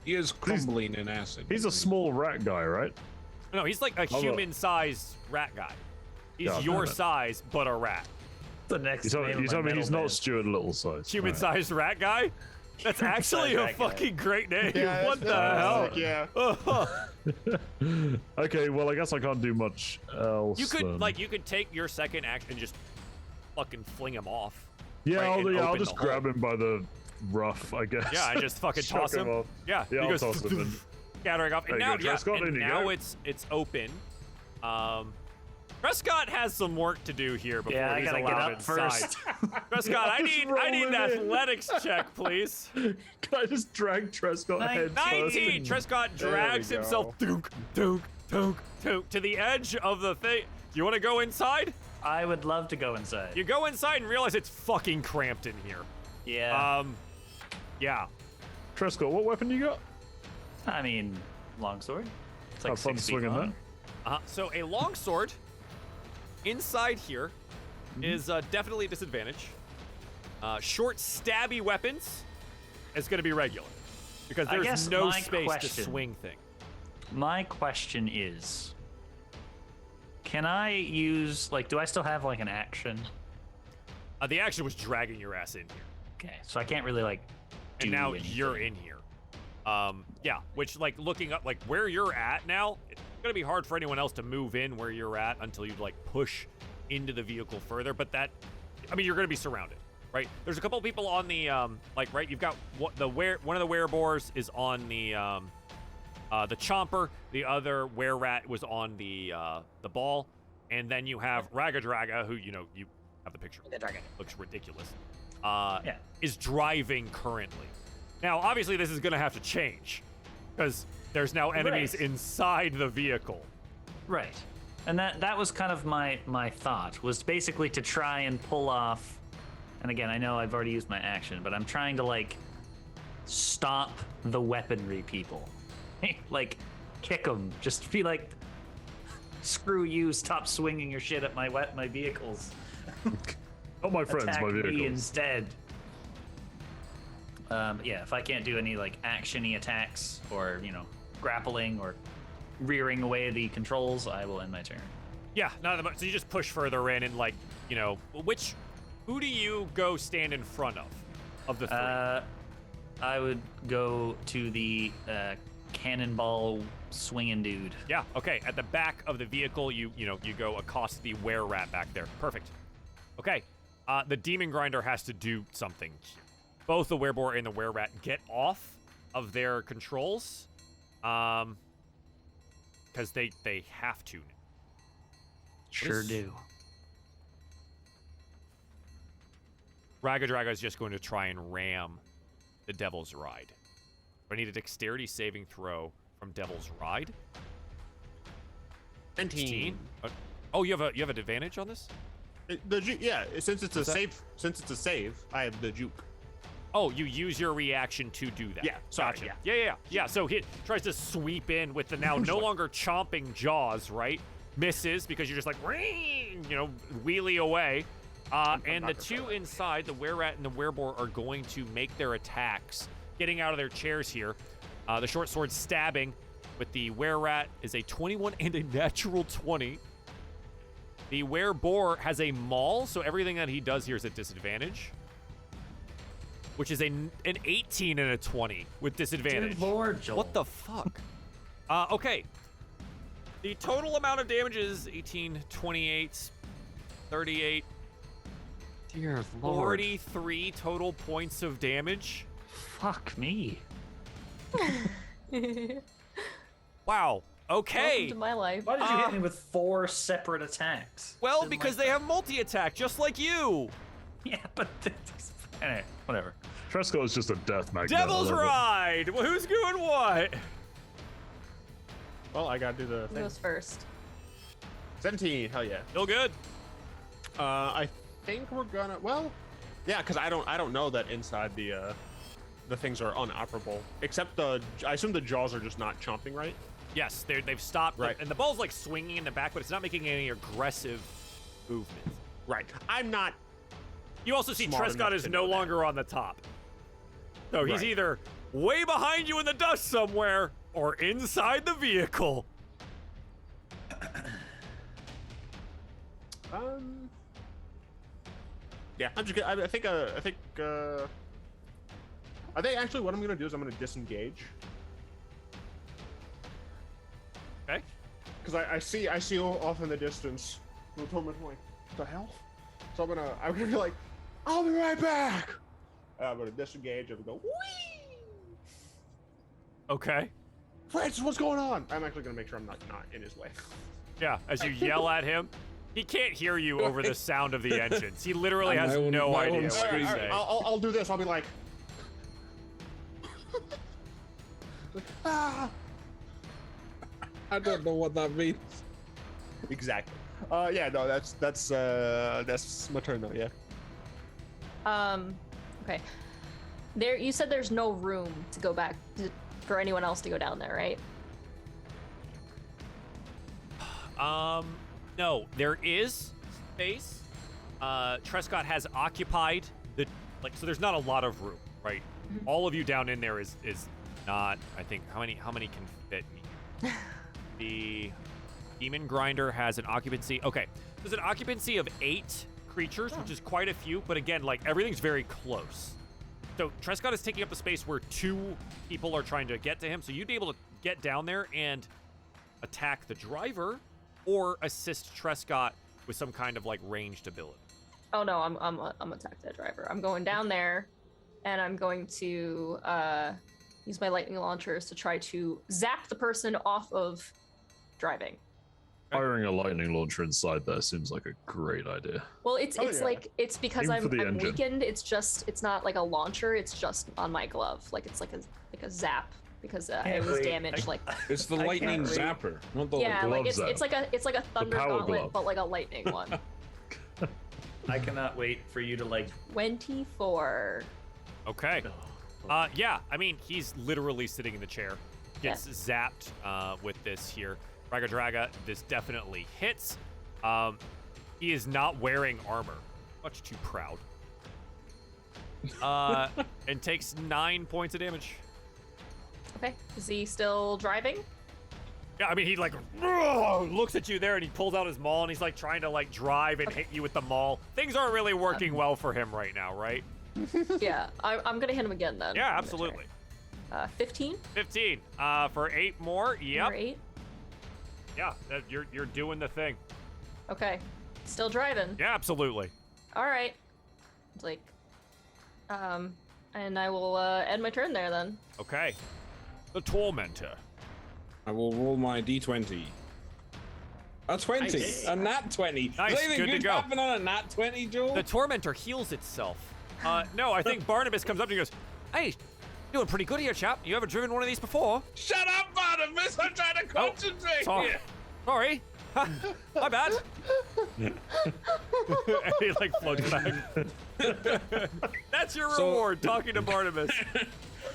He is crumbling in acid. He's a small rat guy, right? No, he's like a human-sized rat guy. He's God your damn it. size, but a rat. The next. You tell name of me my metal he's not band. Stuart Little size. Human-sized rat guy? That's actually a rat guy. fucking great name. Yeah, What the that's hell? fantastic, yeah. Okay, well I guess I can't do much else. You could then. you could take your second action and just fucking fling him off. Yeah, right, and I'll open just the grab hole. him by the ruff, I guess. Yeah, and just fucking Chuck toss him. off. Yeah, Yeah, he I'll goes toss him in. scattering off. And There you now, go, Trescott, and in you now go. it's open. Prescott has some work to do here before Yeah, I he's gotta get allowed up inside. first. Prescott, I need roll an him in. athletics check, please. Can I just drag Trescott head first? 19. Trescott There we drags himself go. to the edge of the thing. Do you want to go inside? I would love to go inside. You go inside and realize it's fucking cramped in here. Yeah. Yeah. Trescott, what weapon you got? I mean, longsword. It's like Have fun 6 feet swinging long. that. So a longsword inside here is definitely a disadvantage. Short stabby weapons is going to be regular because I there's guess no my space to question- swing thing. My question is, can I use do I still have like an action? The action was dragging your ass in here, Okay, so I can't really do and now anything. you're in here. Yeah, which looking up where you're at now, it's going to be hard for anyone else to move in where you're at until you push into the vehicle further. But you're going to be surrounded, right? There's a couple people on the right. You've got one of the werebores is on the chomper. The other were-rat was on the ball, and then you have Ragadraga, who you have the picture. Looks ridiculous. Is driving currently. Now, obviously, this is going to have to change because there's now enemies Right. inside the vehicle. Right, and that was kind of my thought, was basically to try and pull off. And again, I know I've already used my action, but I'm trying to stop the weaponry people. Kick them. Just be like, screw you, stop swinging your shit at my vehicles. Not my friends, Attack my me vehicles. instead. Yeah, if I can't do any action-y attacks or, grappling or rearing away the controls, I will end my turn. Yeah, none of them. So you just push further in and who do you go stand in front of the three? I would go to the cannonball swinging dude. Yeah, okay. At the back of the vehicle, you go accost the were-rat back there. Perfect. Okay. The demon grinder has to do something. Both the werebore and the were-rat get off of their controls, because they have to. Sure is- do. Ragadraga is just going to try and ram the Devil's Ride. I need a dexterity saving throw from Devil's Ride. 19. Oh, you have an advantage on this? Since it's a save, I have the juke. Oh, you use your reaction to do that. Yeah, sorry, Gotcha. Yeah. So he tries to sweep in with the now no longer chomping jaws, right? Misses because you're just like, wheelie away. And the two inside, the were-rat and the were-boar, are going to make their attacks, getting out of their chairs here. The short sword stabbing with the were-rat is a 21 and a natural 20. The were-boar has a maul, so everything that he does here is at disadvantage, which is an 18 and a 20 with disadvantage. Dear Lord, Joel. What the fuck? Okay. The total amount of damage is 18, 28, 38, Dear Lord. 43 total points of damage. Fuck me. Wow. Okay. Welcome to my life. Why did you hit me with 4 separate attacks? Well, Didn't because like they that. have multi-attack, just like you. Yeah, but anyway, whatever. Tresco is just a death magnet. Devil's I love it. Ride. Well, who's doing what? Well, I gotta do the Who thing. goes first? 17. Hell yeah. Still good. I think we're gonna. Well, yeah, because I don't know that inside the things are unoperable. Except I assume the jaws are just not chomping, right? Yes, they've stopped. Right. And the ball's like swinging in the back, but it's not making any aggressive movement. Right. I'm not. You also see Smart Trescott enough is to no know that. longer on the top. So he's Right. either way behind you in the dust somewhere or inside the vehicle. Yeah, I'm just kidding. I think actually what I'm gonna do is I'm gonna disengage. Okay. Because I see off in the distance. The torment, like, what the hell? So I'm gonna be like, I'll be right back. I'm gonna disengage and go, whee! Okay. Francis, what's going on? I'm actually gonna make sure I'm not in his way. Yeah, as you yell at him, he can't hear you over the sound of the engines. He literally has My own no idea what screen. you're Alright, saying. I'll do this. I'll be like, ah. I don't know what that means. Exactly. Yeah, no, that's my turn though. Yeah. Okay. There, you said there's no room to go back for anyone else to go down there, right? No, there is space. Trescott has occupied so there's not a lot of room, right? All of you down in there is not, I think, how many can fit me? The Demon Grinder has an occupancy. Okay, there's an occupancy of 8 creatures, which is quite a few, but again, like, everything's very close. So Trescott is taking up the space where 2 people are trying to get to him, so you'd be able to get down there and attack the driver or assist Trescott with some kind of, like, ranged ability. Oh no, I'm attack that driver. I'm going down there, and I'm going to use my lightning launchers to try to zap the person off of driving. Firing a lightning launcher inside there seems like a great idea. Well, it's Oh, yeah. like it's because Aim I'm for the engine. weakened. It's not like a launcher. It's just on my glove. Like it's like a zap because it was wait. damaged. Like It's the I lightning can't read. zapper, not the yeah, like glove zap. it's like a thunder power gauntlet, glove. but like a lightning one. I cannot wait for you to like. 24. Okay. Yeah, I mean, he's literally sitting in the chair. Gets zapped with this here. Raga Draga, this definitely hits. He is not wearing armor. Much too proud. And takes 9 points of damage. Okay. Is he still driving? Yeah, I mean, he like looks at you there and he pulls out his maul and he's like trying to like drive and hit you with the maul. Things aren't really working well for him right now, right? Yeah. I'm gonna hit him again then. Yeah, I'm gonna absolutely. try. 15. 15. For 8 more. Yep. Number 8. Yeah, you're doing the thing. Okay. Still driving. Yeah, absolutely. All right. It's like, and I will end my turn there then. Okay. The Tormentor. I will roll my d20. A 20. Nice. A nat 20. Nice, Does anything good to good go. happen on a nat 20, Joel? The Tormentor heals itself. No, I think Barnabas comes up to you and goes, "Hey, Doing pretty good here, chap. You ever driven one of these before? Shut up, Barnabas! I'm trying to concentrate here. Sorry. My bad. He like floats back. That's your reward, talking to Barnabas.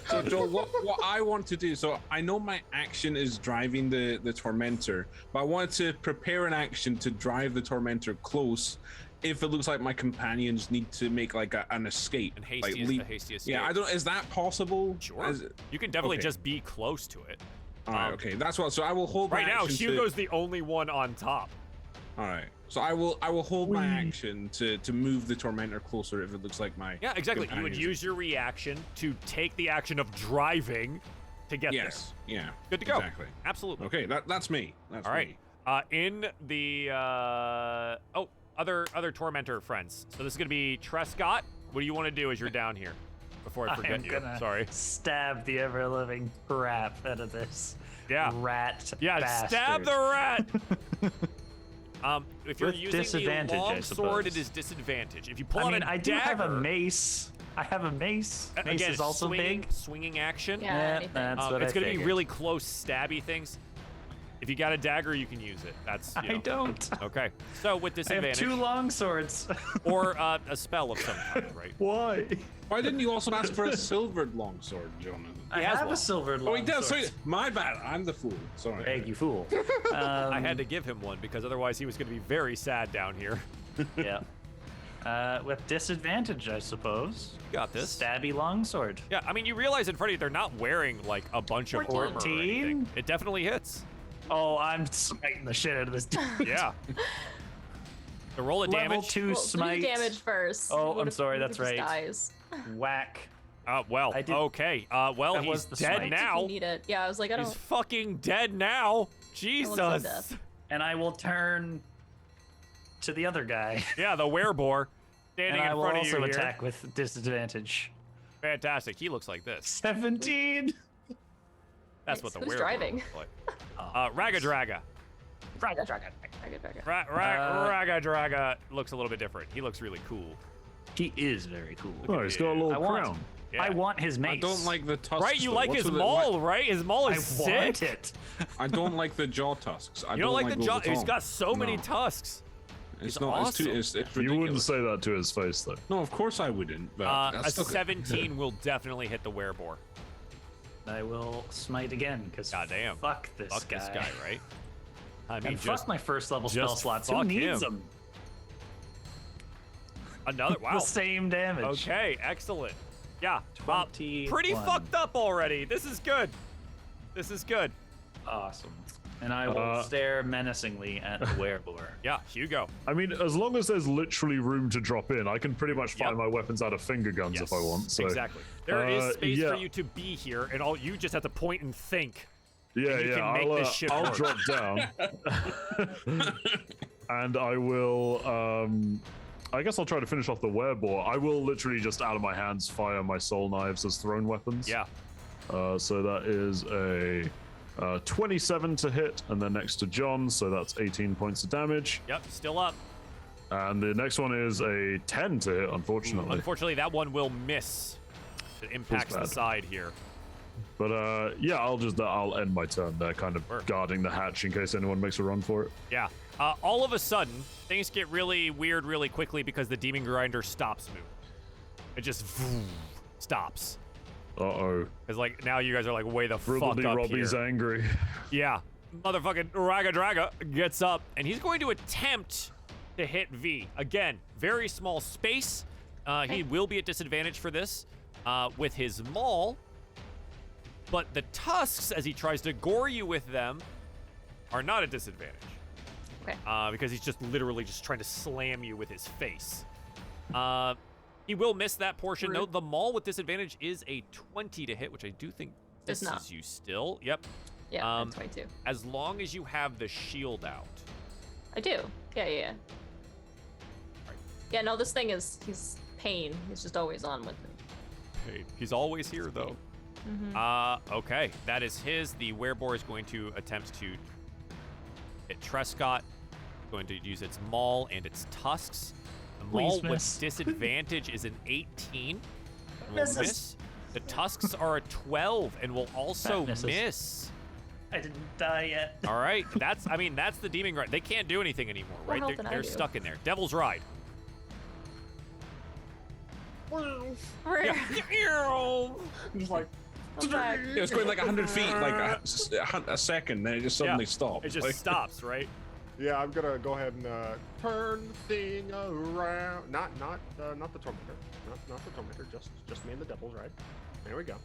So, Joel, what I want to do, so I know my action is driving the Tormentor, but I want to prepare an action to drive the Tormentor close if it looks like my companions need to make like an escape. And hasty like the hasty escape. Yeah, I don't. Is that possible? Sure. You can definitely just be close to it. All right, okay, that's what. So I will hold right my now. action Hugo's the only one on top. All right, so I will hold my action to move the Tormentor closer if it looks like my. Yeah, exactly. You would use your reaction to take the action of driving to get there. Yes. Yeah. Good to go. Exactly. Absolutely. Okay, that's me. That's All right. me. In the other Tormentor friends. So this is gonna be Trescott. What do you want to do as you're down here? Before I forget I'm you. gonna Sorry. stab the ever-living crap out of this rat Yeah, bastard. stab the rat. If you're With using the disadvantage, I long sword, it suppose. is disadvantage. If you pull I out mean, a I do have a dagger- mace. I have a mace. Mace Again, is also swinging, big. swinging action. Yeah, Yeah, anything. that's what It's I gonna be figured. really close, stabby things. If you got a dagger, you can use it. That's you I know. don't. Okay. So with I have disadvantage, 2 long swords. or a spell of some kind, right? Why? Why didn't you also ask for a silvered longsword, Jonathan? I has have one. a silver Oh, long he does. sword. Sorry, my bad. I'm the fool. Sorry. Egg, you fool. I had to give him one because otherwise he was going to be very sad down here. Yeah. With disadvantage, I suppose. You got this. Stabby longsword. Yeah, I mean, you realize in front of you they're not wearing like a bunch of armor or 14? anything. It definitely hits. Oh, I'm smiting the shit out of this dude. Yeah. The roll of Level damage. 2 Well, smite. do damage first. Oh, What I'm if- sorry, what that's if he right. Dies? Whack. Well, I did- okay. Well, that he's was the dead smite. You now. need it. Yeah, I was like, I He's don't. fucking dead now. looks like Jesus. death. And I will turn to the other guy. Yeah, the werebore And standing I in will front of you also here. attack with disadvantage. Fantastic. He looks like this. 17. That's what the Who's werebore driving? looks like. Ragadraga. Draga, draga. Ragadraga looks a little bit different. He looks really cool. He is very cool. Oh, he's got a little I want- crown. Yeah. I want his mace. I don't like the tusks. Right, you though. like What's his with it? maul, right? His maul I is sick. want it. I don't like the jaw tusks. I You don't like the those jaw? at He's all. got so many No. tusks. It's He's not. awesome. It's ridiculous. You wouldn't say that to his face, though. No, of course I wouldn't. But A that's still good. 17 will definitely hit the werebore. I will smite again, because Goddamn. fuck this Fuck guy. this guy, right? I mean, And just fuck my first level spell just slots. Who fuck needs him. them? another. Wow. The same damage. Okay, excellent. Yeah, 21. pretty fucked up already. This is good. This is good. Awesome. And I will stare menacingly at the werebore. Yeah, Hugo. I mean, as long as there's literally room to drop in, I can pretty much fire Yep. my weapons out of finger guns if I want. So Exactly. There is space yeah. for you to be here, and all you just have to point and think. Yeah, And you yeah. can make I'll, this ship I'll work. drop down, and I will. I guess I'll try to finish off the werebore. I will literally just out of my hands fire my soul knives as thrown weapons. Yeah. So that is a 27 to hit, and then next to John, so that's 18 points of damage. Yep. Still up. And the next one is a 10 to hit, unfortunately. Unfortunately, that one will miss. It impacts the bad. side here. But yeah, I'll end my turn there, kind of Sure. guarding the hatch in case anyone makes a run for it. Yeah. All of a sudden, things get really weird really quickly because the Demon Grinder stops moving. It just stops. Uh-oh. Because like now you guys are like way the fuck Brotherly up Robbie's here. angry. Yeah. Motherfucking Ragadraga gets up and he's going to attempt to hit V. Again, very small space. He will be at disadvantage for this with his maul. But the tusks, as he tries to gore you with them, are not at disadvantage. Okay. Because he's just literally just trying to slam you with his face. He will miss that portion. Rude. No, the maul with disadvantage is a 20 to hit, which I do think It's not. misses you still. Yep. Yeah, 22. As long as you have the shield out. I do. Yeah. Yeah, no, this thing is, he's pain. He's just always on with me. Hey, he's always here, though. Okay, that is his. The werebore is going to attempt to hit Trescott. Going to use its maul and its tusks. The maul Please with miss. disadvantage is an 18. Will Misses. miss. The tusks are a 12 and will also That misses. miss. I didn't die yet. All right, that's the demon grind. They can't do anything anymore, More right? health than I They're do. stuck in there. Devil's Ride. Just like, I'm back. Yeah, it's going like 100 feet, like a second, then it just suddenly stops. It just Like, stops, right? yeah, I'm gonna go ahead and turn the thing around. Not the tormentor. Not the tormentor. Just me and the devils, right? There we go.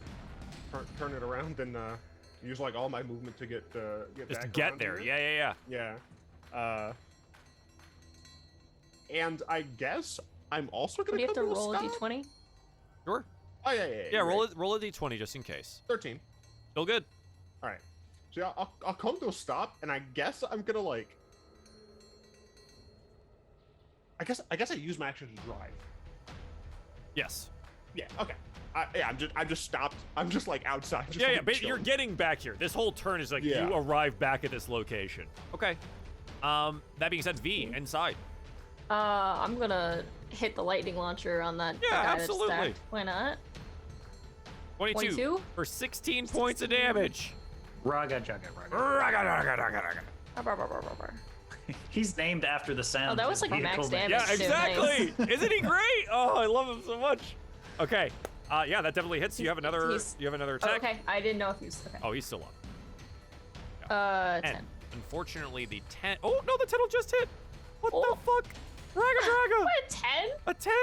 Turn it around and use like all my movement to get Just to back get around there. here. Yeah. Yeah. And I guess I'm also Do gonna. you have to come roll a stop? d20? Sure. Oh yeah. Yeah, roll a d20 just in case. 13. Still good. All right. So yeah, I'll come to a stop, and I guess I'm gonna like. I guess I use my action to drive. Yes. Yeah. Okay. I'm just stopped. I'm just like outside. Just Yeah, like, but you're chilling. getting back here. This whole turn is like Yeah. you arrive back at this location. Okay. That being said, V inside. I'm gonna hit the lightning launcher on that Yeah, guy absolutely. that's stacked. Why not? 22 22? for 16 points of damage. Raga Jaga Raga. Raga, raga, raga, raga. Arr, arr, arr, arr, arr. He's named after the sound. Oh, that of was his like max vehicle name. damage. Yeah, too, exactly. nice. Isn't he great? Oh, I love him so much. Okay. Yeah, that definitely hits. You have another. He's- You have another Oh, attack. okay, I didn't know if he was. Okay. Oh, he's still up. 10. Unfortunately, the 10. Oh no, the 10 will just hit. What the Oh. fuck? Raga, draga. What, 10? A 10.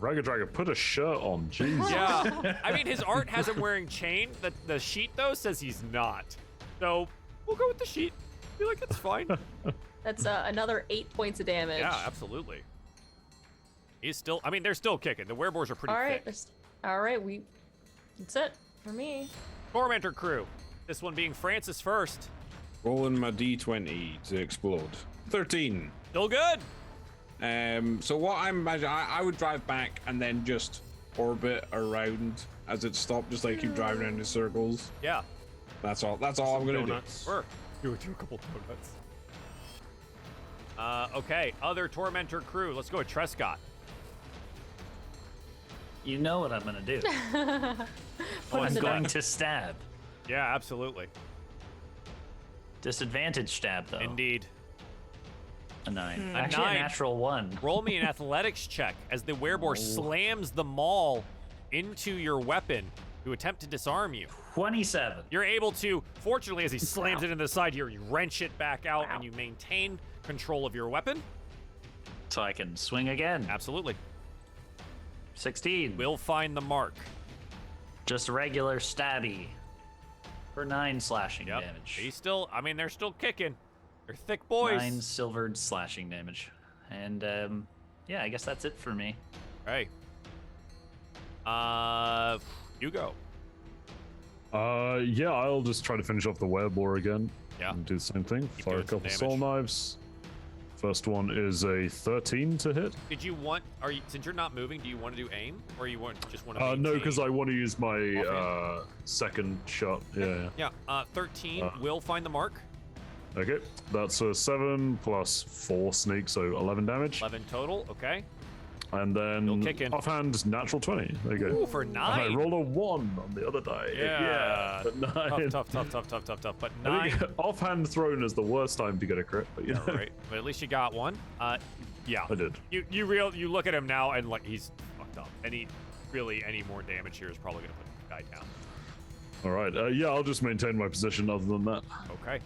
Raga Draga, put a shirt on. Jesus. Yeah. I mean, his art has him wearing chain. The sheet though says he's not. So we'll go with the sheet. Be like, it's fine. That's another 8 points of damage. Yeah, absolutely. He's still. I mean, they're still kicking. The werewolves are pretty All right, thick. all right, that's it for me. Tormentor crew. This one being Francis first. rolling my d20 to explode. 13. Still good. So what I'm imagining, I would drive back and then just orbit around as it stopped, just like keep driving around in circles. Yeah. That's all I'm gonna Donuts. Sure. Do a couple donuts. Okay. Other Tormentor crew. Let's go with Trescott. You know what I'm gonna do. Oh, I'm it's going that. to stab. Yeah, absolutely. Disadvantage stab though. Indeed. A 9. A Actually, 9. a natural 1. Roll me an athletics check as the werewolf slams the maul into your weapon to attempt to disarm you. 27. You're able to, fortunately, as he slams it into the side here, you wrench it back out and you maintain control of your weapon. So I can swing again. Absolutely. 16. We'll find the mark. Just regular stabby. For 9 slashing Yep. damage. He's still, I mean, they're still kicking. They're thick boys. 9 silvered slashing damage. And yeah, I guess that's it for me. Hey. You go. Yeah, I'll just try to finish off the wereboar again. Yeah. And do the same thing. Keep Fire a doing some couple soul damage. knives. First one is a 13 to hit. Did you want, since you're not moving, do you want to do aim? Or you just want to No, maintain? because I want to use my Offhand. second shot. Yeah. Yeah, 13 will find the mark. Okay, that's a 7 plus 4 sneak, so 11 damage. 11 total, okay. And You'll then kick in. offhand, natural 20. There you go. Ooh, for And I 9. rolled a 1 on the other die. Yeah. But 9. Tough. But I 9. think offhand thrown is the worst time to get a crit. But yeah, All right, but at least you got one. Yeah. I did. You look at him now and like he's fucked up. Any more damage here is probably gonna put the guy down. All right. Yeah, I'll just maintain my position other than that. Okay.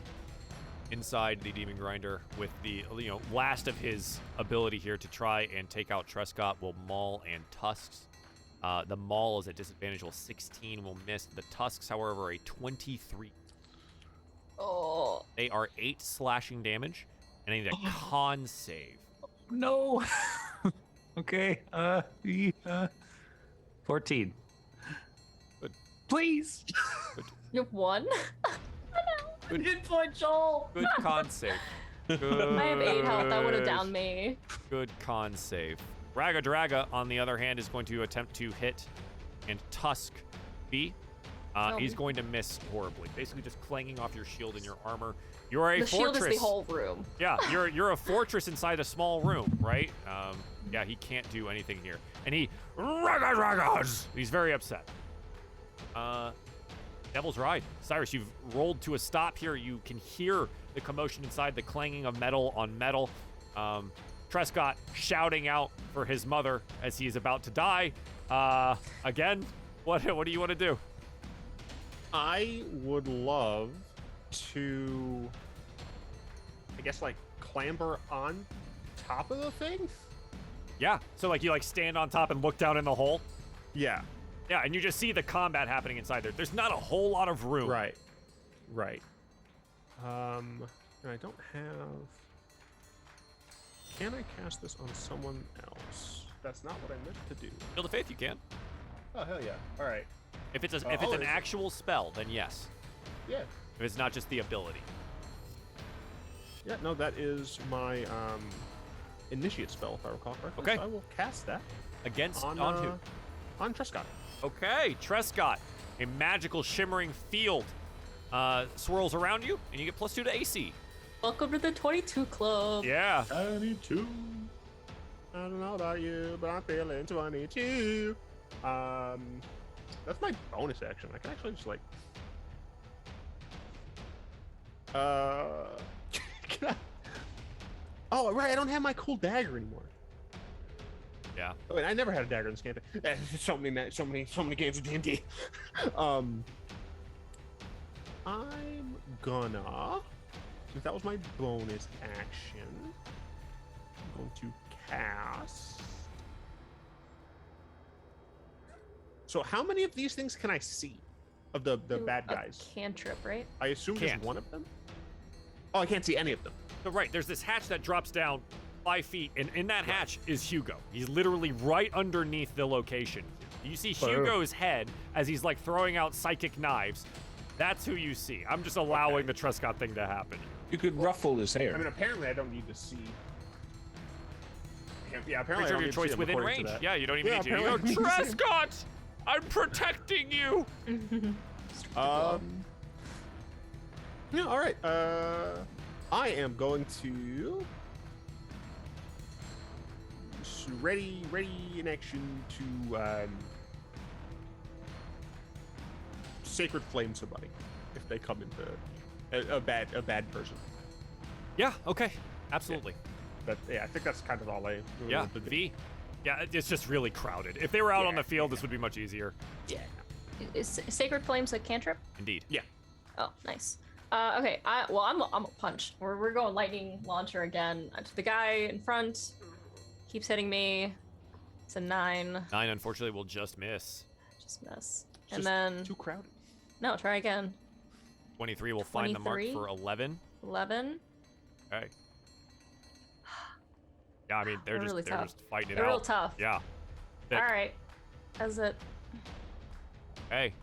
Inside the Demon Grinder with the last of his ability here to try and take out Trescott will maul and tusks. The maul is at disadvantage. Will 16 will miss. The tusks, however, are a 23. Oh. They are 8 slashing damage, and I need a con save. No. Okay. 14. Good. Please. You have 1? Good. Hit point, Joel. Good con save. Good. I have 8 health. That would have downed me. Good con save. Raga Draga, on the other hand, is going to attempt to hit and tusk B. He's going to miss horribly. Basically just clanging off your shield and your armor. You're a The shield fortress. is the whole room. Yeah, you're a fortress inside a small room, right? Yeah, he can't do anything here. And he Raga Dragas! He's very upset. Devil's Ride. Cyrus, you've rolled to a stop here. You can hear the commotion inside, the clanging of metal on metal. Trescott shouting out for his mother as he is about to die. Again, what do you want to do? I would love to, I guess, like, clamber on top of the thing. Yeah, so like you like stand on top and look down in the hole. Yeah. Yeah, and you just see the combat happening inside there. There's not a whole lot of room. Right. And I don't have. Can I cast this on someone else? That's not what I meant to do. Shield of Faith, you can. Oh hell yeah! All right. If it's an actual spell, then yes. Yeah. If it's not just the ability. Yeah. No, that is my initiate spell, if I recall correctly. Okay. So I will cast that Against on who? On Trescott. Okay, Trescott. A magical shimmering field swirls around you, and you get +2 to AC. Welcome to the 22 club. Yeah. 22. I don't know about you, but I'm feeling 22. That's my bonus action. I can actually just like. Can I? Oh right, I don't have my cool dagger anymore. Yeah. Oh, wait, I never had a dagger in this campaign. So many games of DnD. I'm gonna, since that was my bonus action, I'm going to cast. So how many of these things can I see? Of the bad guys? A cantrip, right? I assume Can't. just one of them? Oh, I can't see any of them. So right, there's this hatch that drops down 5 feet, and in that hatch is Hugo. He's literally right underneath the location. You see Hugo's head as he's like throwing out psychic knives. That's who you see. I'm just allowing the Trescott thing to happen. You could ruffle his hair. I mean, apparently I don't need to see. Yeah, apparently I Creature don't of your need to see choice them within according to range. that. Yeah, you don't even Yeah, need to. You go, apparently I don't need to see them. Trescott! I'm protecting you! Yeah, all right. I am going to ready in action to sacred flame somebody if they come into a bad person. Yeah, okay. Absolutely. But yeah, I think that's kind of all I really Yeah, want to do. V. Yeah, it's just really crowded. If they were out on Yeah. the field, this would be much easier. Yeah. Is Sacred Flames a cantrip? Indeed. Yeah. Oh, nice. Okay. I'm a punch. We're going lightning launcher again. The guy in front keeps hitting me. It's a 9. 9, unfortunately, will just miss. Just miss. It's And just then too crowded. no, try again. 23 will find the mark 23? for 11. 11. Okay. Yeah, I mean, they're They're just really tough. just fighting it They're out. real tough. Yeah. All right. As it. Hey.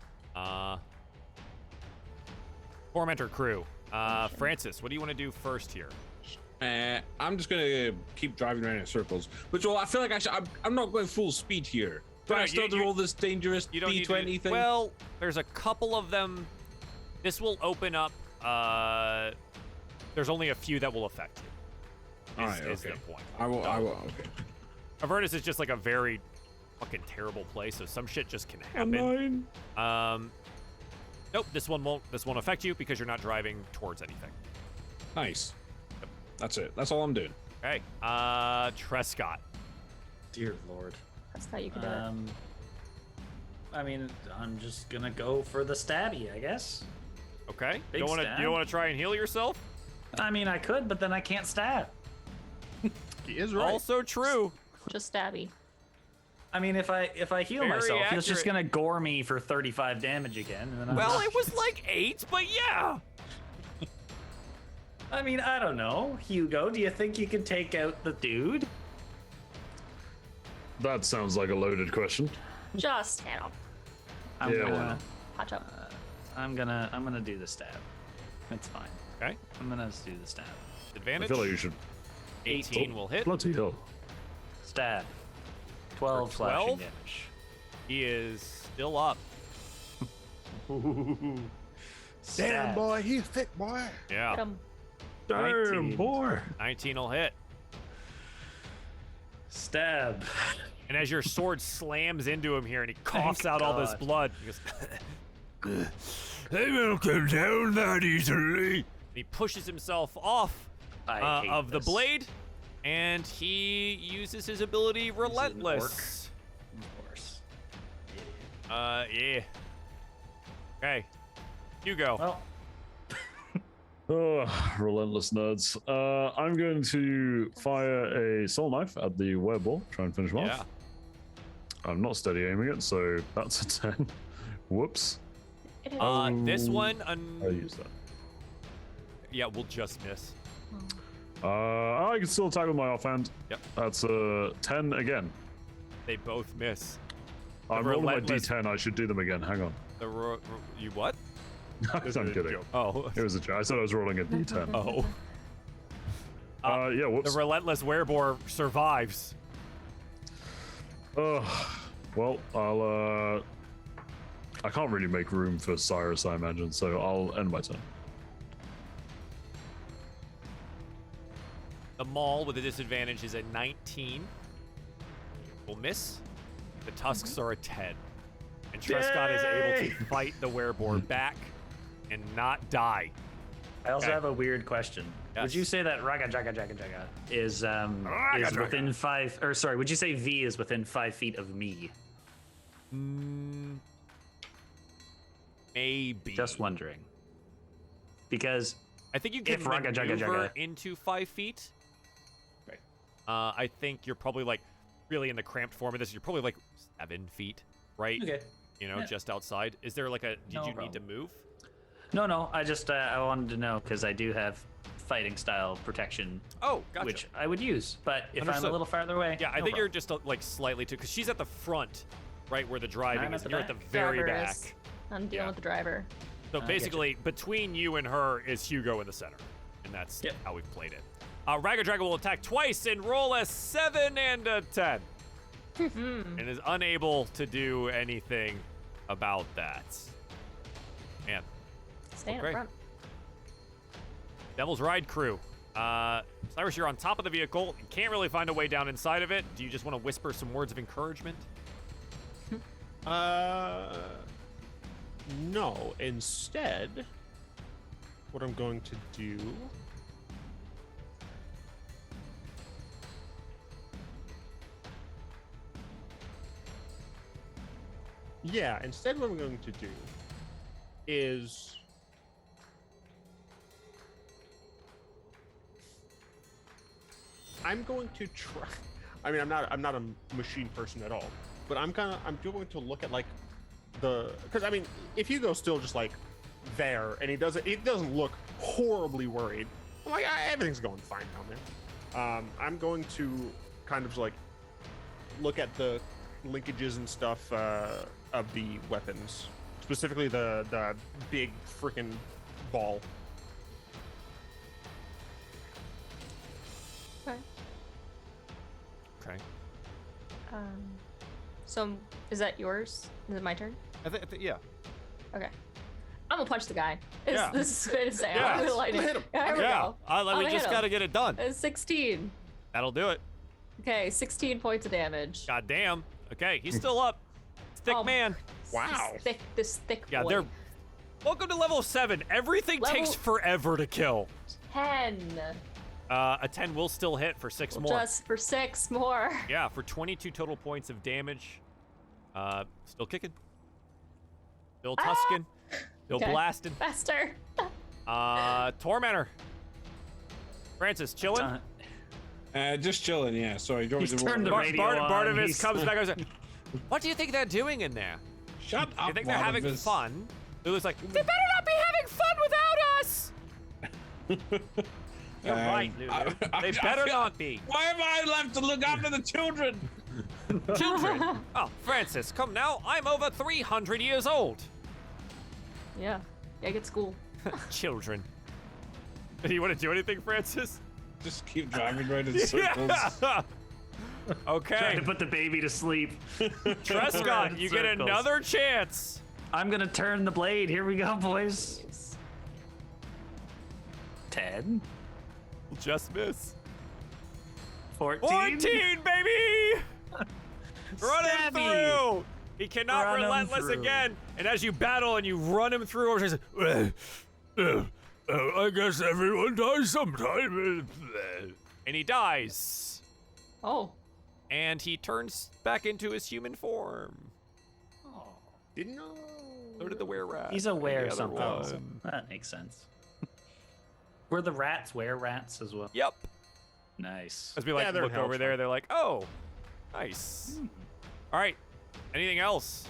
Tormentor crew. Francis, what do you want to do first here? I'm just gonna keep driving around in circles. But Joel, I feel like I'm not going full speed here. Do No, I still have to roll this dangerous You don't need D20 to, thing? Well, there's a couple of them. This will open up. There's only a few that will affect you. Alright, Is okay. the point. I will. Okay. Avernus is just like a very fucking terrible place, so some shit just can happen. Nope, this one won't affect you because you're not driving towards anything. Nice. That's it. That's all I'm doing. Okay. Trescott. Dear Lord. That's how you can do it. I mean, I'm just gonna go for the stabby, I guess. Okay. Big You don't stab. want to try and heal yourself? I mean, I could, but then I can't stab. He is right. Also true. Just stabby. I mean, if I heal Very myself, he's just accurate. gonna gore me for 35 damage again. And then I'm Well, not- it was like 8, but yeah. I mean, I don't know. Hugo, do you think you can take out the dude? That sounds like a loaded question. Just hit him. I'm Yeah, gonna, well. Patch up. I'm gonna do the stab. It's fine. Okay. I'm gonna just do the stab. I Advantage. feel like you should. 18 will hit. Bloody hell. Stab. 12 For slashing 12? damage. He is still up. Stab. boy, he's thick, boy. Yeah. Hit him. Damn, 19. boy. 19 will hit. Stab. And as your sword slams into him here and he coughs out all this God. blood, he goes, they won't come down that easily. And he pushes himself off I hate of the this. blade, and he uses his ability Relentless. Of course. Yeah. Okay. Hugo. Well, Oh, relentless nerds. I'm going to fire a soul knife at the wereball, try and finish him Yeah. off. I'm not steady aiming it, so that's a 10. Whoops. It is. This one, I'll use that. yeah, we'll just miss. I can still attack with my offhand. Yep. That's a 10 again. They both miss. I'm rolling my relentless- D10. I should do them again. Hang on. You what? I'm kidding. Oh. It was a joke. I said I was rolling a D10. Oh. Yeah, whoops. The relentless werebore survives. Well, I can't really make room for Cyrus, I imagine, so I'll end my turn. The maul with a disadvantage is a 19. Will miss. The tusks are a 10. And Trescott is able to fight the werebore back and not die. I also Okay. have a weird question. Yes. Would you say that Raga Jaga Jaga Jaga is Jaga. within 5, or sorry, would you say V is within 5 feet of me? Maybe. Just wondering. Because I think you can if Raga Jaga maneuver Jaga- into 5 feet. Right. I think you're probably like really in the cramped form of this. You're probably like 7 feet, right? okay. You know, Yeah. just outside. Is there like a? Did No you need to problem. move? No, I just I wanted to know because I do have fighting style protection, Oh, gotcha. which I would use. But if I'm Understood. a little farther away, Yeah, I no think you're problem. just like slightly too, because she's at the front, right where the driving I'm is. at And the you're at the back. very Driver back. is- I'm dealing Yeah. with the driver. So I getcha. basically, between you and her is Hugo in the center, and that's Yep. how we've played it. Raga Draga will attack twice and roll a 7 and a 10, and is unable to do anything about that. Man, Staying Okay. up front. Devil's Ride crew. Cyrus, you're on top of the vehicle. You can't really find a way down inside of it. Do you just want to whisper some words of encouragement? No. Instead, what I'm going to do. Yeah, instead, what I'm going to do is. I'm going to try. I mean, I'm not a machine person at all, but I'm going to look at like because I mean, if Hugo's still just like there and he doesn't look horribly worried, I'm like, everything's going fine down there. I'm going to kind of like look at the linkages and stuff of the weapons, specifically the big freaking ball. Okay. Okay. So is that yours? Is it my turn? Yeah. Okay. I'm gonna punch the guy. Yeah. This is good to say. Yeah. I'm gonna light Hit him. Yeah, here we Yeah. go. We I'm just hit him. got to get it done. 16. That'll do it. Okay, 16 points of damage. God damn. Okay, he's still up. Thick Oh, man. Wow. This thick Yeah, boy. they're. Welcome to level 7. Everything Level- takes forever to kill. 10. A 10 will still hit for 6 more. Just for 6 more. Yeah, for 22 total points of damage. Still kicking. Still tusking. Still Okay. blasting. Faster. Tormentor. Francis, chilling? Just chilling, yeah. Sorry, do you want me He's to roll turned the it? radio on. Barnabas He's- comes back and goes, what do you think they're doing in there? Shut Do up, you think they're having Barnabas. fun? Lulu's like, they better not be having fun without us! You're right, Lulu. They better not be. Why am I left to look after the children? Children! Oh, Francis, come now. I'm over 300 years old. Yeah. Yeah, get school. Children. Do you want to do anything, Francis? Just keep driving right in circles. Yeah. Trying Okay. to put the baby to sleep. Trescott, you get Circles. another chance. I'm gonna turn the blade. Here we go, boys. 10, Just miss. 14. 14, baby! Run him through! He cannot Run him relentless through. again. And as you battle and you run him through, he's like, I guess everyone dies sometime. And he dies. Oh. And he turns back into his human form. Didn't know. So did the were-rat. He's a and were the other something. one. That makes sense. Were the rats were-rats as well? Yep. Nice. As we like Yeah, they're look over helpful. there, they're like, oh, nice. All right. Anything else?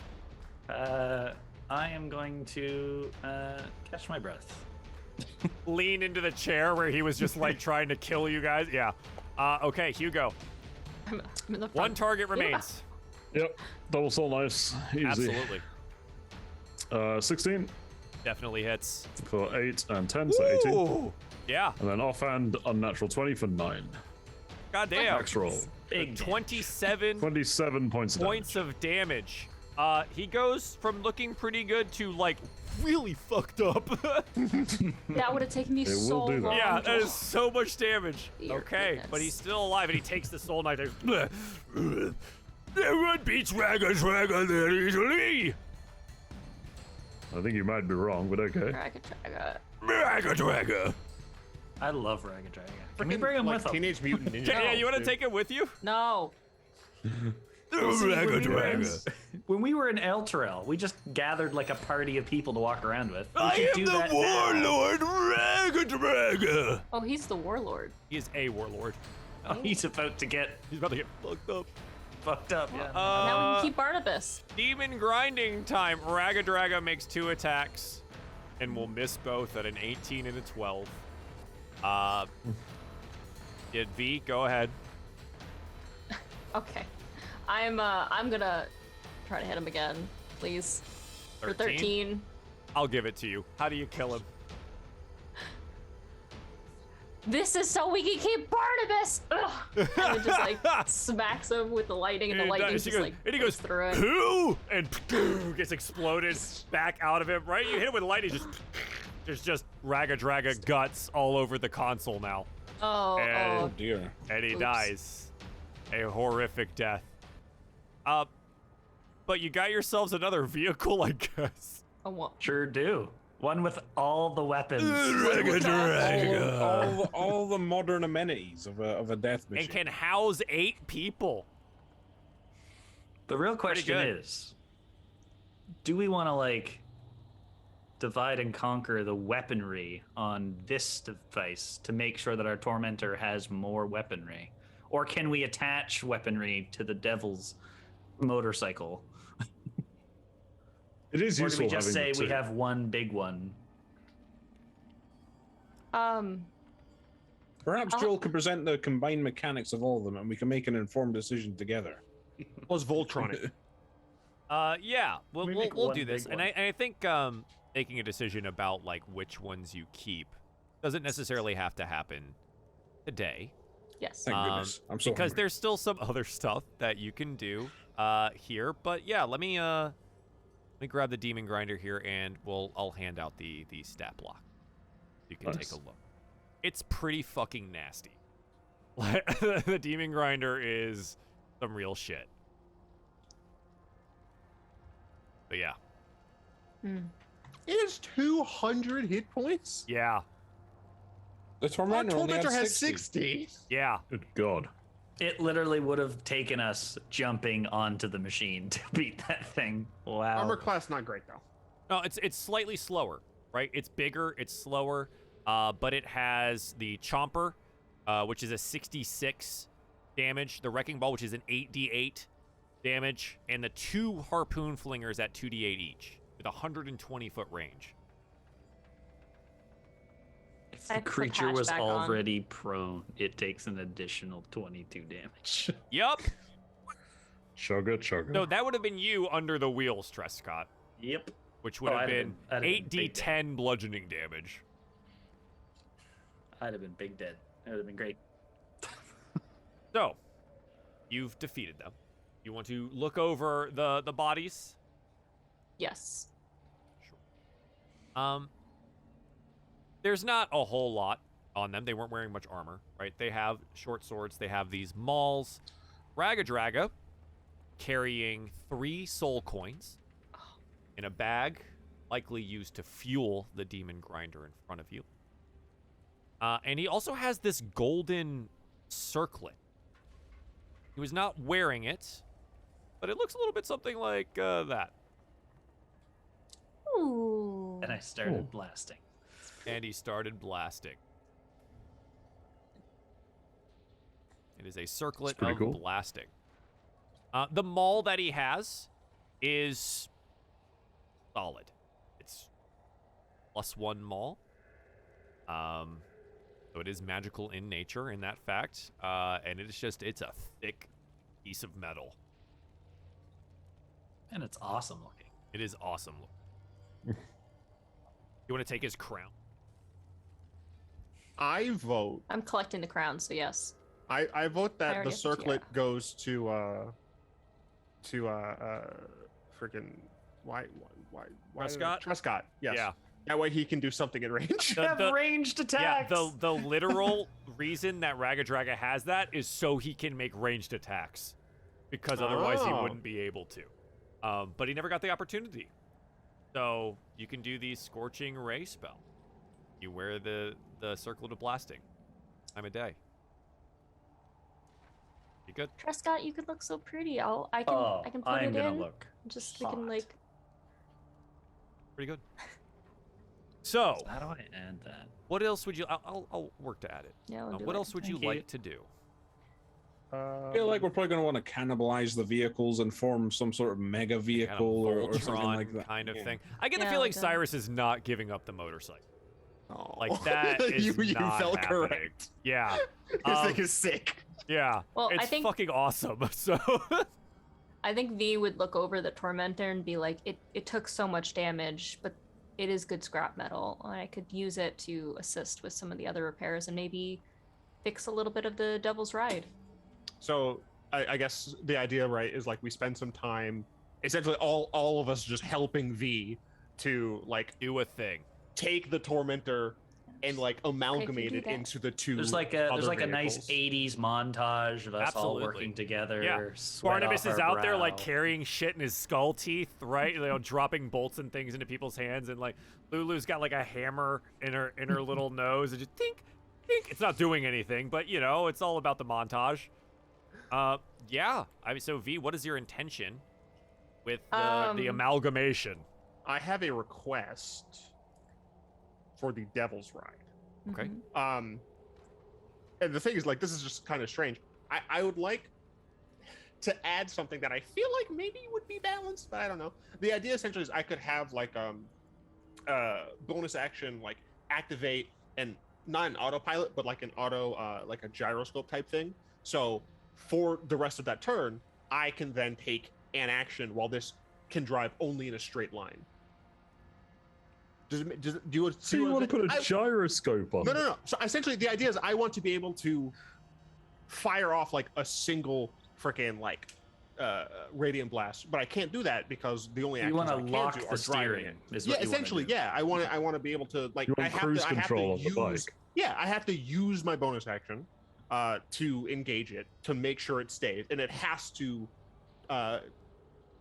I am going to catch my breath. Lean into the chair where he was just like trying to kill you guys. Yeah. Okay, Hugo. I'm in the front. One target remains. Yep. Double soul knives. Easy. Absolutely. 16 Definitely hits. for 8 and 10, so 18. Ooh. Yeah. And then offhand, unnatural 20 for 9. Goddamn. Max roll. Big 27 27 points of points of damage. He goes from looking pretty good to like really fucked up. That would have taken me It will so do that. long. Yeah, to- that is so much damage. Dear Okay, goodness. but he's still alive and he takes the soul knife. Everyone beats Raga that easily. I think you might be wrong, but okay. I could try that. Raga. I love Raga Draga. Can we bring him like with us? Teenage Mutant Ninja. Yeah, you want to Dude. take him with you? No. When we were in Elturel, we just gathered like a party of people to walk around with. We I should am do the that now. warlord, Raga. Oh, he's the warlord. He is a warlord. Oh, he's about to get He's about to get fucked up. fucked up. Yeah. Now we can keep Barnabas. Demon grinding time. Ragadraga makes 2 attacks and will miss both at an 18 and a 12. Did V, go ahead. Okay. I'm gonna try to hit him again, please. For 13. I'll give it to you. How do you kill him? This is so we can keep Barnabas! Ugh. And it just like smacks him with the lightning, and the lightning dies. just like and he goes, goes through it. who? And gets exploded back out of him. Right? You hit him with lightning, there's just Ragadraga guts all over the console now. Oh, And- Oh oh. dear. And he Oops. dies. A horrific death. But you got yourselves another vehicle, I guess. Oh, well. Sure do. One with all the weapons. All the modern amenities of a death machine. And can house 8 people. The real question good. is, do we want to like divide and conquer the weaponry on this device to make sure that our tormentor has more weaponry? Or can we attach weaponry to the devil's motorcycle? It is Or do useful we just say having the we two. have one big one? Perhaps Joel could present the combined mechanics of all of them, and we can make an informed decision together. Was Voltronic. Yeah, we'll We make we'll one do this, big and one. I think making a decision about like which ones you keep doesn't necessarily have to happen today, Yes. Thank goodness. I'm so because hungry. there's still some other stuff that you can do here. But yeah, let me grab the demon grinder here, and I'll hand out the stat block. You can Nice. take a look. It's pretty fucking nasty. Like, the demon grinder is some real shit. But yeah. It is 200 hit points. Yeah. The Our Tormentor only had Tormentor has 60. 60. Yeah. Good God. It literally would have taken us jumping onto the machine to beat that thing. Wow. Armor class not great though. No, it's slightly slower, right? It's bigger, it's slower, but it has the Chomper, which is a 66 damage, the Wrecking Ball, which is an 8d8 damage, and the 2 Harpoon Flingers at 2d8 each, with a 120-foot range. If I the have to put creature patch was back on. already prone, it takes an additional 22 damage. Yup. Chugga, chugga. No, that would have been you under the wheels, Trescott, Yep. which would Oh, have I'd have been been- I'd have been big 8d10 bludgeoning damage. I'd have been big dead. That would have been great. So, you've defeated them. You want to look over the bodies? Yes. There's not a whole lot on them. They weren't wearing much armor, right? They have short swords. They have these mauls. Ragadraga carrying 3 soul coins in a bag, likely used to fuel the demon grinder in front of you. And he also has this golden circlet. He was not wearing it, but it looks a little bit something like that. Ooh. And I started blasting. And he started blasting. It is a circlet of cool. blasting. The maul that he has is solid. It's +1 maul. So it is magical in nature in that fact. And it's a thick piece of metal. And it's awesome looking. It is awesome looking. You want to take his crown? I vote. I'm collecting the crown, so yes. I vote I that already the have the circlet tiara. goes to freaking why Prescott? Prescott, yes. Yeah. That way he can do something in range. Have ranged Yeah, attacks. the literal reason that Ragadraga has that is so he can make ranged attacks. Because otherwise he Oh. wouldn't be able to. But he never got the opportunity. So you can do the Scorching Ray spell. You wear the circlet of blasting. Time of day. You good? Trescott, you could look so pretty. I can put I'm it gonna in. look Just we can hot. like. Pretty good. So, How do I add that? what else would you... I'll work to add it. Yeah, we'll do What it. else would you Thank you. like to do? I feel like we're probably going to want to cannibalize the vehicles and form some sort of mega vehicle or something Voltron like that. kind of Yeah. thing. I get the Yeah, feeling like a- Cyrus is not giving up the motorcycle. Oh. Like, that is you not felt happening. correct. Yeah. This thing is sick. Yeah. Well, I it's think- fucking awesome. So... I think V would look over the Tormentor and be like, it took so much damage, but it is good scrap metal. I could use it to assist with some of the other repairs and maybe fix a little bit of the Devil's Ride. So I guess the idea, right, is like we spend some time, essentially all of us just helping V to like do a thing. take the Tormentor and like amalgamate do it that. into the two. There's like a other nice vehicles. 80s montage of us Absolutely. all working together. Yeah. sweat Barnabas off is our out there like brow. carrying shit in his skull teeth, right? You know, dropping bolts and things into people's hands, and like Lulu's got like a hammer in her little nose, and just tink, tink. It's not doing anything, but you know, it's all about the montage. Yeah. I mean, so V, what is your intention with the amalgamation? I have a request for the Devil's Ride. Okay. Mhm. And the thing is, like, this is just kind of strange. I would like to add something that I feel like maybe would be balanced, but I don't know. The idea essentially is I could have like bonus action, like activate and not an autopilot, but like an auto, like a gyroscope type thing. So for the rest of that turn, I can then take an action while this can drive only in a straight line. Do you So you want to put a gyroscope on? No. So essentially, the idea is I want to be able to fire off like a single freaking like radiant blast, but I can't do that because the only You actions want I to can lock do the are driving steering. it. Is Yeah, what you wanna essentially, do. yeah. I want to be able to like You want I have cruise to control on the use bike. yeah I have to use my bonus action to engage it to make sure it stays, and it has to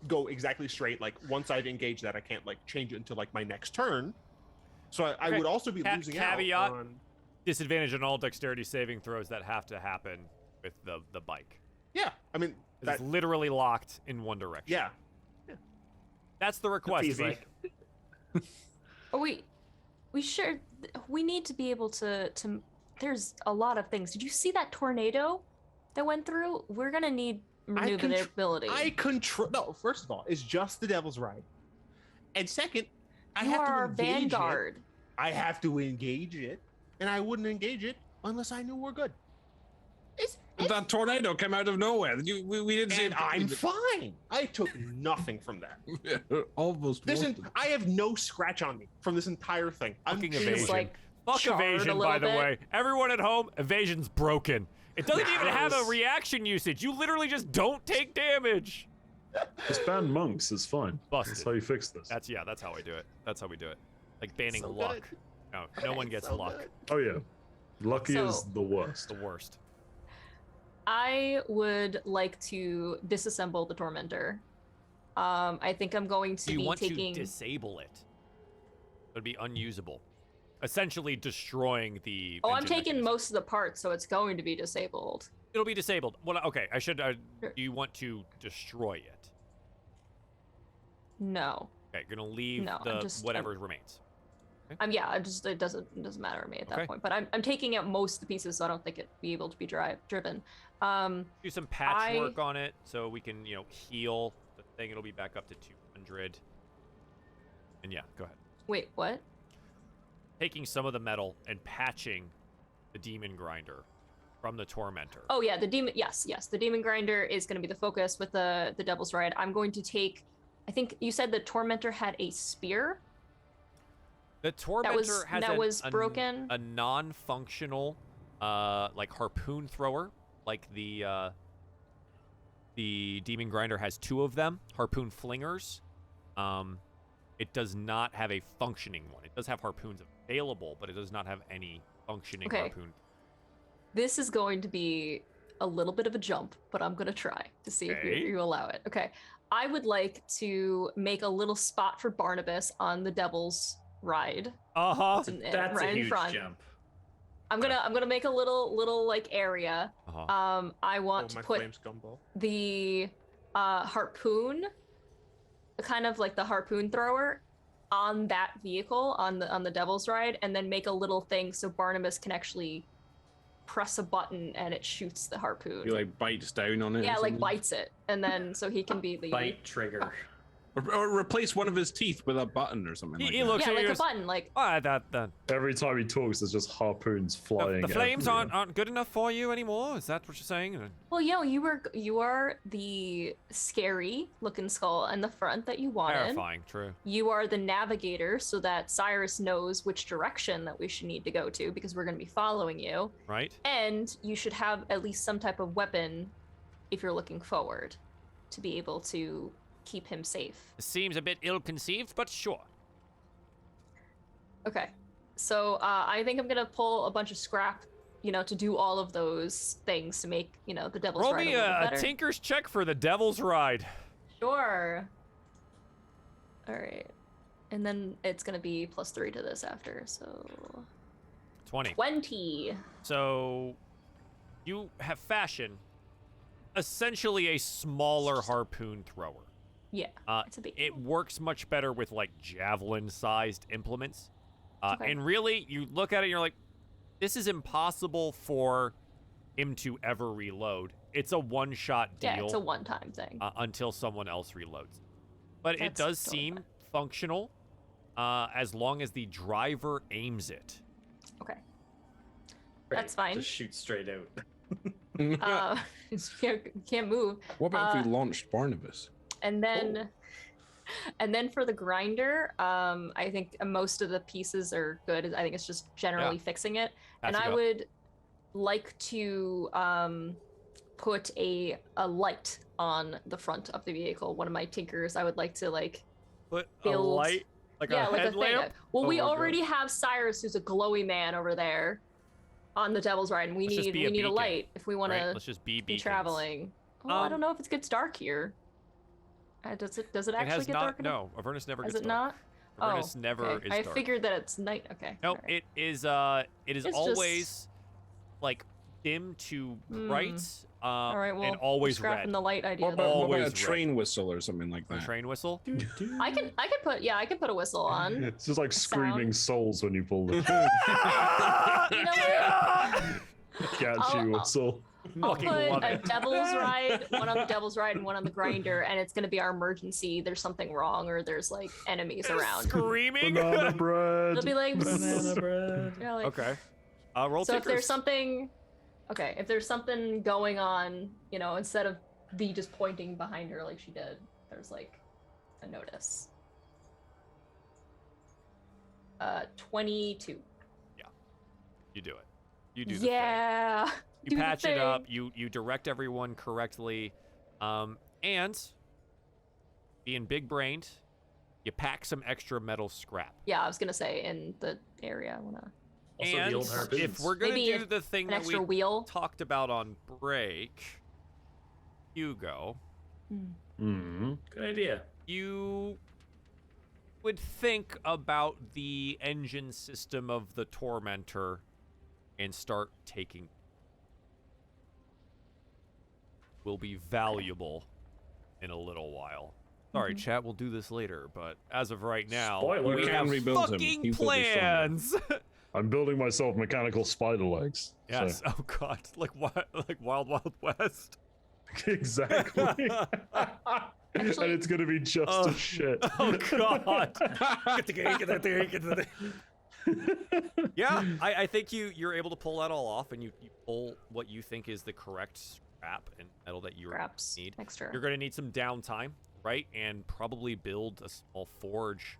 go exactly straight. Like once I've engaged that, I can't like change it until like my next turn. So I Okay. would also be losing Caveat. out on. Disadvantage on all dexterity saving throws that have to happen with the bike. Yeah, I mean It's that. literally locked in one direction. Yeah, That's the request. He's V. like, Oh, we need to be able to there's a lot of things. Did you see that tornado that went through? We're gonna need maneuverability. I control. No, first of all, it's just the Devil's Ride, and second, I You have are to our engage vanguard. it. I have to engage it, and I wouldn't engage it unless I knew we're good. But that tornado came out of nowhere. We didn't see And it. I'm fine. I took nothing from that. Almost. I have no scratch on me from this entire thing. Fucking just evasion. like Fuck charred a evasion, little by the bit. way. Everyone at home, evasion's broken. It doesn't even have a Nice. reaction usage. You literally just don't take damage. Just ban monks is fine. Busted. That's how you fix this. That's how we do it. That's how we do it. Like banning So luck. good. No one gets So luck. good. Oh yeah, lucky So- is the worst. The worst. I would like to disassemble the tormentor. I think I'm going to Do you be want taking. to disable it? It would be unusable. Essentially destroying the. Oh, I'm engine taking mechanism. most of the parts, so it's going to be disabled. It'll be disabled. Well, okay. I should. Sure. Do you want to destroy it? No. Okay, you're gonna leave No, the I'm just- whatever remains. Yeah, it doesn't matter to me at that Okay. point. But I'm taking out most of the pieces, so I don't think it'd be able to be driven. Do some patchwork on it so we can, heal the thing. It'll be back up to 200. And yeah, go ahead. Wait, what? Taking some of the metal and patching the demon grinder from the tormentor. Oh yeah, the demon. Yes, the demon grinder is going to be the focus with the Devil's Ride. I'm going to take. I think you said the tormentor had a spear. The tormentor has broken. a non-functional, like harpoon thrower. Like the demon grinder has 2 of them, harpoon flingers. It does not have a functioning one. It does have harpoons available, but it does not have any functioning harpoon. This is going to be a little bit of a jump, but I'm going to try to see if you allow it. Okay. I would like to make a little spot for Barnabas on the Devil's Ride. Uh-huh. That's right a in huge front. jump. I'm gonna make a little like area. Uh-huh. I want to my put flames gumball. the harpoon, kind of like the harpoon thrower, on that vehicle on the Devil's Ride, and then make a little thing so Barnabas can actually press a button and it shoots the harpoon. He like bites down on it. Yeah, or like something? bites it, and then so he can be the Bite trigger. Or replace one of his teeth with a button or something like He that. looks yeah, at like you a as- button, like that Every time he talks, there's just harpoons flying. the flames everywhere. aren't good enough for you anymore. Is that what you're saying? well, you are the scary looking skull in the front that you wanted. Terrifying. True. You are the navigator, so that Cyrus knows which direction that we should need to go to, because we're going to be following you. Right. And you should have at least some type of weapon if you're looking forward to be able to keep him safe. Seems a bit ill-conceived, but sure. Okay. So I think I'm going to pull a bunch of scrap, to do all of those things to make, the Devil's Roll Ride me a little a better. tinker's check for the Devil's Ride. Sure. All right. And then it's going to be +3 to this after, so 20. 20. So you have fashioned essentially a smaller harpoon thrower. Yeah, it's a big It works much better with like javelin-sized implements. Okay. And really, you look at it and you're like, this is impossible for him to ever reload. It's a one-shot deal. Yeah, it's a one-time thing. Until someone else reloads. But it That's does totally seem fine. functional as long as the driver aims it. Okay. That's fine. Just shoot straight out. Can't move. What about if we launched Barnabas? And then for the grinder, I think most of the pieces are good. I think it's just generally fixing it. And Patch it I up. would like to put a light on the front of the vehicle. One of my tinkers, I would like to Put build- a light, like yeah, a like a headlamp. thing. Well, we Oh my God. already have Cyrus, who's a glowy man over there on the Devil's Ride, and we Let's just need be a a beacon, light if we want Right? to Let's just be be beacons. traveling. Oh, I don't know if it gets dark here. Does it It actually has get not. dark? No, Avernus never Has gets it dark. not? Avernus never okay. is I dark. figured that it's night. Okay. No, alright. it is. It is It's always like dim to bright. All right. Well, and always scrapping red. the light idea. What then. about Always a red. train whistle or something like A that? train whistle. I could put a whistle on. It's just like screaming souls when you pull the You know what? catchy whistle. I'll Fucking put love a it. Devil's Ride, one on the Devil's Ride, and one on the grinder, and it's gonna be our emergency. There's something wrong, or there's like enemies around. Screaming. Banana bread. It'll be like, Banana bread. yeah, like Okay. Roll so if tinkers. there's something, okay, if there's something going on, instead of V just pointing behind her like she did, there's like a notice. 22. You do it. You do the thing. Yeah. You do the patch it up. thing. You direct everyone correctly, and being big-brained, you pack some extra metal scrap. Yeah, I was gonna say in the area. I wanna. Also, and the old harpoons. if we're gonna Maybe do the thing An that we extra wheel. talked about on break, Hugo, Hmm. Good idea. you would think about the engine system of the Tormentor and start taking. Will be valuable in a little while. Sorry, chat, we'll do this later, but as of right now, Spoiler. we We can have rebuild him. fucking He will be stronger. plans. I'm building myself mechanical spider legs. Yes. So. Oh god, like what? Like Wild Wild West. Exactly. And it's gonna be just as shit. Oh god. Yeah, I think you're able to pull that all off, and you pull what you think is the correct scrap and metal that you Scraps. need. Extra. You're going to need some downtime, right? And probably build a small forge,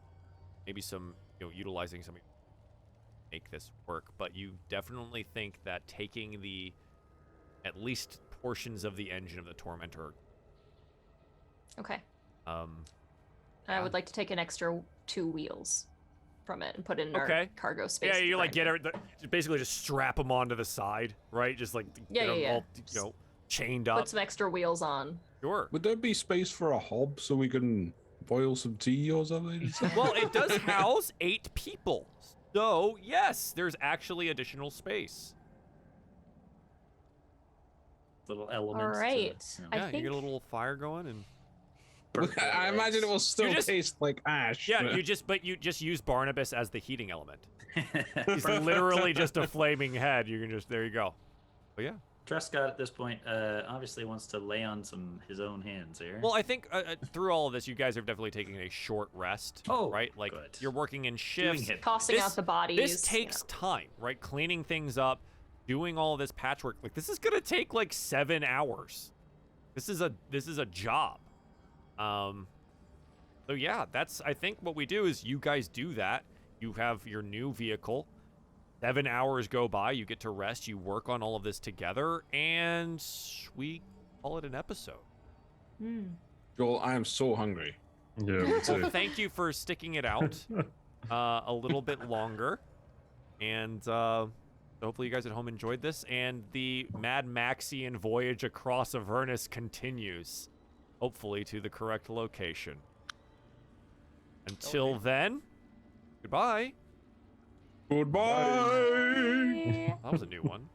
maybe some, utilizing some make this work. But you definitely think that taking the at least portions of the engine of the Tormentor. Okay. Yeah. I would like to take an extra 2 wheels from it and put it in our Okay. cargo space. Yeah, at the you like front. get it, basically just strap them onto the side, right? Just like Yeah, get them yeah, all, yeah. chained up. Put some extra wheels on. Sure. Would there be space for a hob so we can boil some tea or something? Well, it does house 8 people. So, yes, there's actually additional space. Little elements. All right. To, I Yeah, you think- get a little fire going and I imagine it will still just- taste like ash. yeah, but- you just use Barnabas as the heating element. He's literally just a flaming head. You can just there you go. But yeah. Trescott at this point obviously wants to lay on his own hands here. Well, I think through all of this, you guys are definitely taking a short rest. Oh, right? Like good. you're working in shifts. Doing it. Tossing This- out the bodies. This takes time, right? Cleaning things up, doing all of this patchwork. Like this is gonna take like 7 hours. This is a job. So yeah, that's I think what we do is you guys do that. You have your new vehicle. 7 hours go by. You get to rest. You work on all of this together, and we call it an episode. Joel, I am so hungry. Yeah, me Well, too. thank you for sticking it out a little bit longer, and hopefully you guys at home enjoyed this. And the Mad Maxian voyage across Avernus continues, hopefully to the correct location. Until then, goodbye. Goodbye. That was a new one.